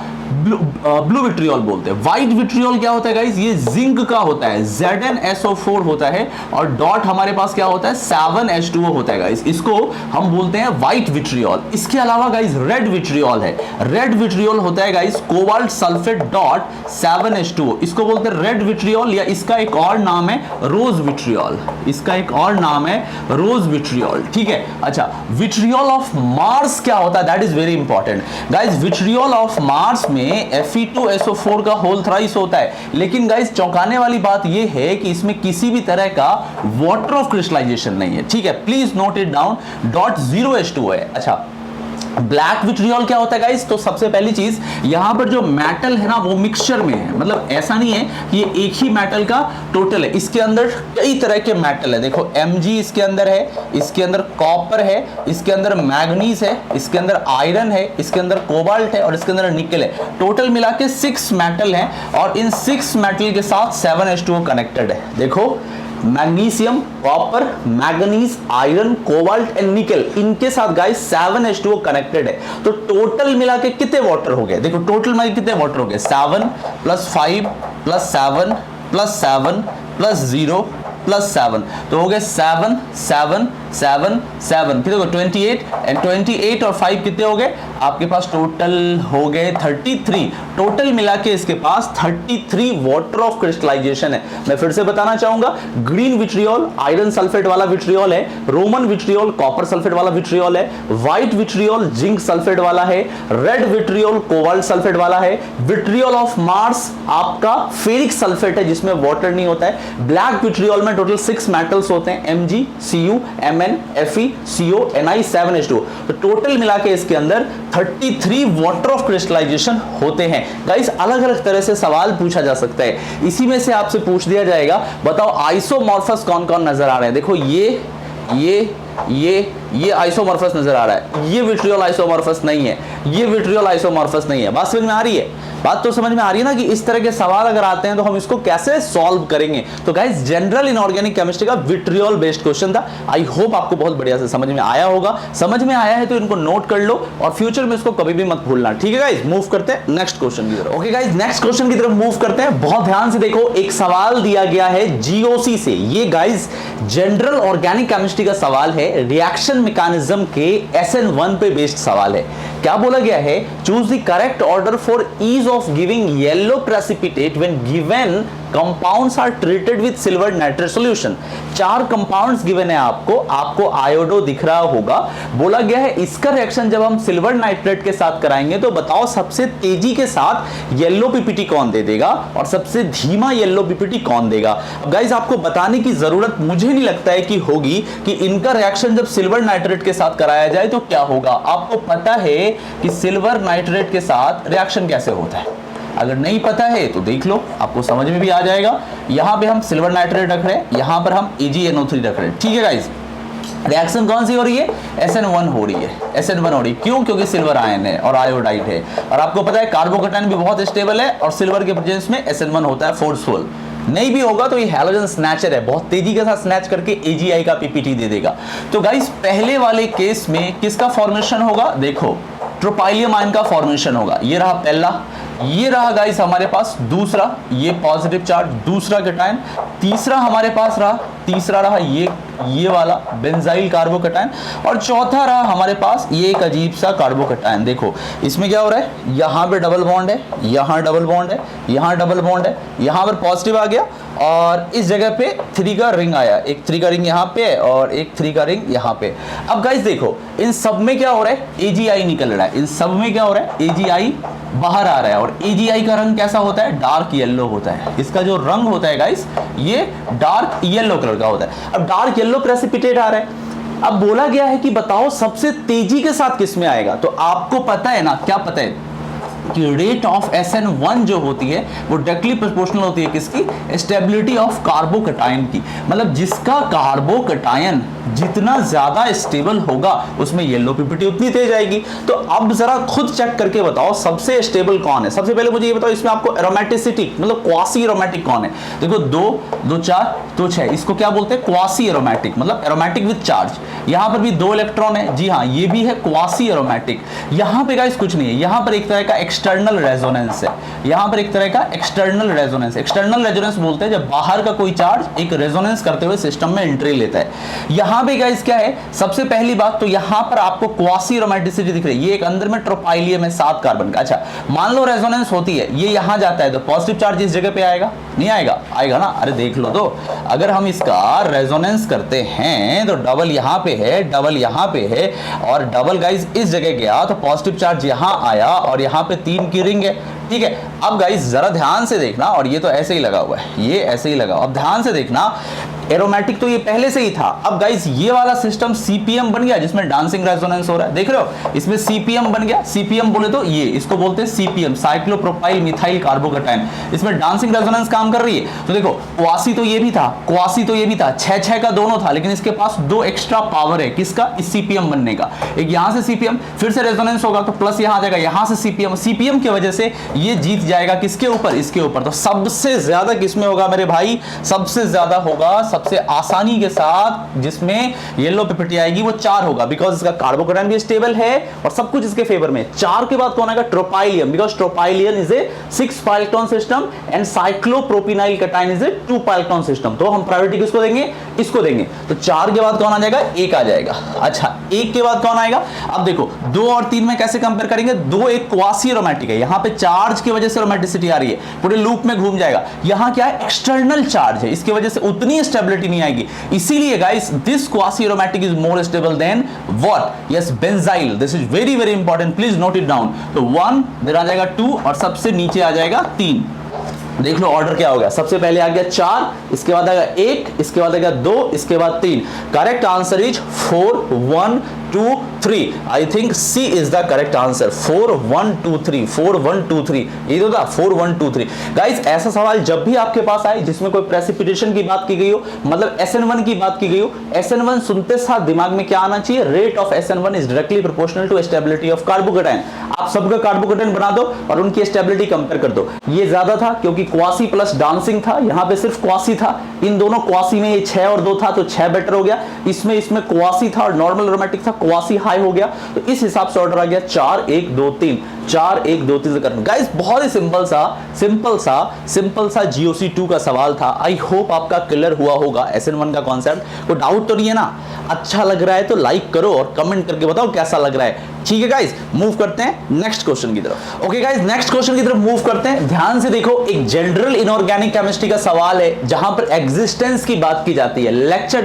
ब्लू विट्रियोल बोलते हैं। व्हाइट विट्रियोल क्या होता है गाइस, ये जिंक का होता है, ZnSO4 होता है, और डॉट हमारे पास क्या होता है, 7H2O होता है गाइस, इसको हम बोलते हैं व्हाइट विट्रियोल। इसके अलावा गाइस रेड विट्रियोल है, रेड विट्रियोल होता है guys cobalt sulphate dot 7H2O, इसको बोलते हैं रेड विट्रियोल, या इसका एक और नाम है रोज विट्रियोल, इसका एक और नाम है रोज विट्रियोल, ठीक है। अच्छा, विट्रियोल ऑफ मार्स क्या होता है, that is very important guys. Vitriol of Mars में Fe2SO4 का होल थ्राइस होता है, लेकिन गाइस चौंकाने वाली बात यह है कि इसमें किसी भी तरह का वाटर ऑफ क्रिस्टलाइजेशन नहीं है, ठीक है, please note it down, dot 0H2O है। अच्छा, ब्लैक विट्रियोल क्या होता है गाइस, तो सबसे पहली चीज यहां पर जो मेटल है ना वो मिक्सचर में है, मतलब ऐसा नहीं है कि ये एक ही मेटल का टोटल है, इसके अंदर कई तरह के मेटल है। देखो Mg इसके अंदर है, इसके अंदर कॉपर है, इसके अंदर मैग्नीज है, इसके अंदर आयरन है, इसके अंदर कोबाल्ट है, और इसके अंदर निकल है। टोटल मिला के 6 मेटल है, और इन 6 मेटल के साथ 7H2O कनेक्टेड है। देखो, magnesium, copper, manganese, iron, cobalt and निकल, इनके साथ गाइस 7H2O कनेक्टेड है। तो टोटल मिला के कितने वाटर हो गए, देखो टोटल मिला के कितने वाटर हो गए, 7 + 5 + 7 + 7 + 0 + 7, तो हो गए 7 7 7 7, कितने हो गए 28, एंड 28 और 5 कितने हो गए आपके पास, टोटल हो गए 33। टोटल मिला के इसके पास 33 वाटर ऑफ क्रिस्टलाइजेशन है। मैं फिर से बताना चाहूंगा, ग्रीन विट्रियोल आयरन सल्फेट वाला विट्रियोल है, रोमन विट्रियोल कॉपर सल्फेट वाला विट्रियोल है, व्हाइट विट्रियोल जिंक सल्फेट वाला है, रेड विट्रियोल कोबाल्ट सल्फेट वाला है, विट्रियोल ऑफ मार्स आपका फेरिक सल्फेट है जिसमें वाटर नहीं होता है, ब्लैक विट्रियोल में टोटल 6 मेटल्स होते हैं, Mg, Cu, Mn, Fe, CO, Ni, 7H2O। तो टोटल मिला के इसके अंदर 33 वाटर ऑफ क्रिस्टलाइजेशन होते हैं। गाइस अलग अलग तरह से सवाल पूछा जा सकता है, इसी में से आपसे पूछ दिया जाएगा, बताओ आइसोमॉर्फस कौन कौन नजर आ रहे हैं। देखो ये आइसोमॉर्फस नजर आ रहा है, ये विट्रियोल आइसोमॉर्फस नहीं है, ये विट्रियोल आइसोमॉर्फस नहीं है। बात समझ में आ रही है, बात तो समझ में आ रही है ना, कि इस तरह के सवाल अगर आते हैं तो हम इसको कैसे सॉल्व करेंगे। तो गाइस जनरल इनऑर्गेनिक केमिस्ट्री का विट्रियोल बेस्ड क्वेश्चन था। आई होप आपको बहुत बढ़िया से समझ में आया होगा, समझ में आया है तो इनको नोट कर लो और फ्यूचर में इसको कभी भी मत भूलना, ठीक है गाइस। मूव करते हैं नेक्स्ट क्वेश्चन की तरफ। ओके गाइस, नेक्स्ट क्वेश्चन की तरफ मूव करते हैं। बहुत ध्यान से देखो, एक सवाल दिया गया है जीओसी से, ये गाइस जनरल ऑर्गेनिक केमिस्ट्री का सवाल है, रिएक्शन मैकेनिज्म के SN1 पे बेस्ड सवाल है। क्या बोला गया है, choose the correct order for ease of giving yellow precipitate when given compounds are treated with silver nitrate solution. 4 compounds given है आपको आयोडो दिख रहा होगा। बोला गया है इसका रिएक्शन जब हम सिल्वर नाइट्रेट के साथ कराएंगे तो बताओ सबसे तेजी के साथ येलो पीपीटी कौन दे देगा और सबसे धीमा येलो पीपीटी कौन देगा। अब गाइस आपको बताने की जरूरत मुझे नहीं लगता है कि होगी कि इनका रिएक्शन जब सिल्वर नाइट्रेट के साथ कराया जाए तो क्या होगा। आपको पता है कि सिल्वर नाइट्रेट के साथ रिएक्शन कैसे होता है, अगर नहीं पता है तो देख लो, आपको समझ में भी आ जाएगा। यहां पे हम सिल्वर नाइट्रेट रख रहे हैं, यहां पर हम AgNO3 रख रहे हैं, ठीक है गाइस। रिएक्शन कौन सी हो रही है, SN1 हो रही है, SN1 हो रही है। क्यों, क्योंकि सिल्वर आयन है और आयोडाइड है, और आपको पता है कार्बोकैटायन भी बहुत स्टेबल है और सिल्वर के प्रेजेंस में SN1 होता है फोर्सफुल। नहीं भी होगा तो ये हैलोजन स्नैचर है, बहुत तेजी के साथ स्नैच करके AgI का पीपीटी दे देगा। तो गाइस पहले वाले केस में किसका फॉर्मेशन होगा, देखो ट्रोपाइलियम आयन का फॉर्मेशन होगा। ये रहा पहला, ये रहा गाइस हमारे पास दूसरा, ये पॉजिटिव चार्ज दूसरा कैटायन, तीसरा हमारे पास रहा, तीसरा रहा ये वाला बेंजाइल कार्बोकैटायन, और चौथा रहा हमारे पास ये एक अजीब सा कार्बोकैटायन। देखो इसमें क्या हो रहा है, यहाँ पे डबल बॉन्ड है, यहाँ डबल बॉन्ड है, यहाँ डबल बॉन्ड है, यहाँ पर पॉजिटिव आ गया और इस जगह पे 3 का रिंग आया, एक 3 का रिंग यहाँ पे और एक 3 का रिंग यहाँ पे। अब गाइस देखो इन सब में क्या हो रहा है, AgI निकल रहा है, इन सब में क्या हो रहा है, AgI बाहर आ रहा है, और AgI का रंग कैसा होता है, डार्क येलो होता है। इसका जो रंग होता है गाइस ये डार्क येलो कलर का होता है। अब डार्क येलो प्रेसिपिटेट आ रहा है। अब बोला गया है कि बताओ सबसे तेजी के साथ किस में आएगा। तो आपको पता है ना, क्या पता है कि रेट ऑफ SN1 जो होती है वो डायरेक्टली प्रोपोर्शनल होती है किसकी, स्टेबिलिटी ऑफ कार्बोकैटायन की। मतलब जिसका कार्बोकैटायन जितना ज्यादा स्टेबल होगा उसमें येलो पीपीटी उतनी तेज आएगी। तो अब जरा खुद चेक करके बताओ सबसे स्टेबल कौन है। सबसे पहले मुझे ये बताओ इसमें आपको एरोमेटिसिटी मतलब क्वासी एरोमेटिक कौन है। देखो 2 2 4 2 6, इसको क्या बोलते हैं, क्वासी एरोमेटिक, मतलब एरोमेटिक विद चार्ज। यहां पर भी 2 इलेक्ट्रॉन है, जी हाँ ये भी है क्वासी एरोमेटिक। यहां पे गाइस कुछ नहीं है, यहां पर एक तरह का एक्सटर्नल रेजोनेंस है, यहां पर एक तरह का एक्सटर्नल रेजोनेंस। एक्सटर्नल रेजोनेंस बोलते हैं जब बाहर का कोई चार्ज एक रेजोनेंस करते हुए सिस्टम में एंट्री लेता है। यहां पे गाइस क्या है, सबसे पहली बात तो यहां पर आपको क्वासी एरोमेटिसिटी दिख रही है, ये एक अंदर में ट्रोपाइलियम है 7 कार्बन का। अच्छा मान लो रेजोनेंस होती है, ये यहां जाता है तो पॉजिटिव चार्ज इस जगह पे आएगा, नहीं आएगा? आएगा ना। अरे देख लो तो, अगर हम इसका रेजोनेंस करते हैं तो डबल यहां पे है, डबल यहां पे है और डबल गाइस इस जगह गया तो पॉजिटिव चार्ज यहां आया और यहां पे 3 की रिंग है, ठीक है। अब गाइस जरा ध्यान से देखना, और ये तो ऐसे ही लगा हुआ है, ये ऐसे ही लगा। अब ध्यान से देखना, एरोमेटिक तो ये पहले से ही था। अब गाइस ये वाला सिस्टम सीपीएम बन गया जिसमें डांसिंग रेजोनेंस हो रहा है, देख रहे हो? इसमें सीपीएम बन गया। सीपीएम बोले तो ये, इसको बोलते हैं सीपीएम, साइक्लोप्रोपाइल मिथाइल कार्बोकैटायन। इसमें डांसिंग रेजोनेंस काम कर रही है। तो देखो क्वासी तो ये भी था, क्वासी तो ये भी था, 6-6 का दोनों था, लेकिन इसके पास 2 एक्स्ट्रा पावर है, किसका? इस सीपीएम बनने का। एक यहां से सीपीएम, फिर से रेजोनेंस होगा तो प्लस यहां आ जाएगा, यहां से सीपीएम, सीपीएम की वजह से ये जीत जाएगा किसके ऊपर? इसके ऊपर। तो सबसे ज्यादा किसमें होगा मेरे भाई? सबसे ज्यादा होगा सबसे आसानी के साथ जिसमें येलो पीपीटी आएगी वो 4 होगा, बिकॉज इसका कार्बोकैटायन भी स्टेबल है और सब कुछ इसके फेवर में। 4 के बाद कौन आएगा? Tropylium, because tropylium is a 6 pi electron system and cyclopropenyl cation is a 2 pi electron system. तो हम प्रायोरिटी किसको देंगे? इसको देंगे। तो 4 के बाद कौन आ जाएगा? 1 आ जाएगा। अच्छा 1 के बाद कौन आएगा? अब देखो 2 और 3 में कैसे कंपेयर करेंगे? 2 एक क्वासी एरोमेटिक है, यहां पे चार्ज की वजह से एरोमेटिसिटी आ रही है, पूरे लूप में घूम जाएगा। यहां क्या है? एक्सटर्नल चार्ज है, इसकी वजह से उतनी स्टेबिलिटी नहीं आएगी। इसीलिए guys this quasi aromatic is more stable then what? Yes, benzyl. This is very very important, please note it down. तो 1 देर आ जाएगा 2 और सबसे नीचे आ जाएगा 3। देख लो ऑर्डर क्या हो गया, सबसे पहले आ गया 4, इसके बाद आएगा 1, इसके बाद आएगा 2, इसके बाद 3। Correct answer is 4 1 2 3। I think C is the correct answer. 4 1 2 3, 4 1 2 3, ये तो था 4 1 2 3। गाइस ऐसा सवाल जब भी आपके पास आए जिसमें कोई प्रेसिपिटेशन की बात की गई हो, मतलब SN1 की बात की गई हो, SN1 सुनते साथ दिमाग में क्या आना चाहिए? Rate of SN1 is directly proportional to stability of carbocation. आप सबका कार्बोकैटायन बना दो और उनकी स्टेबिलिटी कंपेयर कर दो। ये ज्यादा था क्योंकि क्वासी प्लस डांसिंग था, यहां पे सिर्फ क्वासी था। इन दोनों क्वासी में ये 6 और 2 था तो 6 बेटर हो गया। इसमें क्वासी था और नॉर्मल एरोमेटिक था, क्वासी हाई हो गया। तो इस हिसाब से ऑर्डर आ गया 4 1 2 3, 4 1 2 3 से करना। गाइस बहुत ही सिंपल सा GOC2 का सवाल था। आई होप आपका क्लियर हुआ होगा SN1 का कॉन्सेप्ट। कोई डाउट तो नहीं है ना? अच्छा लग रहा है तो लाइक करो और कमेंट करके बताओ कैसा लग रहा है। ठीक है गाइस, मूव करते हैं नेक्स्ट क्वेश्चन की तरफ। ओके गाइस, नेक्स्ट क्वेश्चन की तरफ मूव करते हैं। ध्यान से देखो, एक जनरल इनऑर्गेनिक केमिस्ट्री का सवाल है जहां पर एग्जिस्टेंस की बात की जाती है। लेक्चर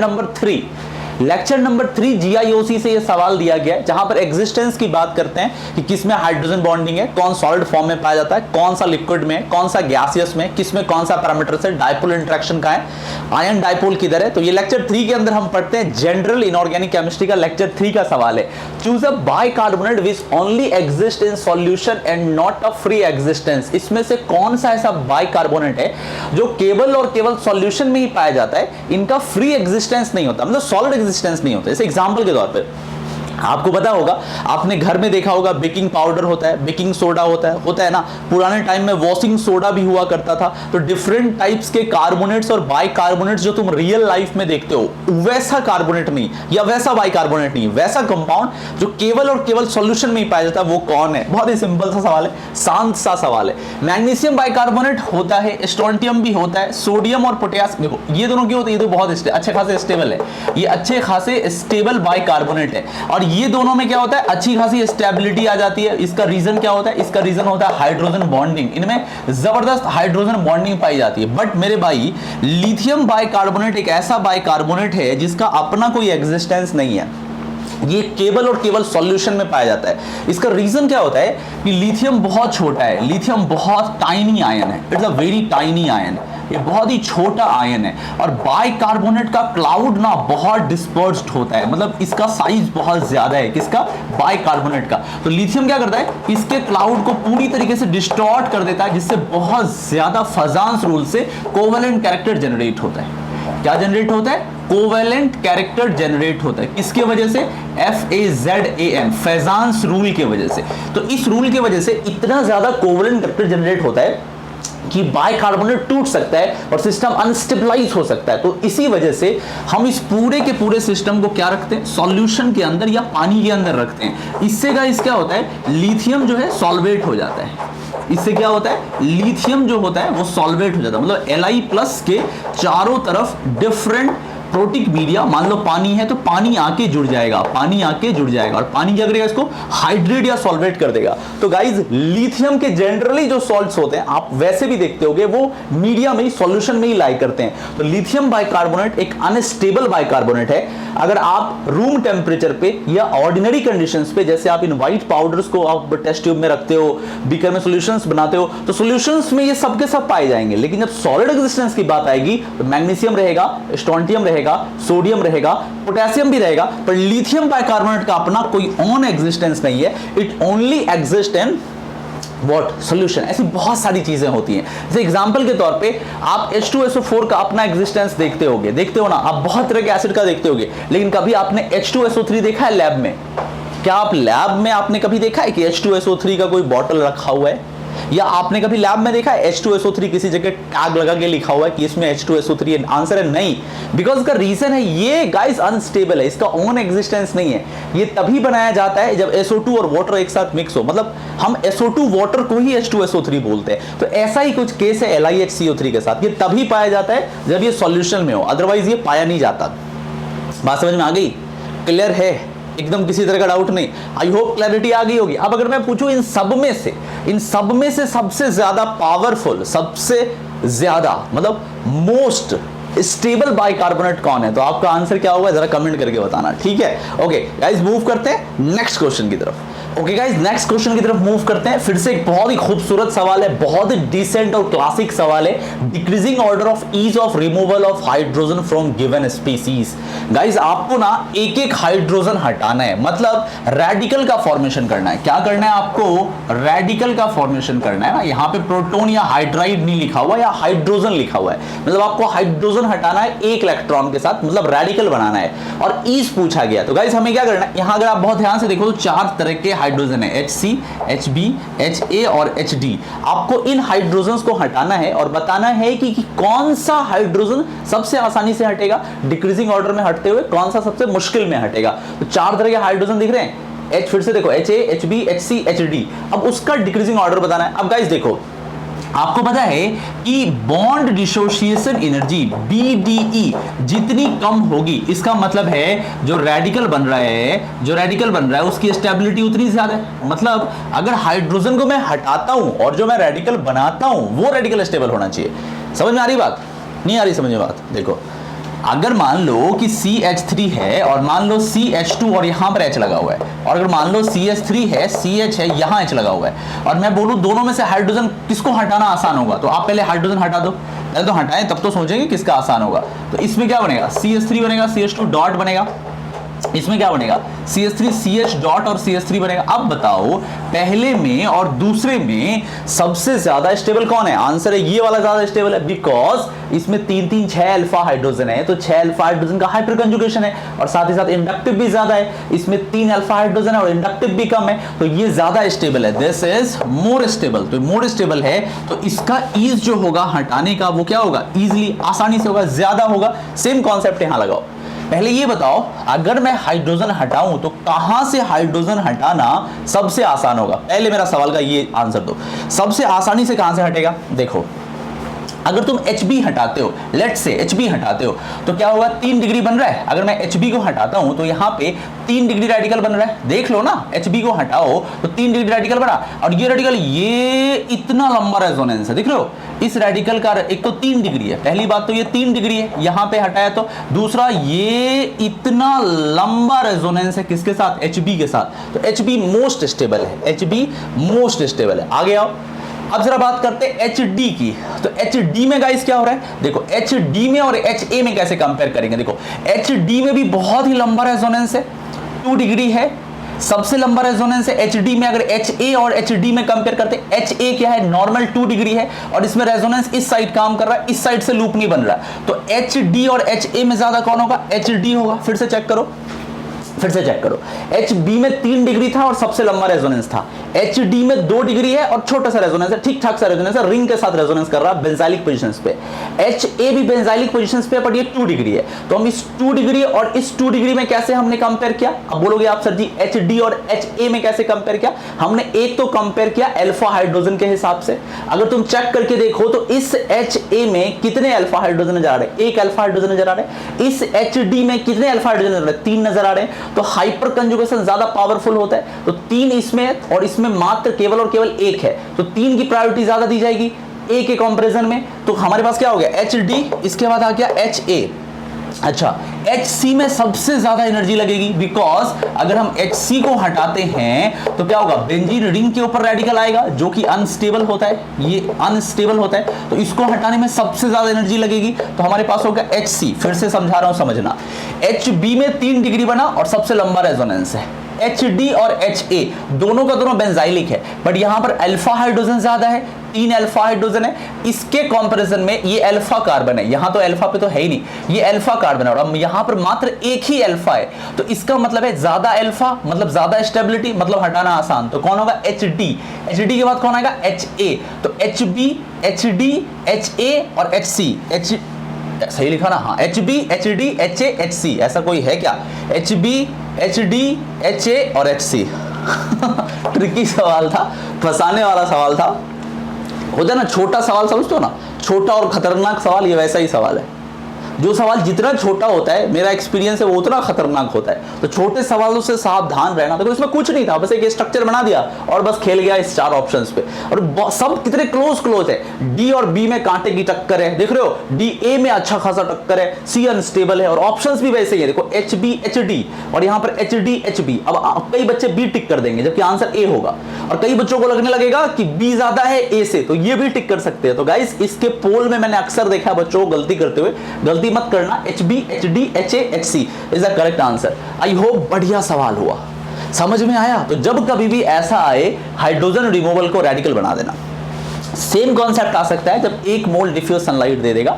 नंबर 3 GIOC से ये सवाल दिया गया है जहां पर एग्जिस्टेंस की बात करते हैं कि किसमें हाइड्रोजन बॉन्डिंग है, कौन सॉलिड फॉर्म में पाया जाता है, कौन सा लिक्विड में, कौन सा गैसियस में, किसमें कौन सा पैरामीटर है, डायपोल इंटरेक्शन का है, आयन डायपोल किधर है। तो ये लेक्चर 3 के अंदर हम पढ़ते हैं जनरल इनऑर्गेनिक केमिस्ट्री का लेक्चर 3 का सवाल है। Choose a bicarbonate which only exist in solution and not a free existence. इसमें से कौन सा ऐसा बाइकार्बोनेट है जो केवल और केवल सॉल्यूशन में ही पाया जाता है, इनका फ्री एग्जिस्टेंस नहीं होता, मतलब सॉलिड एग्जिस्टेंस नहीं होता। जैसे एग्जांपल के तौर पे आपको पता होगा, आपने घर में देखा होगा बेकिंग पाउडर होता है, बेकिंग सोडा होता है ना। पुराने टाइम में वॉशिंग सोडा भी हुआ करता था। तो डिफरेंट टाइप्स के कार्बोनेट्स और बाइकार्बोनेट्स जो तुम रियल लाइफ में देखते हो, वैसा कार्बोनेट नहीं या वैसा बाइकार्बोनेट नहीं, वैसा कंपाउंड जो केवल और केवल सॉल्यूशन में ही पाया जाता है, वो कौन है? बहुत ही सिंपल सा सवाल है, शांत सा सवाल है। मैग्नीशियम बाइकार्बोनेट होता है, स्ट्रोंटियम भी होता है, सोडियम और पोटेशियम। देखो ये दोनों क्यों होते हैं? ये तो बहुत अच्छे खासे स्टेबल है, ये अच्छे खासे स्टेबल बाइकार्बोनेट है। और ये दोनों में क्या होता है? अच्छी खासी स्टेबिलिटी आ जाती है। इसका रीजन क्या होता है? इसका रीजन होता है हाइड्रोजन बॉन्डिंग। इनमें जबरदस्त हाइड्रोजन बॉन्डिंग पाई जाती है। बट मेरे भाई, लिथियम बाइकार्बोनेट एक ऐसा बाइकार्बोनेट है जिसका अपना कोई एग्जिस्टेंस नहीं है, ये केवल और केवल सॉल्यूशन में पाया जाता है। इसका रीजन क्या होता है कि लिथियम बहुत छोटा है, लिथियम बहुत टाइनी आयन है, it's a very tiny ion, ये बहुत ही छोटा आयन है। और बाइकार्बोनेट का क्लाउड ना बहुत डिस्पर्स्ड होता है, मतलब इसका साइज बहुत ज्यादा है, किसका? बाइकार्बोनेट का। तो लिथियम क्या करता है? इसके क्लाउड को पूरी तरीके से डिस्टॉर्ट कर देता है, जिससे बहुत ज्यादा फजांस रूल से कोवेलेंट कैरेक्टर जनरेट होता है। क्या जनरेट होता है? कोवेलेंट कैरेक्टर जनरेट होता है। किसके वजह से? FAZAN, फैजांस रूल के वजह से। तो इस रूल की वजह से इतना ज्यादा कोवेलेंट कैरेक्टर जनरेट होता है कि बाइकार्बोनेट टूट सकता है और सिस्टम अनस्टेबलाइज हो सकता है। तो इसी वजह से हम इस पूरे के पूरे सिस्टम को क्या रखते हैं, सॉल्यूशन के अंदर या पानी के अंदर रखते हैं। इससे गाइस क्या होता है, लिथियम जो है सॉल्वेट हो जाता है। इससे क्या होता है, लिथियम जो होता है वो सॉल्वेट हो जाता है। मतलब Li+ के चारों तरफ डिफरेंट प्रोटिक मीडिया, मान लो पानी है तो पानी आके जुड़ जाएगा, पानी आके जुड़ जाएगा और पानी क्या करेगा, इसको हाइड्रेट या सॉल्वेट कर देगा। तो गाइज लिथियम के जनरली जो सॉल्ट्स होते हैं आप वैसे भी देखते होगे वो मीडिया में ही, सॉल्यूशन में ही लाई करते हैं। तो लिथियम बाइकार्बोनेट एक अनस्टेबल बाइकार्बोनेट है। अगर आप रूम टेम्परेचर पे या ऑर्डिनरी कंडीशंस पे, जैसे आप इन व्हाइट पाउडर्स को आप टेस्ट ट्यूब में रखते हो, बीकर में सॉल्यूशंस बनाते हो, तो सॉल्यूशंस में ये सब के सब पाए जाएंगे। लेकिन जब सॉलिड एक्जिस्टेंस की बात आएगी तो मैग्नीशियम रहेगा, स्ट्रोंटियम रहेगा, सोडियम रहेगा, पोटेशियम भी रहेगा, पर लिथियम बाइकार्बोनेट का अपना कोई ओन एग्जिस्टेंस नहीं है। It only exist in what, solution. ऐसी बहुत सारी चीजें होती हैं। जैसे एग्जांपल के तौर पे आप H2SO4 का अपना एग्जिस्टेंस देखते हो ना, आप बहुत तरह के एसिड का देखते होगे, लेकिन कभी आपने H2SO3 देखा है लैब में? क्या आप लैब में आपने कभी देखा है कि H2SO3 का कोई बॉटल रखा हुआ है? या आपने कभी लैब में देखा है H2SO3 किसी जगह टैग लगा के लिखा हुआ है कि इसमें H2SO3 है? आंसर है नहीं। बिकॉज का रीजन है ये गाइस अनस्टेबल है, इसका ओन एग्जिस्टेंस नहीं है। ये तभी बनाया जाता है जब SO2 और वाटर एक साथ मिक्स हो। मतलब हम SO2 वाटर को ही H2SO3 बोलते हैं। तो ऐसा ही कुछ केस है LiHCO3 के साथ। ये तभी पाया जाता है जब ये सॉल्यूशन में हो, अदरवाइज ये पाया नहीं जाता। बात समझ में आ गई? क्लियर है? एकदम किसी तरह का डाउट नहीं। आई होप क्लैरिटी आ गई होगी। अब अगर मैं पूछूं इन सब में से सबसे ज्यादा पावरफुल, सबसे ज्यादा मतलब मोस्ट स्टेबल बाइकार्बोनेट कौन है, तो आपका आंसर क्या होगा जरा कमेंट करके बताना, ठीक है? ओके गाइस, मूव करते हैं नेक्स्ट क्वेश्चन की तरफ। ओके गाइस, नेक्स्ट क्वेश्चन की तरफ मूव करते हैं। फिर से एक बहुत ही खूबसूरत सवाल है, बहुत ही डिसेंट और क्लासिक सवाल है। Decreasing order of ease of removal of hydrogen from given species. Guys आपको ना एक एक हाइड्रोजन हटाना है, मतलब रेडिकल का फॉर्मेशन करना है। क्या करना है आपको? रेडिकल का फॉर्मेशन करना है ना। यहाँ पे प्रोटॉन या हाइड्राइड नहीं लिखा हुआ, या हाइड्रोजन लिखा हुआ है। मतलब आपको हाइड्रोजन हटाना है एक इलेक्ट्रॉन के साथ, मतलब रेडिकल बनाना है और ईज पूछा गया। तो गाइस हमें क्या करना है, यहाँ अगर आप बहुत ध्यान से देखो तो चार तरह के हाइड्रोजन है, HC, HB, HA और HD। आपको इन हाइड्रोजन्स को हटाना है और बताना है कि कौन सा हाइड्रोजन सबसे आसानी से हटेगा, डिक्रीजिंग ऑर्डर में हटते हुए कौन सा सबसे मुश्किल में हटेगा। तो चार तरह के हाइड्रोजन दिख रहे हैं, फिर से देखो HA, HB, HC, HD। अब उसका डिक्रीजिंग ऑर्डर बताना है। अब गाइस देखो, आपको पता है कि बॉन्ड डिसोसिएशन एनर्जी BDE जितनी कम होगी, इसका मतलब है जो रेडिकल बन रहा है उसकी स्टेबिलिटी उतनी ज्यादा है। मतलब अगर हाइड्रोजन को मैं हटाता हूं और जो मैं रेडिकल बनाता हूं वो रेडिकल स्टेबल होना चाहिए। समझ में आ रही बात? नहीं आ रही समझ में बात? देखो, अगर मान लो कि CH3 है और मान लो CH2 और यहां पर H लगा हुआ है, और अगर मान लो CH3 है, CH है, यहां H लगा हुआ है, और मैं बोलूं दोनों में से हाइड्रोजन किसको हटाना आसान होगा, तो आप पहले हाइड्रोजन हटा दो। पहले तो हटाएं तब तो सोचेंगे किसका आसान होगा। तो इसमें क्या बनेगा, CH3 बनेगा, CH2 डॉट बनेगा। इसमें क्या बनेगा, CH3 CH डॉट और CH3 बनेगा। अब बताओ पहले में और दूसरे में सबसे ज्यादा स्टेबल कौन है? आंसर है ये वाला ज्यादा स्टेबल है, बिकॉज इसमें 6 अल्फा हाइड्रोजन है। तो 6 अल्फा हाइड्रोजन का हाइपर कंजुगेशन है और साथ ही साथ इंडक्टिव भी ज्यादा है। इसमें 3 अल्फा हाइड्रोजन है और इंडक्टिव भी कम है, तो ये ज्यादा स्टेबल है। This is more stable. तो मोर स्टेबल है तो इसका ईज जो होगा हटाने का वो क्या होगा, इजिली, आसानी से होगा, ज्यादा होगा। सेम कॉन्सेप्ट यहां लगाओ। पहले ये बताओ, अगर मैं हाइड्रोजन हटाऊं तो कहां से हाइड्रोजन हटाना सबसे आसान होगा? पहले मेरा सवाल का ये आंसर दो, सबसे आसानी से कहां से हटेगा? देखो, अगर तुम HB हटाते हो, लेट्स से HB हटाते हो, तो क्या होगा, 3 डिग्री बन रहा है। अगर मैं HB को हटाता हूं तो यहां पे 3 डिग्री रेडिकल बन रहा है। देख लो ना, HB को हटाओ तो 3 डिग्री रेडिकल बना, और ये रेडिकल ये इतना लंबा रेजोनेंस है, देख लो इस रेडिकल का। एक तो 3 डिग्री है, पहली बात तो ये 3 डिग्री है, यहां पे हटाया तो। दूसरा, ये इतना लंबा रेजोनेंस है किसके साथ, HB के साथ। तो HB मोस्ट स्टेबल है, HB मोस्ट स्टेबल है। आगे आओ, अब जरा बात करते हैं HD की। तो HD में गाइस क्या हो रहा है, देखो HD में और HA में कैसे कंपेयर करेंगे। देखो HD में भी बहुत ही लंबा रेजोनेंस है, 2 डिग्री है, सबसे लंबा रेजोनेंस है HD में। अगर HA और HD में कंपेयर करते हैं, HA क्या है, नॉर्मल 2 डिग्री है और इसमें रेजोनेंस इस साइड काम कर रहा है, इस साइड से लूप नहीं बन रहा। तो HD और HA में ज्यादा कौन होगा, HD होगा। फिर से चेक करो, फिर से चेक करो, HB में 3 डिग्री था और सबसे लंबा रेजोनेंस था, HD में 2 डिग्री है और छोटा सा रेजोनेंस है, ठीक ठाक सा रेजोनेंस है, रिंग के साथ रेजोनेंस कर रहा है बेंजाइलिक पोजीशंस पे। HA भी बेंजाइलिक पोजीशंस पे, बट ये 2 डिग्री है। तो हम इस 2 डिग्री और इस 2 डिग्री में कैसे हमने कंपेयर किया? अब बोलोगे आप सर जी HD और HA में कैसे कंपेयर किया? हमने एक तो कंपेयर किया अल्फा हाइड्रोजन के हिसाब से। अगर तुम चेक करके देखो तो इस HA में कितने अल्फा हाइड्रोजन नजर आ रहे हैं? एक अल्फा हाइड्रोजन नजर आ रहे हैं। इस HD में कितने अल्फा हाइड्रोजन नजर आ रहे हैं? 3 नजर आ रहे हैं। तो हाइपर कंजुगेशन ज्यादा पावरफुल होता है, तो 3 इसमें और इसमें मात्र केवल और केवल 1 है, तो 3 की प्रायोरिटी ज्यादा दी जाएगी A के कंपैरिजन में। तो हमारे पास क्या हो गया? HD, इसके बाद आ गया HA। अच्छा, HC में सबसे ज्यादा एनर्जी लगेगी, बिकॉज अगर हम HC को हटाते हैं तो क्या होगा? बेंजीन रिंग के ऊपर रेडिकल आएगा जो कि अनस्टेबल होता है, ये अनस्टेबल होता है, तो इसको हटाने में सबसे ज्यादा एनर्जी लगेगी। तो हमारे पास होगा HC। फिर से समझा रहा हूं, समझना। HB में 3 डिग्री बना और सबसे लंबा रेजोनेंस है। HD और HA दोनों का दोनों बेंजाइलिक है, बट यहां पर अल्फा हाइड्रोजन ज्यादा है, 3 अल्फा हाइड्रोजन है। इसके कंपैरिजन में ये अल्फा कार्बन है, यहां तो अल्फा पे तो है ही नहीं, ये अल्फा कार्बन है और यहां पर मात्र एक ही अल्फा है। तो इसका मतलब है ज्यादा अल्फा मतलब ज्यादा स्टेबिलिटी, मतलब हटाना आसान। तो कौन होगा? HD। HD के बाद कौन आएगा? HA। तो HB, HD, HA और HC। सही लिखा ना? हाँ, HB, HD, HA, HC, ऐसा कोई है क्या? HB, HD, HA और HC। ट्रिकी सवाल था, फंसाने वाला सवाल था। होता है ना छोटा सवाल, समझते हो ना, छोटा और खतरनाक सवाल, ये वैसा ही सवाल है। जो सवाल जितना छोटा होता है, मेरा एक्सपीरियंस है, वो उतना खतरनाक होता है। तो छोटे सवालों से सावधान रहना। देखो इसमें कुछ नहीं था, बस एक स्ट्रक्चर बना दिया और बस खेल गया इस 4 ऑप्शंस पे, और सब कितने क्लोज है। D और B में कांटे की टक्कर है, देख रहे हो? D A में अच्छा खासा टक्कर है, C अनस्टेबल है, और ऑप्शंस भी वैसे ही है। देखो HB, HD और यहाँ पर HD, HB। अब कई बच्चे B टिक कर देंगे जबकि आंसर A होगा, और कई बच्चों को लगने लगेगा कि B ज्यादा है A से, तो ये भी टिक कर सकते हैं। तो गाइस, इसके पोल में मैंने अक्सर देखा बच्चों को गलती करते हुए, गलती मत करना। HB, HD, HA, HC is the correct answer. I hope बढ़िया सवाल हुआ, समझ में आया? तो जब कभी भी ऐसा आए, हाइड्रोजन रिमूवल को रेडिकल बना देना। सेम कॉन्सेप्ट आ सकता है जब 1 मोल डिफ्यूज सनलाइट दे देगा,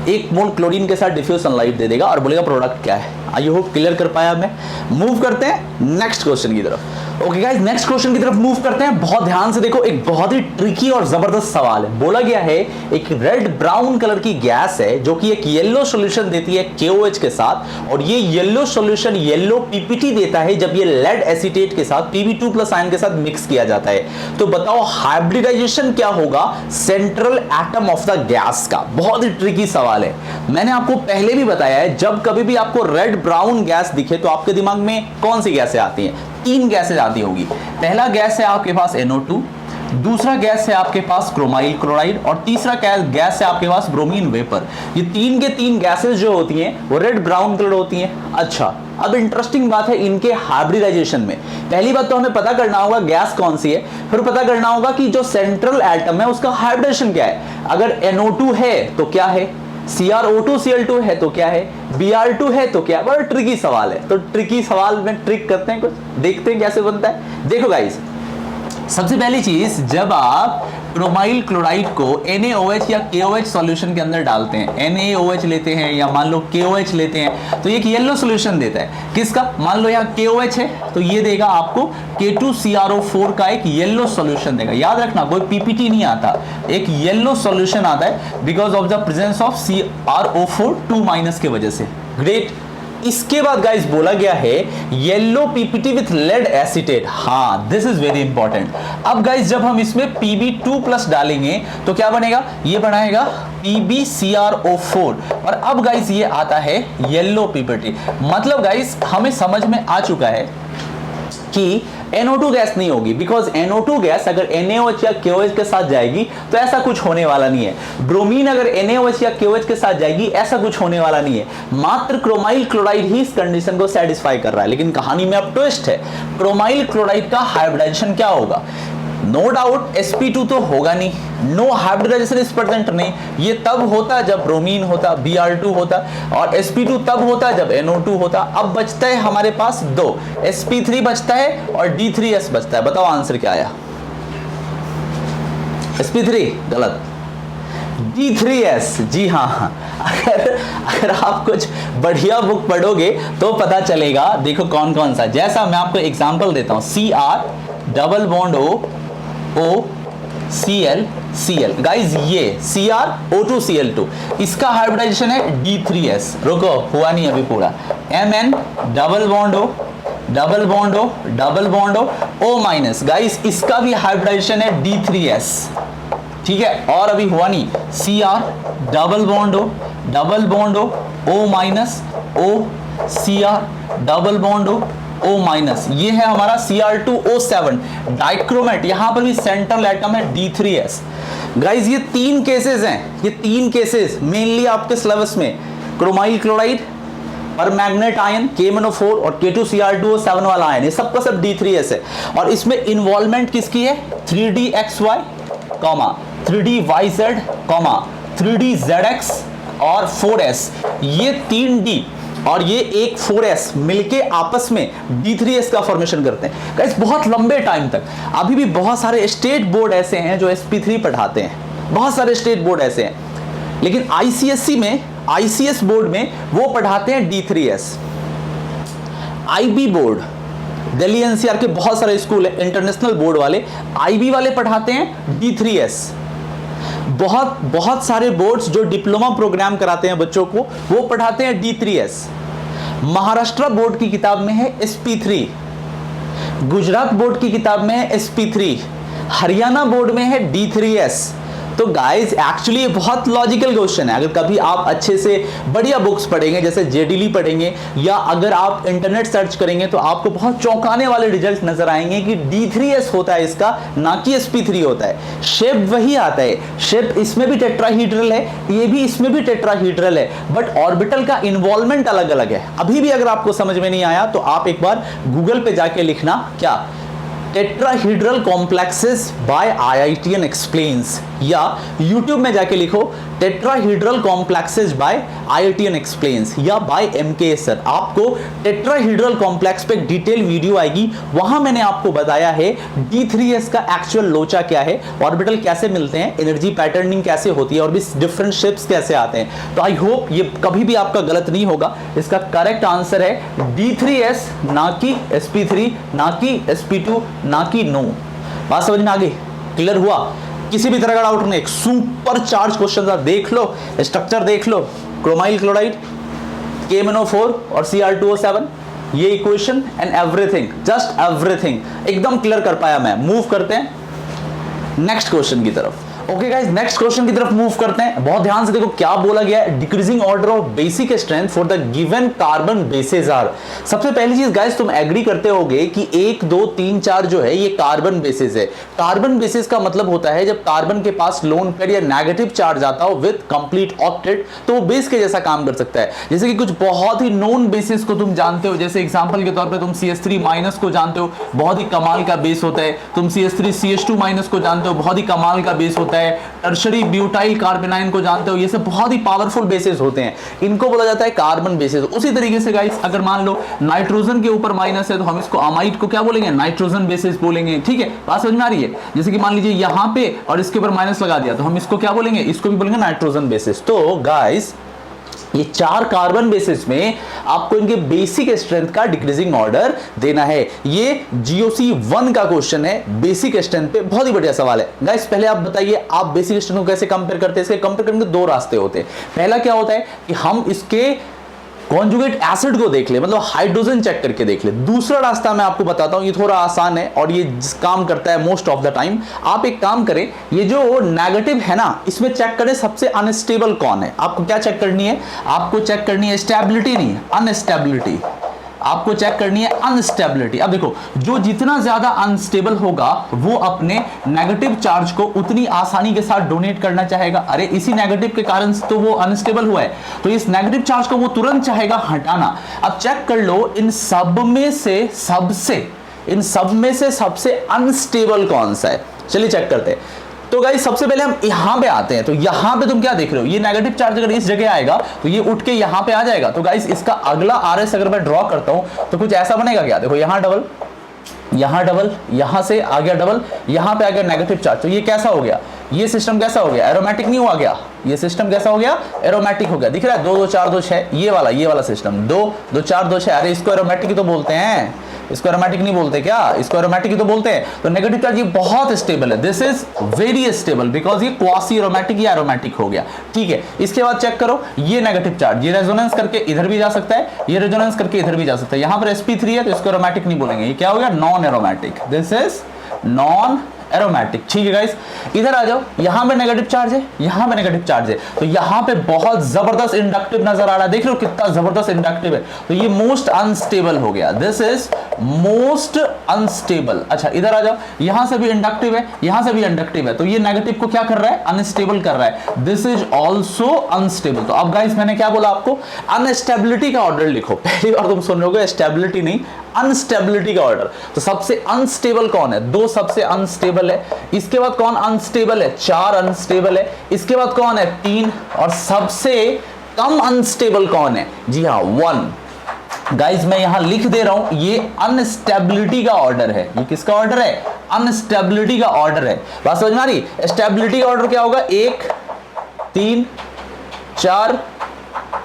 1 मोल क्लोरीन के साथ डिफ्यूज सनलाइट दे देगा और बोलेगा प्रोडक्ट क्या है। आई होप क्लियर कर पाया मैं। मूव करते हैं नेक्स्ट क्वेश्चन की तरफ। ओके गाइस, नेक्स्ट क्वेश्चन की तरफ मूव करते हैं। बहुत ध्यान से देखो, एक बहुत ही ट्रिकी और जबरदस्त सवाल है। बोला गया है एक रेड ब्राउन कलर की गैस है जो कि एक येलो सॉल्यूशन देती है KOH के साथ, और ये येलो सॉल्यूशन येलो PPT देता है जब ये लेड एसीटेट के साथ Pb2+ आयन के साथ मिक्स किया जाता है। तो बताओ हाइब्रिडाइजेशन क्या होगा central atom of the gas का? बहुत ही ट्रिकी सवाल है। मैंने आपको पहले भी बताया है, जब कभी भी आपको रेड ब्राउन गैस दिखे तो आपके दिमाग में कौन सी गैसें आती हैं? 3 गैसें आती होगी। पहला गैस है आपके पास NO2, दूसरा गैस है आपके पास क्रोमाइल क्लोराइड, और तीसरा गैस है आपके पास ब्रोमीन वेपर। ये 3 के 3 गैसेस जो होती हैं वो रेड ब्राउन कलर होती हैं। अच्छा, अब इंटरेस्टिंग बात है इनके हाइब्रिडाइजेशन में। पहली बात तो हमें पता करना होगा गैस कौन सी है, फिर पता करना होगा कि जो सेंट्रल एटम है उसका हाइब्रिडेशन क्या है। अगर NO2 है तो क्या है, CrO2Cl2 है तो क्या है, Br2 है तो क्या? बड़ा ट्रिकी सवाल है। तो ट्रिकी सवाल में ट्रिक करते हैं, कुछ देखते हैं कैसे बनता है। देखो गाइस, सबसे पहली चीज, जब आप क्रोमाइल क्लोराइड को NaOH या KOH सॉल्यूशन के अंदर डालते हैं, NaOH लेते हैं या मान लो KOH लेते हैं, तो ये एक येलो सॉल्यूशन देता है। किसका? मान लो यहाँ KOH है तो ये देगा आपको K2CrO4 का एक येलो सॉल्यूशन देगा। याद रखना, कोई PPT नहीं आता, एक येलो सॉल्यूशन आता है because of the presence of CrO4 2- के वजह से। ग्रेट। इसके बाद गाइस बोला गया है yellow PPT with lead acetate. हाँ, दिस इज वेरी इंपॉर्टेंट। अब गाइस जब हम इसमें Pb2+ डालेंगे तो क्या बनेगा? ये बनाएगा PbCrO4, और अब गाइस ये आता है येलो PPT। मतलब गाइस हमें समझ में आ चुका है कि NO2 गैस नहीं होगी, बिकॉज NO2 गैस अगर NaOH या KOH के साथ जाएगी तो ऐसा कुछ होने वाला नहीं है। ब्रोमीन अगर NaOH या KOH के साथ जाएगी ऐसा कुछ होने वाला नहीं है। मात्र क्रोमाइल क्लोराइड ही इस कंडीशन को सेटिस्फाई कर रहा है। लेकिन कहानी में अब ट्विस्ट है, क्रोमाइल क्लोराइड का हाइब्रिडाइजेशन क्या होगा? नो डाउट sp2 तो होगा नहीं, नो हाइब्रिडाइजेशन इज प्रेजेंट नहीं। ये तब होता जब ब्रोमीन होता, Br2 होता, और sp2 तब होता जब NO2 होता। अब बचता है हमारे पास 2, sp3 बचता है और D3S बचता है। बताओ आंसर क्या आया? sp3 गलत, D3S। जी हाँ, अगर आप कुछ बढ़िया बुक पढ़ोगे तो पता चलेगा। देखो कौन कौन सा, जैसा मैं आपको एग्जांपल देता हूं, Cr double bond O Cl Cl। Guys ये CrO2Cl2, इसका हाइब्रिडाइजेशन है D3S। रुको, हुआ नहीं अभी पूरा। Mn double bond O double bond O double bond O minus. Guys इसका भी हाइब्रिडाइजेशन है D3S, ठीक है, और अभी हुआ नहीं। Cr double bond O double bond O minus O Cr double bond O minus. ये है हमारा Cr2O7 डाइक्रोमेट, यहां पर भी सेंट्रल एटम है D3S। गाइज ये 3 केसेस हैं, ये 3 केसेस मेनली आपके सिलेबस में chromyl chloride, permanganate ion KMnO4 और K2Cr2O7 वाला आयन, ये सबका सब D3S है। और इसमें इन्वॉल्वमेंट किसकी है? 3DXY, 3DYZ, 3DZX और 4S। ये 3D और ये एक 4S मिलके आपस में D3S का फॉर्मेशन करते हैं। गाइस बहुत लंबे टाइम तक अभी भी बहुत सारे स्टेट बोर्ड ऐसे हैं जो sp3 पढ़ाते हैं, बहुत सारे स्टेट बोर्ड ऐसे हैं, लेकिन ICSE में, ICS बोर्ड में वो पढ़ाते हैं D3S। IB board, Delhi NCR के बहुत सारे स्कूल है इंटरनेशनल बोर्ड वाले, IB वाले पढ़ाते हैं D3S। बहुत सारे बोर्ड्स जो डिप्लोमा प्रोग्राम कराते हैं बच्चों को, वो पढ़ाते हैं D3S। महाराष्ट्र बोर्ड की किताब में है sp3, गुजरात बोर्ड की किताब में है sp3, हरियाणा बोर्ड में है D3S। तो गाइज एक्चुअली ये बहुत लॉजिकल क्वेश्चन है। अगर कभी आप अच्छे से बढ़िया बुक्स पढ़ेंगे, जैसे JDL पढ़ेंगे, या अगर आप इंटरनेट सर्च करेंगे, तो आपको बहुत चौंकाने वाले रिजल्ट नजर आएंगे कि D3S होता है इसका, ना कि sp3 होता है। शेप वही आता है, शेप इसमें भी टेट्राहीड्रल है, ये भी इसमें भी टेट्राहीड्रल है, बट ऑर्बिटल का इन्वॉल्वमेंट अलग अलग है। अभी भी अगर आपको समझ में नहीं आया तो आप एक बार गूगल पे जाके लिखना क्या, tetrahedral complexes by IITian explains, या YouTube में जाके लिखो tetrahedral complexes by IITian explains या बाय MKS सर। आपको टेट्राहीड्रल कॉम्प्लेक्स पे डिटेल वीडियो आएगी, वहां मैंने आपको बताया है D3S का एक्चुअल लोचा क्या है, ऑर्बिटल कैसे मिलते हैं, एनर्जी पैटर्निंग कैसे होती है और भी डिफरेंट शेप्स कैसे आते हैं। तो आई होप ये कभी भी आपका गलत नहीं होगा। इसका करेक्ट आंसर है D3S, ना कि sp3, ना कि sp2, ना कि नो। बात समझ में आ गई? क्लियर हुआ? किसी भी तरह का डाउट नहीं, सुपर चार्ज क्वेश्चन था, देख लो स्ट्रक्चर, देख लो क्रोमाइल क्लोराइड, KMnO4 और Cr2O7, ये equation and everything, just everything एकदम क्लियर कर पाया मैं। मूव करते हैं नेक्स्ट क्वेश्चन की तरफ। ओके गाइस, नेक्स्ट क्वेश्चन की तरफ मूव करते हैं। बहुत ध्यान से देखो क्या बोला गया है, decreasing order of basic strength for the given carbon bases are. सबसे पहली चीज गाइस, तुम एग्री करते होगे कि 1 2 3 4 जो है ये कार्बन बेसिस है। कार्बन बेसिस का मतलब होता है जब कार्बन के पास लोन पेयर या नेगेटिव चार्ज आता हो विद कंप्लीट ऑक्टेट, तो वो बेस के जैसा काम कर सकता है। जैसे कि कुछ बहुत ही नोन बेसिस को तुम जानते हो, जैसे एग्जांपल के तौर पे तुम CH3 माइनस को जानते हो, बहुत ही कमाल का बेस होता है। तुम CH3 CH2 माइनस को जानते हो, बहुत ही कमाल का बेस होता है। टर्शरी ब्यूटाइल कार्बोनाइन को जानते हो, ये सब बहुत ही पावरफुल बेसिस होते हैं, इनको बोला जाता है कार्बन बेसिस। उसी तरीके से गाइस, अगर मान लो नाइट्रोजन के ऊपर माइनस है तो हम इसको अमाइड को क्या बोलेंगे, नाइट्रोजन बेसिस बोलेंगे। ठीक है, बात समझ में आ रही है? जैसे कि मान लीजिए यहां पे और इसके ऊपर माइनस लगा दिया तो हम इसको क्या बोलेंगे, इसको भी बोलेंगे नाइट्रोजन बेसिस। तो गाइस ये 4 कार्बन बेसिस में आपको इनके बेसिक स्ट्रेंथ का डिक्रीजिंग ऑर्डर देना है। ये GOC 1 का क्वेश्चन है, बेसिक स्ट्रेंथ पे। बहुत ही बढ़िया सवाल है गाइस। पहले आप बताइए, आप बेसिक स्ट्रेंथ को कैसे कंपेयर करते हैं? इसके कंपेयर करने के 2 रास्ते होते हैं। पहला क्या होता है कि हम इसके कॉन्जुगेट एसिड को देख ले, मतलब हाइड्रोजन चेक करके देख ले। दूसरा रास्ता मैं आपको बताता हूं, ये थोड़ा आसान है और ये काम करता है मोस्ट ऑफ द टाइम। आप एक काम करें, ये जो नेगेटिव है ना, इसमें चेक करें सबसे अनस्टेबल कौन है। आपको क्या चेक करनी है? आपको चेक करनी है स्टेबिलिटी नहीं, अनस्टेबिलिटी। आपको चेक करनी है अनस्टेबिलिटी। अब देखो, जो जितना ज्यादा अनस्टेबल होगा वो अपने नेगेटिव चार्ज को उतनी आसानी के साथ डोनेट करना चाहेगा। अरे इसी नेगेटिव के कारण तो वो अनस्टेबल हुआ है, तो इस नेगेटिव चार्ज को वो तुरंत चाहेगा हटाना। अब चेक कर लो, इन सब में से सबसे अनस्टेबल कौन सा है। चलिए चेक करते हैं। तो गाइस सबसे पहले हम यहां पे आते हैं। तो यहां पे तुम क्या देख रहे हो, ये नेगेटिव चार्ज अगर इस जगह आएगा तो ये उठ के यहां पे आ जाएगा। तो गाइस इसका अगला RS अगर मैं ड्रॉ करता हूं तो कुछ ऐसा बनेगा क्या? देखो यहां डबल, यहां डबल, यहां से आ गया डबल, यहां पे आ गया नेगेटिव चार्ज। तो ये कैसा हो गया? ये सिस्टम कैसा हो गया, एरोमेटिक नहीं हुआ गया, ये सिस्टम कैसा हो गया, एरोमेटिक हो गया। दिख रहा है 2 2 4 2 6, ये वाला सिस्टम 2 2 4 2 6। अरे इसको एरोमेटिक ही तो बोलते हैं, इसको एरोमेटिक नहीं बोलते क्या, इसको एरोमेटिक ही तो बोलते हैं। तो नेगेटिव चार्ज ये बहुत स्टेबल है, this is very stable because ये क्वासी एरोमेटिक या एरोमेटिक हो गया, ठीक है। इसके बाद चेक करो ये नेगेटिव चार्ज, ये रेजोनेंस करके इधर भी जा सकता है, ये रेजोनेंस करके इधर भी जा सकता है। यहां पर sp3 है तो इसको एरोमेटिक नहीं बोलेंगे, ये क्या हो गया, non aromatic, this is non aromatic, ठीक है गाइस। इधर आ जाओ, यहां पे नेगेटिव चार्ज है, यहां पे नेगेटिव चार्ज है, तो यहां पे बहुत जबरदस्त इंडक्टिव नजर आ रहा है, देख लो कितना जबरदस्त इंडक्टिव है। तो ये मोस्ट अनस्टेबल हो गया, दिस इज मोस्ट अनस्टेबल। अच्छा इधर आ जाओ, यहां से भी इंडक्टिव है, यहां से भी इंडक्टिव है, तो ये नेगेटिव को क्या कर रहा है, अनस्टेबल कर रहा है, दिस इज ऑल्सो अनस्टेबल। तो अब गाइस मैंने क्या बोला आपको, अनस्टेबिलिटी का ऑर्डर लिखो। पहली बार तुम सुन रहे हो स्टेबिलिटी नहीं, अनस्टेबिलिटी का ऑर्डर। तो सबसे अनस्टेबल कौन है, 2 सबसे अनस्टेबल है, इसके बाद कौन अनस्टेबल है, 4 अनस्टेबल है, इसके बाद कौन है 3, और सबसे कम अनस्टेबल कौन है, जी हाँ 1। गाइस मैं यहां लिख दे रहा हूं, ये अनस्टेबिलिटी का ऑर्डर है। ये किसका ऑर्डर है, अनस्टेबिलिटी का ऑर्डर है। बात समझ में आ रही, स्टेबिलिटी का ऑर्डर क्या होगा, 1 3 4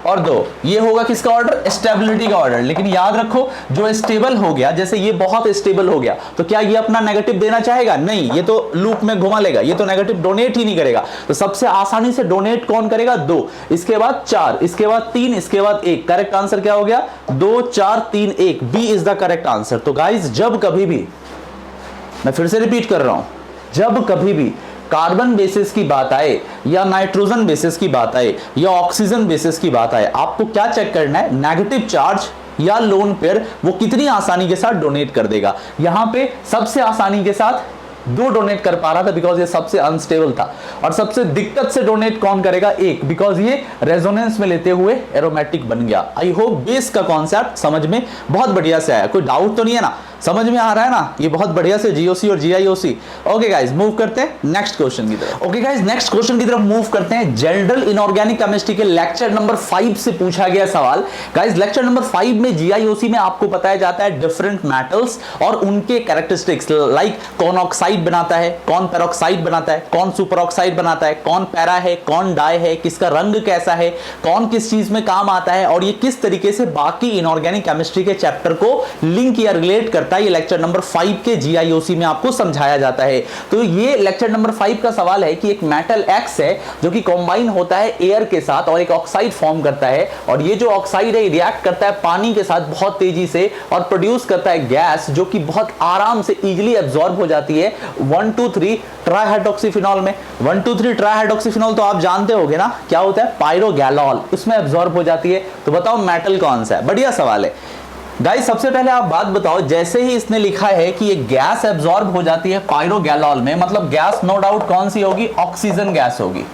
और 2, ये होगा किसका ऑर्डर, स्टेबिलिटी का ऑर्डर। लेकिन याद रखो जो स्टेबल हो गया, जैसे ये बहुत स्टेबल हो गया, तो क्या ये अपना नेगेटिव देना चाहेगा, नहीं, ये तो लूप में घुमा लेगा, ये तो नेगेटिव डोनेट ही नहीं करेगा। तो सबसे आसानी से डोनेट कौन करेगा, 2, इसके बाद 4, इसके बाद 3, इसके बाद 1। करेक्ट आंसर क्या हो गया, 2 4 3 1, B is the correct answer. तो गाइस जब कभी भी, मैं फिर से रिपीट कर रहा हूं, जब कभी भी कार्बन बेसिस की बात आए या नाइट्रोजन बेसिस की बात आए या ऑक्सीजन बेसिस की बात आए, आपको क्या चेक करना है, नेगेटिव चार्ज या लोन पेयर वो कितनी आसानी के साथ डोनेट कर देगा। यहां पे सबसे आसानी के साथ 2 डोनेट कर पा रहा था बिकॉज ये सबसे अनस्टेबल था, और सबसे दिक्कत से डोनेट कौन करेगा, 1, बिकॉज ये रेजोनेंस में लेते हुए एरोमेटिक बन गया। आई होप बेस का कॉन्सेप्ट समझ में बहुत बढ़िया से आया, कोई डाउट तो नहीं है ना, समझ में आ रहा है ना, ये बहुत बढ़िया से जीओसी और जीआईओसी। ओके गाइस मूव करते हैं नेक्स्ट क्वेश्चन की तरफ। ओके गाइस नेक्स्ट क्वेश्चन की तरफ मूव करते हैं। जनरल इनऑर्गेनिक केमिस्ट्री के लेक्चर नंबर 5 से पूछा गया सवाल। गाइस लेक्चर नंबर 5 में जीआईओसी में आपको बताया जाता है डिफरेंट मेटल्स और उनके कैरेक्टरिस्टिक्स, लाइक कौन ऑक्साइड बनाता है, कौन पेरोक्साइड बनाता है, कौन सुपर ऑक्साइड बनाता है, कौन पैरा है, कौन डाई है, किसका रंग कैसा है, कौन किस चीज में काम आता है, और ये किस तरीके से बाकी इनऑर्गेनिक केमिस्ट्री के चैप्टर को लिंक या रिलेट करता है, ये लेक्चर नंबर 5 के जीआईओसी में आपको समझाया जाता है। तो ये लेक्चर नंबर 5 का सवाल है कि एक मेटल एक्स है जो कि कंबाइन होता है एयर के साथ और एक ऑक्साइड फॉर्म करता है, और ये जो ऑक्साइड है रिएक्ट करता है पानी के साथ बहुत तेजी से और प्रोड्यूस करता है गैस जो कि बहुत आराम से इजीली एब्जॉर्ब हो जाती है 1 2 3 ट्राइहाइड्रोक्सीफिनॉल में। 1 2 3 ट्राइहाइड्रोक्सीफिनॉल तो आप जानते होंगे ना, क्या होता है, पायरोगैलॉल, उसमें एब्जॉर्ब हो जाती है। तो बताओ मेटल कौन सा है, बढ़िया सवाल है। गाइस सबसे पहले आप बात बताओ, जैसे ही इसने लिखा है कि ये गैस एब्जॉर्ब हो जाती है पायरोगैलॉल में, मतलब गैस नो डाउट कौन सी होगी, ऑक्सीजन गैस होगी।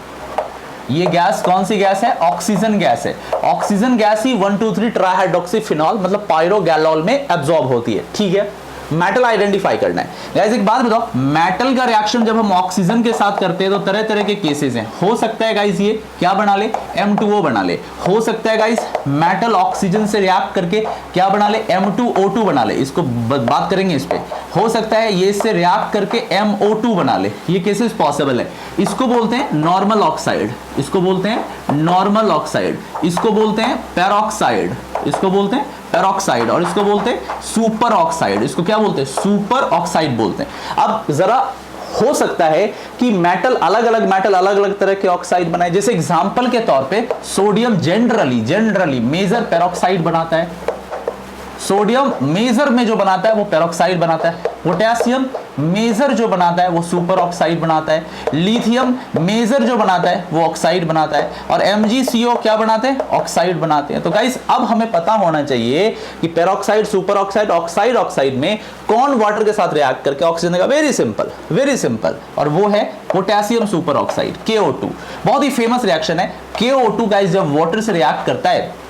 ये गैस कौन सी गैस है, ऑक्सीजन गैस है। ऑक्सीजन गैस ही 1 2 3 ट्राइहाइड्रोक्सीफिनॉल मतलब पायरोगैलॉल में एब्जॉर्ब होती है, ठीक है। मेटल आइडेंटिफाई करना है। गाइस एक बात बताओ, मेटल का रिएक्शन जब हम ऑक्सीजन के साथ करते हैं तो तरह तरह के केसेस हैं। हो सकता है गाइस ये क्या बना ले, M2O बना ले। हो सकता है गाइस मेटल ऑक्सीजन से रिएक्ट करके क्या बना ले, M2O2 बना ले। इसको बात करेंगे इस पे। हो सकता है ये इससे रिएक्ट करके MO2 बना ले, ये केसेस पॉसिबल है। इसको बोलते हैं नॉर्मल ऑक्साइड, इसको बोलते हैं नॉर्मल ऑक्साइड, इसको बोलते हैं पेरोक्साइड, इसको बोलते हैं पेरोक्साइड, और इसको बोलते हैं सुपर ऑक्साइड। इसको क्या बोलते हैं, सुपर ऑक्साइड बोलते हैं। अब जरा हो सकता है कि मेटल अलग अलग तरह के ऑक्साइड बनाए। जैसे एग्जांपल के तौर पे सोडियम जनरली मेजर पेरोक्साइड बनाता है, सोडियम मेजर में जो बनाता है वो पेरोक्साइड बनाता है। पोटेशियम मेजर जो बनाता है वो सुपर ऑक्साइड बनाता है। लिथियम मेजर जो बनाता है वो ऑक्साइड बनाता है। और MgCO क्या बनाते हैं, ऑक्साइड बनाते हैं। तो गाइस अब हमें पता होना चाहिए कि पेरोक्साइड, सुपर ऑक्साइड, ऑक्साइड में कौन वाटर के साथ रिएक्ट करके ऑक्सीजन देगा। वेरी सिंपल, और वो है पोटेशियम सुपर ऑक्साइड, KO2। बहुत ही फेमस रिएक्शन है। KO2 गाइस जब वाटर से रिएक्ट करता है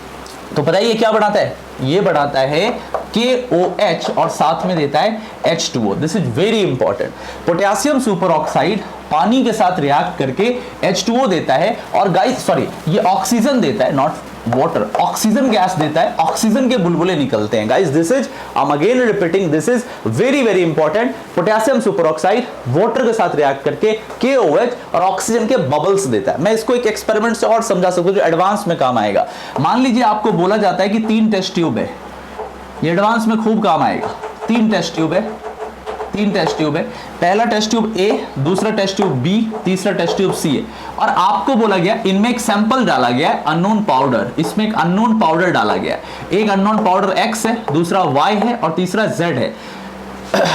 तो पता है ये क्या बनाता है, ये बनाता है KOH और साथ में देता है H2O। This is very important. Potassium super oxide पानी के साथ रिएक्ट करके H2O देता है, और गाइस सॉरी ये ऑक्सीजन देता है, नॉट वाटर, ऑक्सीजन गैस देता है, ऑक्सीजन के बुलबुले निकलते हैं। Guys this is, I am again repeating, this is very very important. Potassium super oxide water के साथ रिएक्ट करके KOH और ऑक्सीजन के बबल्स देता है। मैं इसको एक एक्सपेरिमेंट से और समझा सकता हूं जो एडवांस में काम आएगा। मान लीजिए आपको बोला जाता है कि 3 टेस्ट ट्यूब है, ये एडवांस में खूब काम आएगा। 3 टेस्ट ट्यूब है, 3 टेस्ट ट्यूब है, पहला टेस्ट ट्यूब A, दूसरा टेस्ट ट्यूब B, तीसरा टेस्ट ट्यूब C है। और आपको बोला गया इनमें एक सैंपल डाला गया है अननोन पाउडर, इसमें एक अननोन पाउडर डाला गया है। एक अननोन पाउडर X है, दूसरा Y है और तीसरा Z है।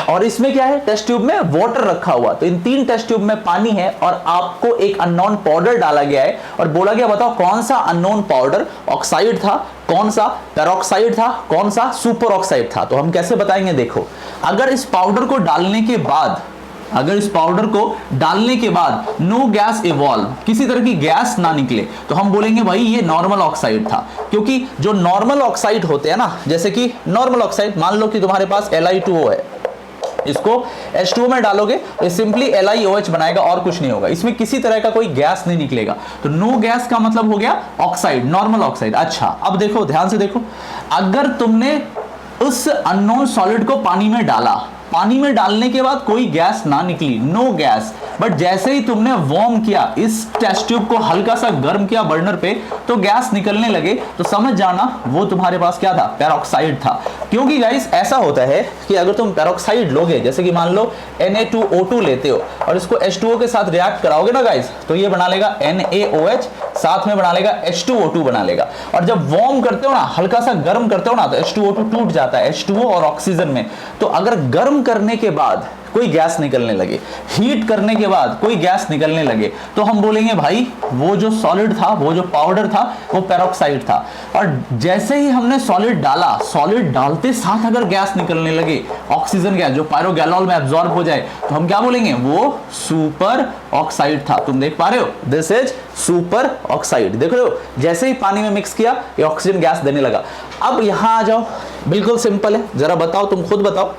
और इसमें क्या है, टेस्ट ट्यूब में वाटर रखा हुआ। तो इन 3 टेस्ट ट्यूब में पानी है और आपको एक अननोन पाउडर डाला गया है और बोला गया बताओ कौन सा अननोन पाउडर ऑक्साइड था, कौन सा पेरोक्साइड था, कौन सा सुपर ऑक्साइड था। तो हम कैसे बताएंगे, देखो अगर इस पाउडर को डालने के बाद, अगर इस पाउडर को डालने के बाद नो गैस इवॉल्व, किसी तरह की गैस ना निकले, तो हम बोलेंगे भाई ये नॉर्मल ऑक्साइड था। क्योंकि जो नॉर्मल ऑक्साइड होते हैं ना, जैसे कि नॉर्मल ऑक्साइड, मान लो कि तुम्हारे पास Li2O है, इसको H2O में डालोगे तो सिंपली LiOH बनाएगा और कुछ नहीं होगा, इसमें किसी तरह का कोई गैस नहीं निकलेगा। तो नो गैस का मतलब हो गया ऑक्साइड, नॉर्मल ऑक्साइड। अच्छा अब देखो, ध्यान से देखो, अगर तुमने उस अननोन सॉलिड को पानी में डाला, पानी में डालने के बाद कोई गैस ना निकली, नो गैस, बट जैसे ही तुमने वार्म किया, इस टेस्ट ट्यूब को हल्का सा गर्म किया बर्नर पे, तो गैस निकलने लगे, तो समझ जाना वो तुम्हारे पास क्या था, पेरोक्साइड था। क्योंकि गाइस ऐसा होता है कि अगर तुम पेरोक्साइड लोगे, जैसे कि मान लो Na2O2 लेते हो और इसको H2O के साथ रिएक्ट कराओगे ना गाइस, तो ये बना लेगा NaOH, साथ में बना लेगा H2O2 बना लेगा। और जब वार्म करते हो ना, हल्का सा गर्म करते हो ना, तो H2O2 टूट जाता है H2O और ऑक्सीजन में। तो अगर गर्म करने के बाद कोई गैस निकलने लगे, हीट करने के बाद कोई गैस निकलने लगे, तो हम बोलेंगे भाई वो जो सॉलिड था, वो जो पाउडर था, वो पेरोक्साइड था। और जैसे ही हमने सॉलिड डाला, सॉलिड डालते साथ अगर गैस निकलने लगे, ऑक्सीजन गैस जो पायरोगैलोल में एब्जॉर्ब हो जाए, तो हम क्या बोलेंगे, वो सुपर ऑक्साइड था। तुम देख पा रहे हो, दिस इज सुपर ऑक्साइड। देख रहे हो, जैसे ही पानी में मिक्स किया, ये ऑक्सीजन गैस देने लगा। अब यहां आ जाओ, बिल्कुल सिंपल है, जरा बताओ, तुम खुद बताओ,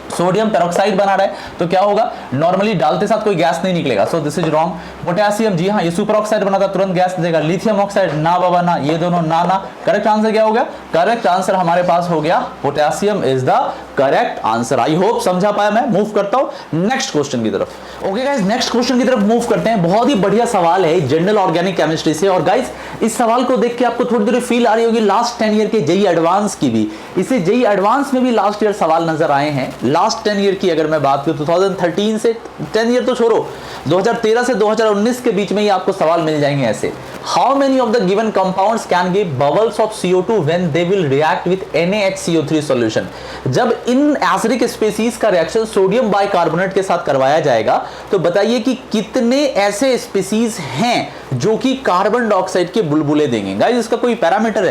सोडियम पेरोक्साइड बना रहा है तो क्या होगा, नॉर्मली डालते साथ कोई गैस नहीं निकलेगा, so this is wrong. Potassium, जी हाँ, ये सुपर ऑक्साइड बनाता तुरंत गैस देगा। लिथियम ऑक्साइड, ना बाबा ना, ये दोनों ना ना। करेक्ट आंसर क्या हो गया, करेक्ट आंसर हमारे पास हो गया potassium is the correct answer. I hope समझा पाया मैं। मूव करता हूं नेक्स्ट क्वेश्चन की तरफ। ओके गाइस, नेक्स्ट क्वेश्चन की तरफ मूव करते हैं। बहुत ही बढ़िया सवाल है जनरल ऑर्गेनिक केमिस्ट्री से। और गाइस इस सवाल को देख के आपको थोड़ी थोड़ी फील आ रही होगी लास्ट 10 ईयर के जेई एडवांस की भी। इसे जेई एडवांस में भी लास्ट ईयर सवाल नजर आए हैं। लास्ट 10 ईयर की अगर मैं बात करूं, 2013 से 10 ईयर तो छोड़ो, 2013 से 2019 के बीच में ही आपको सवाल मिल जाएंगे ऐसे। How many of the given compounds can give bubbles of CO2 when they will react with NaHCO3 solution. जब इन एसिडिक स्पीसीज का रिएक्शन सोडियम बाइकार्बोनेट के साथ करवाया जाएगा, तो बताइए कि कितने ऐसे स्पीसीज हैं जो कि कार्बन डाइऑक्साइड के बुलबुले देंगे। गाइस इसका कोई पैरामीटर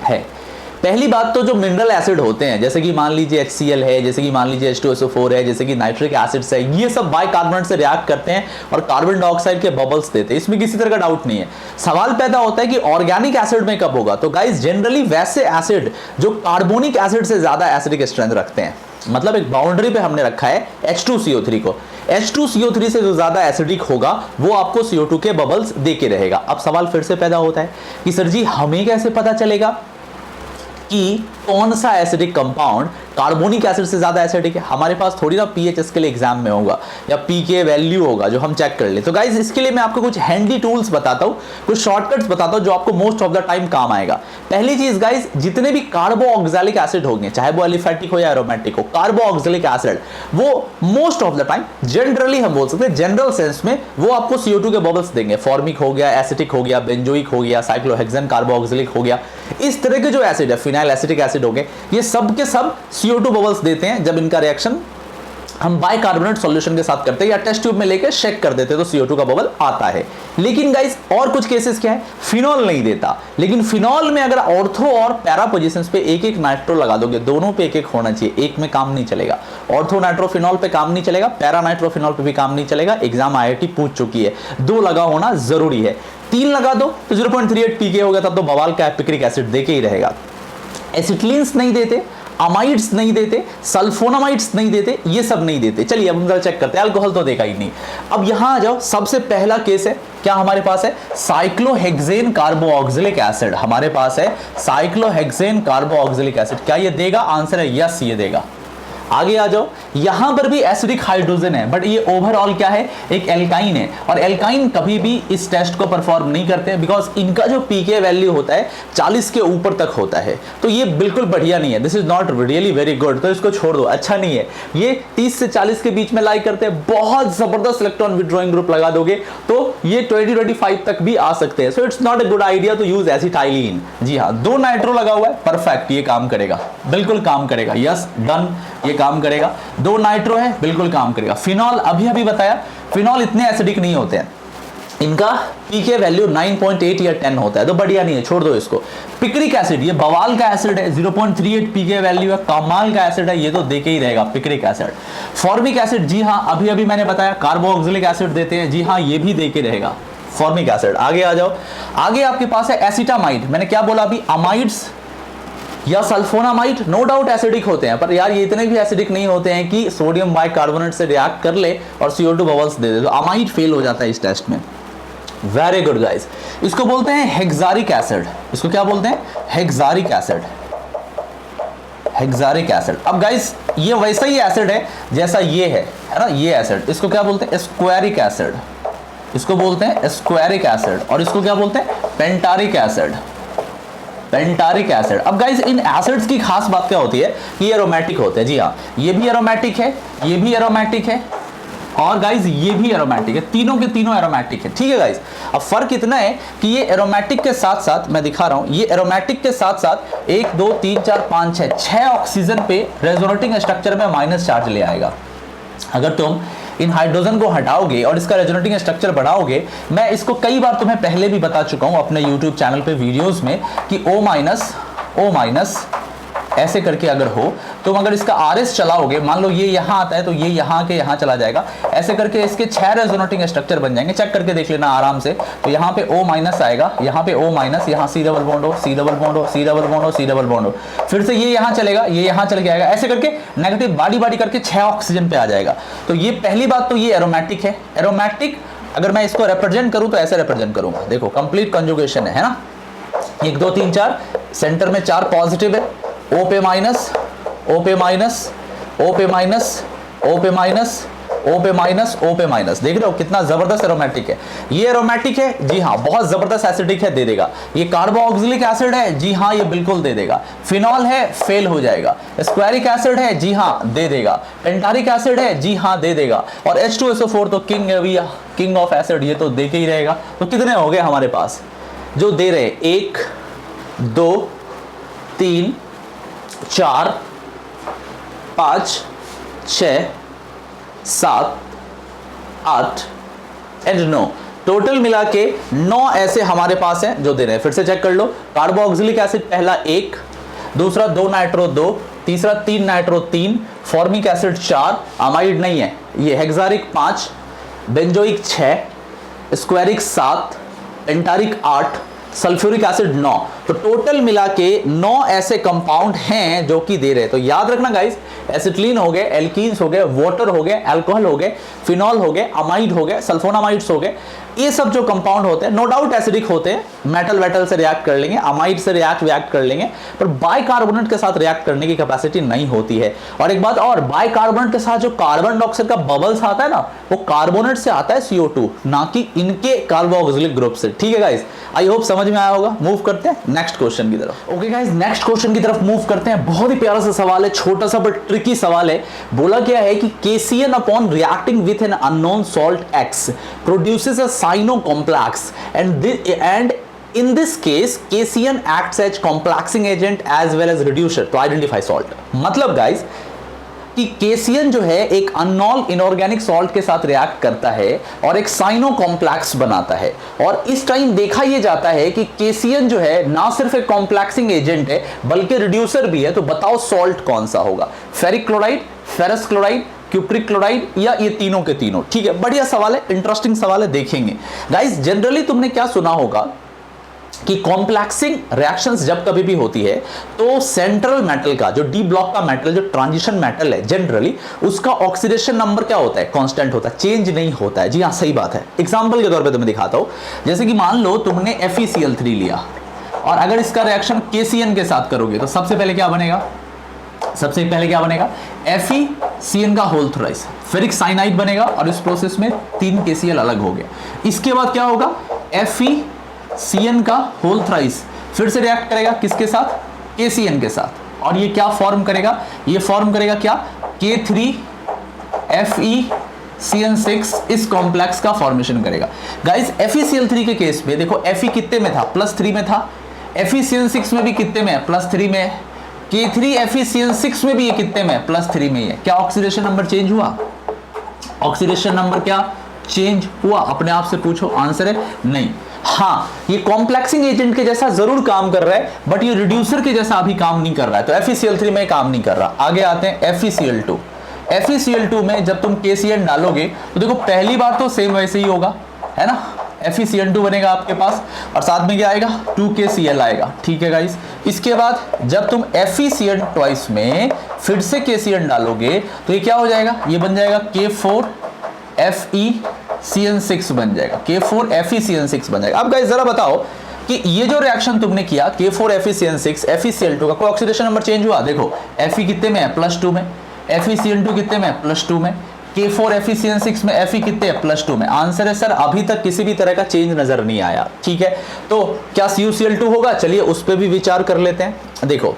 है? पहली बात तो जो मिनरल एसिड होते हैं, जैसे कि मान लीजिए HCl है, जैसे कि मान लीजिए H2SO4 है, जैसे कि नाइट्रिक एसिड्स है, ये सब बाइकार्बोनेट से रिएक्ट करते हैं और कार्बन डाइऑक्साइड के बबल्स देते हैं। इसमें किसी तरह का डाउट नहीं है। सवाल पैदा होता है कि ऑर्गेनिक एसिड में कब होगा। तो गाइस जनरली वैसे एसिड जो कार्बोनिक एसिड से ज्यादा एसिडिक स्ट्रेंथ रखते हैं, मतलब एक बाउंड्री पे हमने रखा है H2CO3 को, H2CO3 से जो ज्यादा एसिडिक होगा वो आपको CO2 के बबल्स दे के रहेगा। अब सवाल फिर से पैदा होता है कि सर जी हमें कैसे पता चलेगा कि कौन सा एसिडिक कंपाउंड कार्बोनिक एसिड से ज्यादा एसिडिक है। हमारे पास थोड़ी ना पीएच के लिए एग्जाम में होगा या पीके वैल्यू होगा जो हम चेक कर ले। तो गाइस इसके लिए मैं आपको कुछ हैंडी टूल्स बताता हूं, कुछ शॉर्टकट्स बताता हूं जो आपको मोस्ट ऑफ द टाइम काम आएगा। पहली चीज गाइस, जितने भी कार्बोऑक्सिलिक एसिड होंगे, चाहे वो एलिफेटिक हो या एरोमेटिक हो, कार्बोऑक्सिलिक एसिड वो most of the time generally हम बोल सकते हैं जनरल सेंस में वो आपको CO2 के बबल्स देंगे। फॉर्मिक हो गया, एसिटिक हो गया, बेंजोइक हो गया, साइक्लोहेक्सेन कार्बोऑक्सिलिक हो गया, इस तरह के जो एसिड है, फिनाइल एसिटिक एसिड हो गए, ये सब के सब CO2 बबल्स देते हैं जब इनका रिएक्शन हम बाइकार्बोनेट सॉल्यूशन के साथ करते हैं या टेस्ट ट्यूब में लेकर शेक कर देते हैं तो CO2 का बबल आता है। लेकिन गाइस और कुछ केसेस क्या है, फिनॉल नहीं देता। लेकिन फिनॉल में अगर ऑर्थो और पैरा पोजीशंस पे एक एक नाइट्रो लगा दोगे, दोनों पे एक एक होना चाहिए, एक में काम नहीं चलेगा। ऑर्थो नाइट्रोफिनॉल पे काम नहीं चलेगा, पैरा नाइट्रोफिनॉल पे भी काम नहीं चलेगा। एग्जाम IIT पूछ चुकी है, 2 लगा होना जरूरी है। 3 लगा दो तो 0.38 pK हो गया, तब तो बवाल का एपिक्रिक एसिड देके ही रहेगा। एसिटिलीन्स नहीं देते, अमाइड्स नहीं देते, सल्फोनामाइड्स नहीं देते, ये सब नहीं देते। चलिए अब हम जरा चेक करते हैं। अल्कोहल तो देखा ही नहीं। अब यहां आ जाओ, सबसे पहला केस है क्या हमारे पास है? साइक्लोहेक्सेन कार्बोऑक्सिलिक एसिड, हमारे पास है साइक्लोहेक्सेन कार्बोऑक्सिलिक एसिड। क्या ये देगा? आंसर है यस, ये देगा। आगे आ जाओ, यहां पर भी एसिडिक हाइड्रोजन है, बट ये ओवरऑल क्या है? एक एल्काइन है, और एल्काइन कभी भी इस टेस्ट को परफॉर्म नहीं करते हैं बिकॉज इनका जो पीके वैल्यू होता है 40 के ऊपर तक होता है, तो ये बिल्कुल बढ़िया नहीं है। This is not really very good, तो इसको छोड़ दो, अच्छा नहीं है। ये 30 से 40 के बीच में लाई करते हैं, बहुत जबरदस्त इलेक्ट्रॉन विड्रॉइंग ग्रुप लगा दोगे तो ये 20-25 तक भी आ सकते हैं। So it's not a good idea to use acetylene. जी हाँ, 2 नाइट्रो लगा हुआ है, परफेक्ट, ये काम करेगा, बिल्कुल काम करेगा, यस डन, ये काम करेगा। 2 नाइट्रो है, बिल्कुल काम करेगा। फिनॉल अभी बताया, फिनॉल इतने एसिडिक नहीं होते हैं, इनका पीके वैल्यू 9.8 या 10 होता है, तो बढ़िया नहीं है, छोड़ दो इसको। पिक्रिक एसिड, ये बवाल का एसिड है, 0.38 पीके वैल्यू है, कमाल का एसिड है, ये तो देके ही रहेगा पिक्रिक एसिड। फॉर्मिक एसिड, जी हाँ अभी मैंने बताया कार्बोऑक्सिलिक एसिड देते हैं, जी हाँ ये भी देके रहेगा फॉर्मिक एसिड। आगे आ जाओ, आगे आपके पास है एसिटामाइड। मैंने क्या बोला अभी? अमाइड्स या सल्फोनामाइड नो डाउट एसिडिक होते हैं, पर यार ये इतने भी एसिडिक नहीं होते हैं कि सोडियम बाइकार्बोनेट से रिएक्ट कर ले और CO2 बबल्स दे दे, तो अमाइड फेल हो जाता है इस टेस्ट में। वेरी गुड गाइस, इसको बोलते हैं हेक्सारिक एसिड। इसको क्या बोलते हैं? हेक्सारिक एसिड, हेक्सारिक एसिड। अब गाइस ये वैसा ही एसिड है जैसा ये है ना, ये एसिड, इसको क्या बोलते हैं? स्क्वायरिक एसिड, इसको बोलते हैं स्क्वायरिक एसिड, और इसको क्या बोलते हैं? पेंटारिक एसिड, पेंटारिक एसिड। अब गाइस इन एसिड्स की खास बात क्या होती है कि ये एरोमेटिक होते हैं। जी हाँ, ये भी एरोमेटिक है, ये भी एरोमेटिक है, और गाइस ये भी एरोमेटिक है, तीनों के तीनों एरोमेटिक है। ठीक है गाइस, अब फर्क इतना है कि ये एरोमेटिक के साथ साथ, मैं दिखा रहा हूं, ये एरोमेटिक के साथ साथ 1 2 3 4 5 6 ऑक्सीजन पे रेजोनेटिंग स्ट्रक्चर में माइनस चार्ज ले आएगा। अगर तुम इन हाइड्रोजन को हटाओगे और इसका रेजोनेटिंग स्ट्रक्चर बढ़ाओगे, मैं इसको कई बार तुम्हें पहले भी बता चुका हूं अपने YouTube चैनल पे वीडियोस में कि O माइनस ऐसे करके अगर हो, तुम अगर इसका RS चलाओगे, मान लो ये यहाँ आता है तो ये यहाँ के यहाँ चला जाएगा, ऐसे करके इसके 6 रेजोनेटिंग स्ट्रक्चर बन जाएंगे। चेक करके देख लेना आराम से। तो यहाँ पे O माइनस आएगा, यहाँ पे O माइनस, यहाँ C डबल बॉन्ड हो, C डबल बॉन्ड हो, C डबल बॉन्ड हो, C डबल बॉन्ड हो, फिर से ये यहाँ चलेगा, ये यहाँ चल के आएगा, ऐसे करके नेगेटिव बाडी करके 6 ऑक्सीजन पे आ जाएगा। तो ये पहली बात तो ये एरोमेटिक है। एरोमेटिक अगर मैं इसको रिप्रेजेंट करूँ तो ऐसे रिप्रेजेंट करूँगा, देखो कंप्लीट कंजुगेशन है ना, 1 2 3 4, सेंटर में 4 पॉजिटिव है, O पे माइनस, O पे माइनस, O पे माइनस, O पे माइनस, O पे माइनस, O पे माइनस। देख रहे हो कितना जबरदस्त एरोमेटिक है। ये एरोमेटिक है, जी हाँ बहुत जबरदस्त एसिडिक है, दे देगा। ये कार्बोऑक्सिलिक एसिड है, जी हाँ ये बिल्कुल दे देगा। फिनॉल है, फेल हो जाएगा। स्क्वायरिक एसिड है, जी हाँ दे देगा। पेंटारिक एसिड है, जी हाँ दे देगा। और H2SO4 तो किंग है भैया, किंग ऑफ एसिड, ये तो दे के ही रहेगा। तो कितने हो गए हमारे पास जो दे रहे? 1 2 3 4 5 6 7 8 एंड 9, टोटल मिला के 9 ऐसे हमारे पास हैं जो दे रहे हैं। फिर से चेक कर लो, कार्बोऑक्सिलिक एसिड पहला 1, दूसरा 2 नाइट्रो 2, तीसरा 3 नाइट्रो 3, फॉर्मिक एसिड 4, अमाइड नहीं है ये, हेक्सारिक 5, बेंजोइक 6, स्क्वायरिक 7, पेंटारिक 8, सल्फ्यूरिक एसिड 9। तो टोटल मिला के 9 ऐसे कंपाउंड हैं जो कि दे रहे हैं। तो याद रखना गाइस, एसिटिलीन हो गए, एल्कीन्स हो गए, वाटर हो गए, अल्कोहल हो गए, फिनॉल हो गए, अमाइड हो गए, सल्फोनामाइड्स हो गए, ये सब जो कंपाउंड होते हैं नो डाउट एसिडिक होते हैं, मेटल से रिएक्ट कर लेंगे, अमाइड से रिएक्ट कर लेंगे, पर बाइकार्बोनेट के साथ रिएक्ट करने की कैपेसिटी नहीं होती है। और एक बात और, बाइकार्बोनेट के साथ जो कार्बन डाइऑक्साइड का बबल्स आता है ना, वो कार्बोनेट से आता है CO2, ना कि इनके कार्बोऑक्सिलिक ग्रुप से। ठीक है गाइस, आई होप समझ में आया होगा। मूव करते हैं नेक्स्ट क्वेश्चन की तरफ। ओके गाइस, नेक्स्ट क्वेश्चन की तरफ मूव करते हैं। बहुत ही प्यारा सा सवाल है, छोटा सा बट ट्रिकी सवाल है। बोला क्या है कि KCN upon reacting with an unknown salt X produces a cyano complex and in this case KCN acts as complexing agent as well as reducer to identify salt। मतलब गाइस कि KCN जो है एक अननोन इनऑर्गेनिक सॉल्ट के साथ react करता है और एक साइनो कॉम्प्लेक्स बनाता है, और इस टाइम देखा यह जाता है कि KCN जो है ना सिर्फ एक कॉम्प्लेक्सिंग एजेंट है बल्कि रिड्यूसर भी है। तो बताओ सॉल्ट कौन सा होगा? Ferric chloride, ferrous chloride, cupric chloride, या ये तीनों के तीनों? ठीक है, बढ़िया सवाल है, इंटरेस्टिंग सवाल है, देखेंगे। गाइस जनरली तुमने क्या सुना होगा कि कॉम्प्लेक्सिंग रिएक्शंस जब कभी भी होती है तो सेंट्रल मेटल का, जो डी ब्लॉक का मेटल, जो ट्रांजिशन मेटल है, जनरली उसका ऑक्सीडेशन नंबर क्या होता है, कांस्टेंट होता है, चेंज नहीं होता है। जी हाँ, सही बात है। एग्जांपल के तौर पे तुम्हें दिखाता हूं, जैसे कि मान लो तुमने FeCl3 लिया और अगर इसका रिएक्शन KCN के साथ करोगे तो सबसे पहले क्या बनेगा, सबसे पहले क्या बनेगा, FeCN का होल थ्राइस फेरिक साइनाइड बनेगा और इस प्रोसेस में 3 KCl अलग हो गया। इसके बाद क्या होगा, FeCN का होल थ्राइस फिर से रिएक्ट करेगा किसके साथ, KCN के साथ, और ये क्या फॉर्म करेगा, ये फॉर्म करेगा क्या, K3FeCN6 इस कॉम्प्लेक्स का फॉर्मेशन करेगा। गाइस FeCl3 के केस में देखो, Fe कितने में था, +3 में था, FeCN6 में भी कितने में है, +3 में है, K3FeCN6 में भी ये कितने में, +3 में ही है। क्या ऑक्सीडेशन नंबर चेंज हुआ, ऑक्सीडेशन नंबर क्या चेंज हुआ, अपने आप से पूछो, आंसर है नहीं। हाँ, ये कॉम्प्लेक्सिंग एजेंट के जैसा जरूर काम कर रहा है बट ये रिड्यूसर के जैसा अभी काम नहीं कर रहा है, तो FeCl3 में काम नहीं कर रहा। आगे आते हैं FeCl2। FeCl2 में जब तुम KCN डालोगे तो देखो पहली बार तो सेम वैसे ही होगा, है ना, FeCN2 बनेगा आपके पास और साथ में क्या आएगा, 2KCl आएगा, ठीक है गाइस। इसके बाद जब तुम FeCN ट्वाइस में फिर से KCN डालोगे तो ये क्या हो जाएगा, ये बन जाएगा K4FeCN6 बन जाएगा, K4FeCN6 बन जाएगा। अब गाइस जरा बताओ कि ये जो रिएक्शन तुमने किया K4FeCN6 FeCl2 का, कोई ऑक्सीडेशन नंबर चेंज हुआ, देखो Fe कितने में है, +2 में, FeCN2 कितने में है, +2 में, K4FeCN6 में Fe कितने है, +2 में। आंसर है सर अभी तक किसी भी तरह का चेंज नजर नहीं आया, ठीक है। तो क्या CuCl2 होगा, चलिए उस पर भी विचार कर लेते हैं। देखो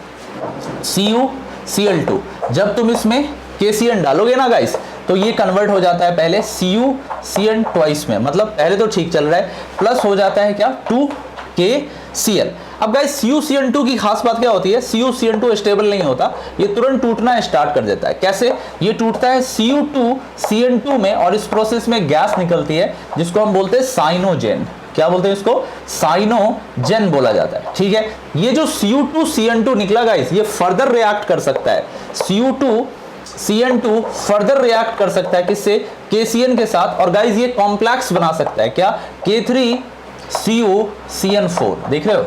CuCl2 जब तुम इसमें KCN डालोगे ना गाइस तो ये कन्वर्ट हो जाता है पहले CuCN ट्वाइस में, मतलब पहले तो ठीक चल रहा है, प्लस हो जाता है क्या, 2KCl। अब गाइस CuCN2 की खास बात क्या होती है, CuCN2 स्टेबल नहीं होता, ये तुरंत टूटना स्टार्ट कर देता है। कैसे, ये टूटता है Cu2CN2 में और इस प्रोसेस में गैस निकलती है जिसको हम बोलते हैं साइनोजेन। क्या बोलते हैं इसको, साइनोजेन बोला जाता है, ठीक है। ये जो Cu2CN2 निकला गाइस, ये फर्दर रिएक्ट कर सकता है, Cu2CN2 फर्दर रिएक्ट कर सकता है किससे, KCN के साथ, और गाइस ये कॉम्प्लेक्स बना सकता है क्या, K3CuCN4। देख रहे हो,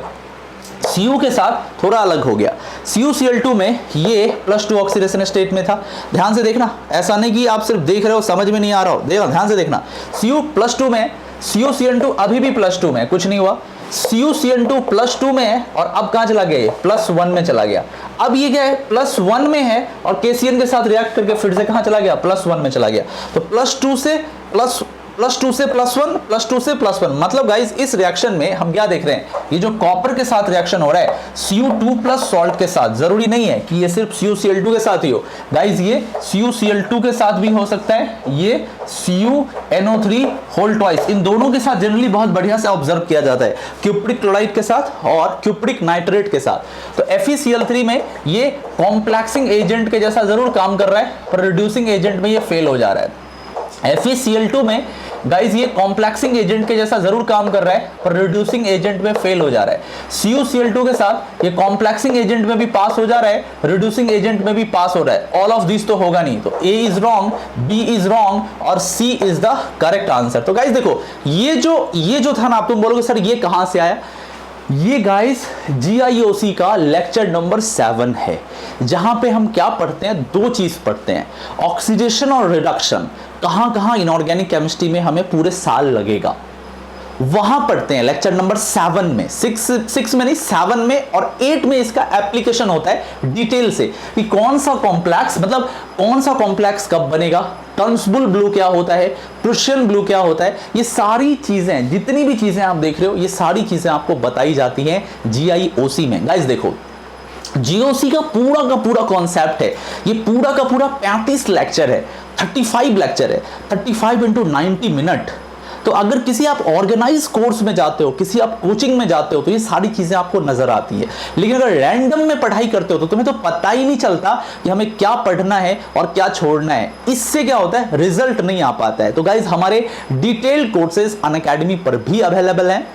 Cu के साथ थोड़ा अलग हो गया, CuCl2 में ये +2 ऑक्सीडेशन स्टेट में था। ध्यान से देखना, ऐसा नहीं कि आप सिर्फ देख रहे हो समझ में नहीं आ रहा हो, देखो ध्यान से देखना, Cu +2 में, CuCN2 अभी भी +2 में, कुछ नहीं हुआ, CuCN2 +2 में है और अब कहां चला गया, +1 में चला गया। अब ये क्या है, +1 में है और KCN के साथ रिएक्ट करके फिर से कहां चला गया, +1 में चला गया। तो +2 से +1, +2 से +1, मतलब गाइस इस रिएक्शन में हम क्या देख रहे हैं, ये जो कॉपर के साथ रिएक्शन हो रहा है Cu2 प्लस सॉल्ट के साथ, जरूरी नहीं है कि ये सिर्फ CuCl2 के साथ ही हो गाइस, ये CuCl2 के साथ भी हो सकता है, ये CuNO3 होल ट्वाइस, इन दोनों के साथ जनरली बहुत बढ़िया से ऑब्जर्व किया जाता है, क्यूप्रिक क्लोराइड के साथ और क्यूप्रिक नाइट्रेट के साथ। तो FeCl3 में ये कॉम्प्लेक्सिंग एजेंट के जैसा जरूर काम कर रहा है पर रिड्यूसिंग एजेंट में ये फेल हो जा रहा है। FeCl2 में गाइस ये कॉम्प्लेक्सिंग एजेंट के जैसा जरूर काम कर रहा है पर रिड्यूसिंग एजेंट में फेल हो जा रहा है। CuCl2 के साथ ये कॉम्प्लेक्सिंग एजेंट में भी पास हो जा रहा है, रिड्यूसिंग एजेंट में भी पास हो रहा है। ऑल ऑफ दिस तो होगा नहीं, तो A is wrong, B is wrong और C is the correct answer. तो गाइस देखो ये जो था ना, आप तुम बोलोगे सर ये कहां से आया, ये गाइस GIOC का लेक्चर नंबर 7 है, जहां पे हम क्या पढ़ते हैं, दो चीज पढ़ते हैं, ऑक्सीडेशन और रिडक्शन। कहां कहां इनऑर्गेनिक केमिस्ट्री में हमें पूरे साल लगेगा, वहां पढ़ते हैं लेक्चर नंबर 7 में, 6 में नहीं 7 में, और 8 में इसका एप्लीकेशन होता है डिटेल से कि कौन सा कॉम्प्लेक्स, मतलब कौन सा कॉम्प्लेक्स कब बनेगा, टर्न्सबुल ब्लू क्या होता है, प्रुशियन ब्लू क्या होता है, ये सारी चीजें, जितनी भी चीजें आप देख रहे हो, ये सारी चीजें आपको बताई जाती हैं GIOC में। गाइस देखो GIOC का पूरा कॉन्सेप्ट है, ये पूरा का पूरा 35 लेक्चर है, 35 लेक्चर है, 35 × 90 मिनट। तो अगर किसी आप ऑर्गेनाइज कोर्स में जाते हो, किसी आप कोचिंग में जाते हो तो ये सारी चीजें आपको नजर आती है, लेकिन अगर रैंडम में पढ़ाई करते हो तो तुम्हें तो पता ही नहीं चलता कि हमें क्या पढ़ना है और क्या छोड़ना है। इससे क्या होता है, रिजल्ट नहीं आ पाता है। तो गाइज हमारे डिटेल्ड कोर्सेज अनअकैडमी पर भी अवेलेबल हैं,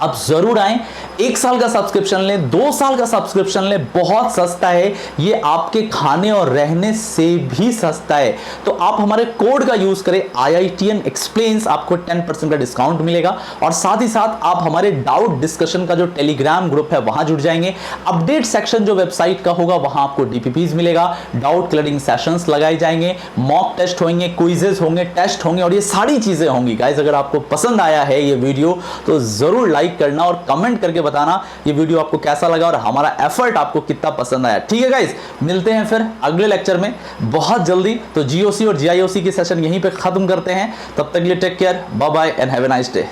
आप जरूर आएं, 1 साल का सब्सक्रिप्शन लें, 2 साल का सब्सक्रिप्शन लें, बहुत सस्ता है ये, आपके खाने और रहने से भी सस्ता है। तो आप हमारे कोड का यूज करें IITN Explains, आपको 10% का डिस्काउंट मिलेगा और साथ ही साथ आप हमारे डाउट डिस्कशन का जो टेलीग्राम ग्रुप है वहां जुड़ जाएंगे। अपडेट सेक्शन जो वेबसाइट का होगा वहां आपको DPPs मिलेगा, डाउट क्लियरिंग सेशंस लगाए जाएंगे, मॉक टेस्ट होंगे, क्विजेस होंगे, टेस्ट होंगे और ये सारी चीजें होंगी। गाइस अगर आपको पसंद आया है ये वीडियो तो जरूर लाइक करना और कमेंट करके बताना ये वीडियो आपको कैसा लगा और हमारा एफर्ट आपको कितना पसंद आया। ठीक है गाइस, मिलते हैं फिर अगले लेक्चर में बहुत जल्दी। तो GOC और GIOC की सेशन यहीं पे खत्म करते हैं, तब तक के लिए take care, bye bye and have a nice day.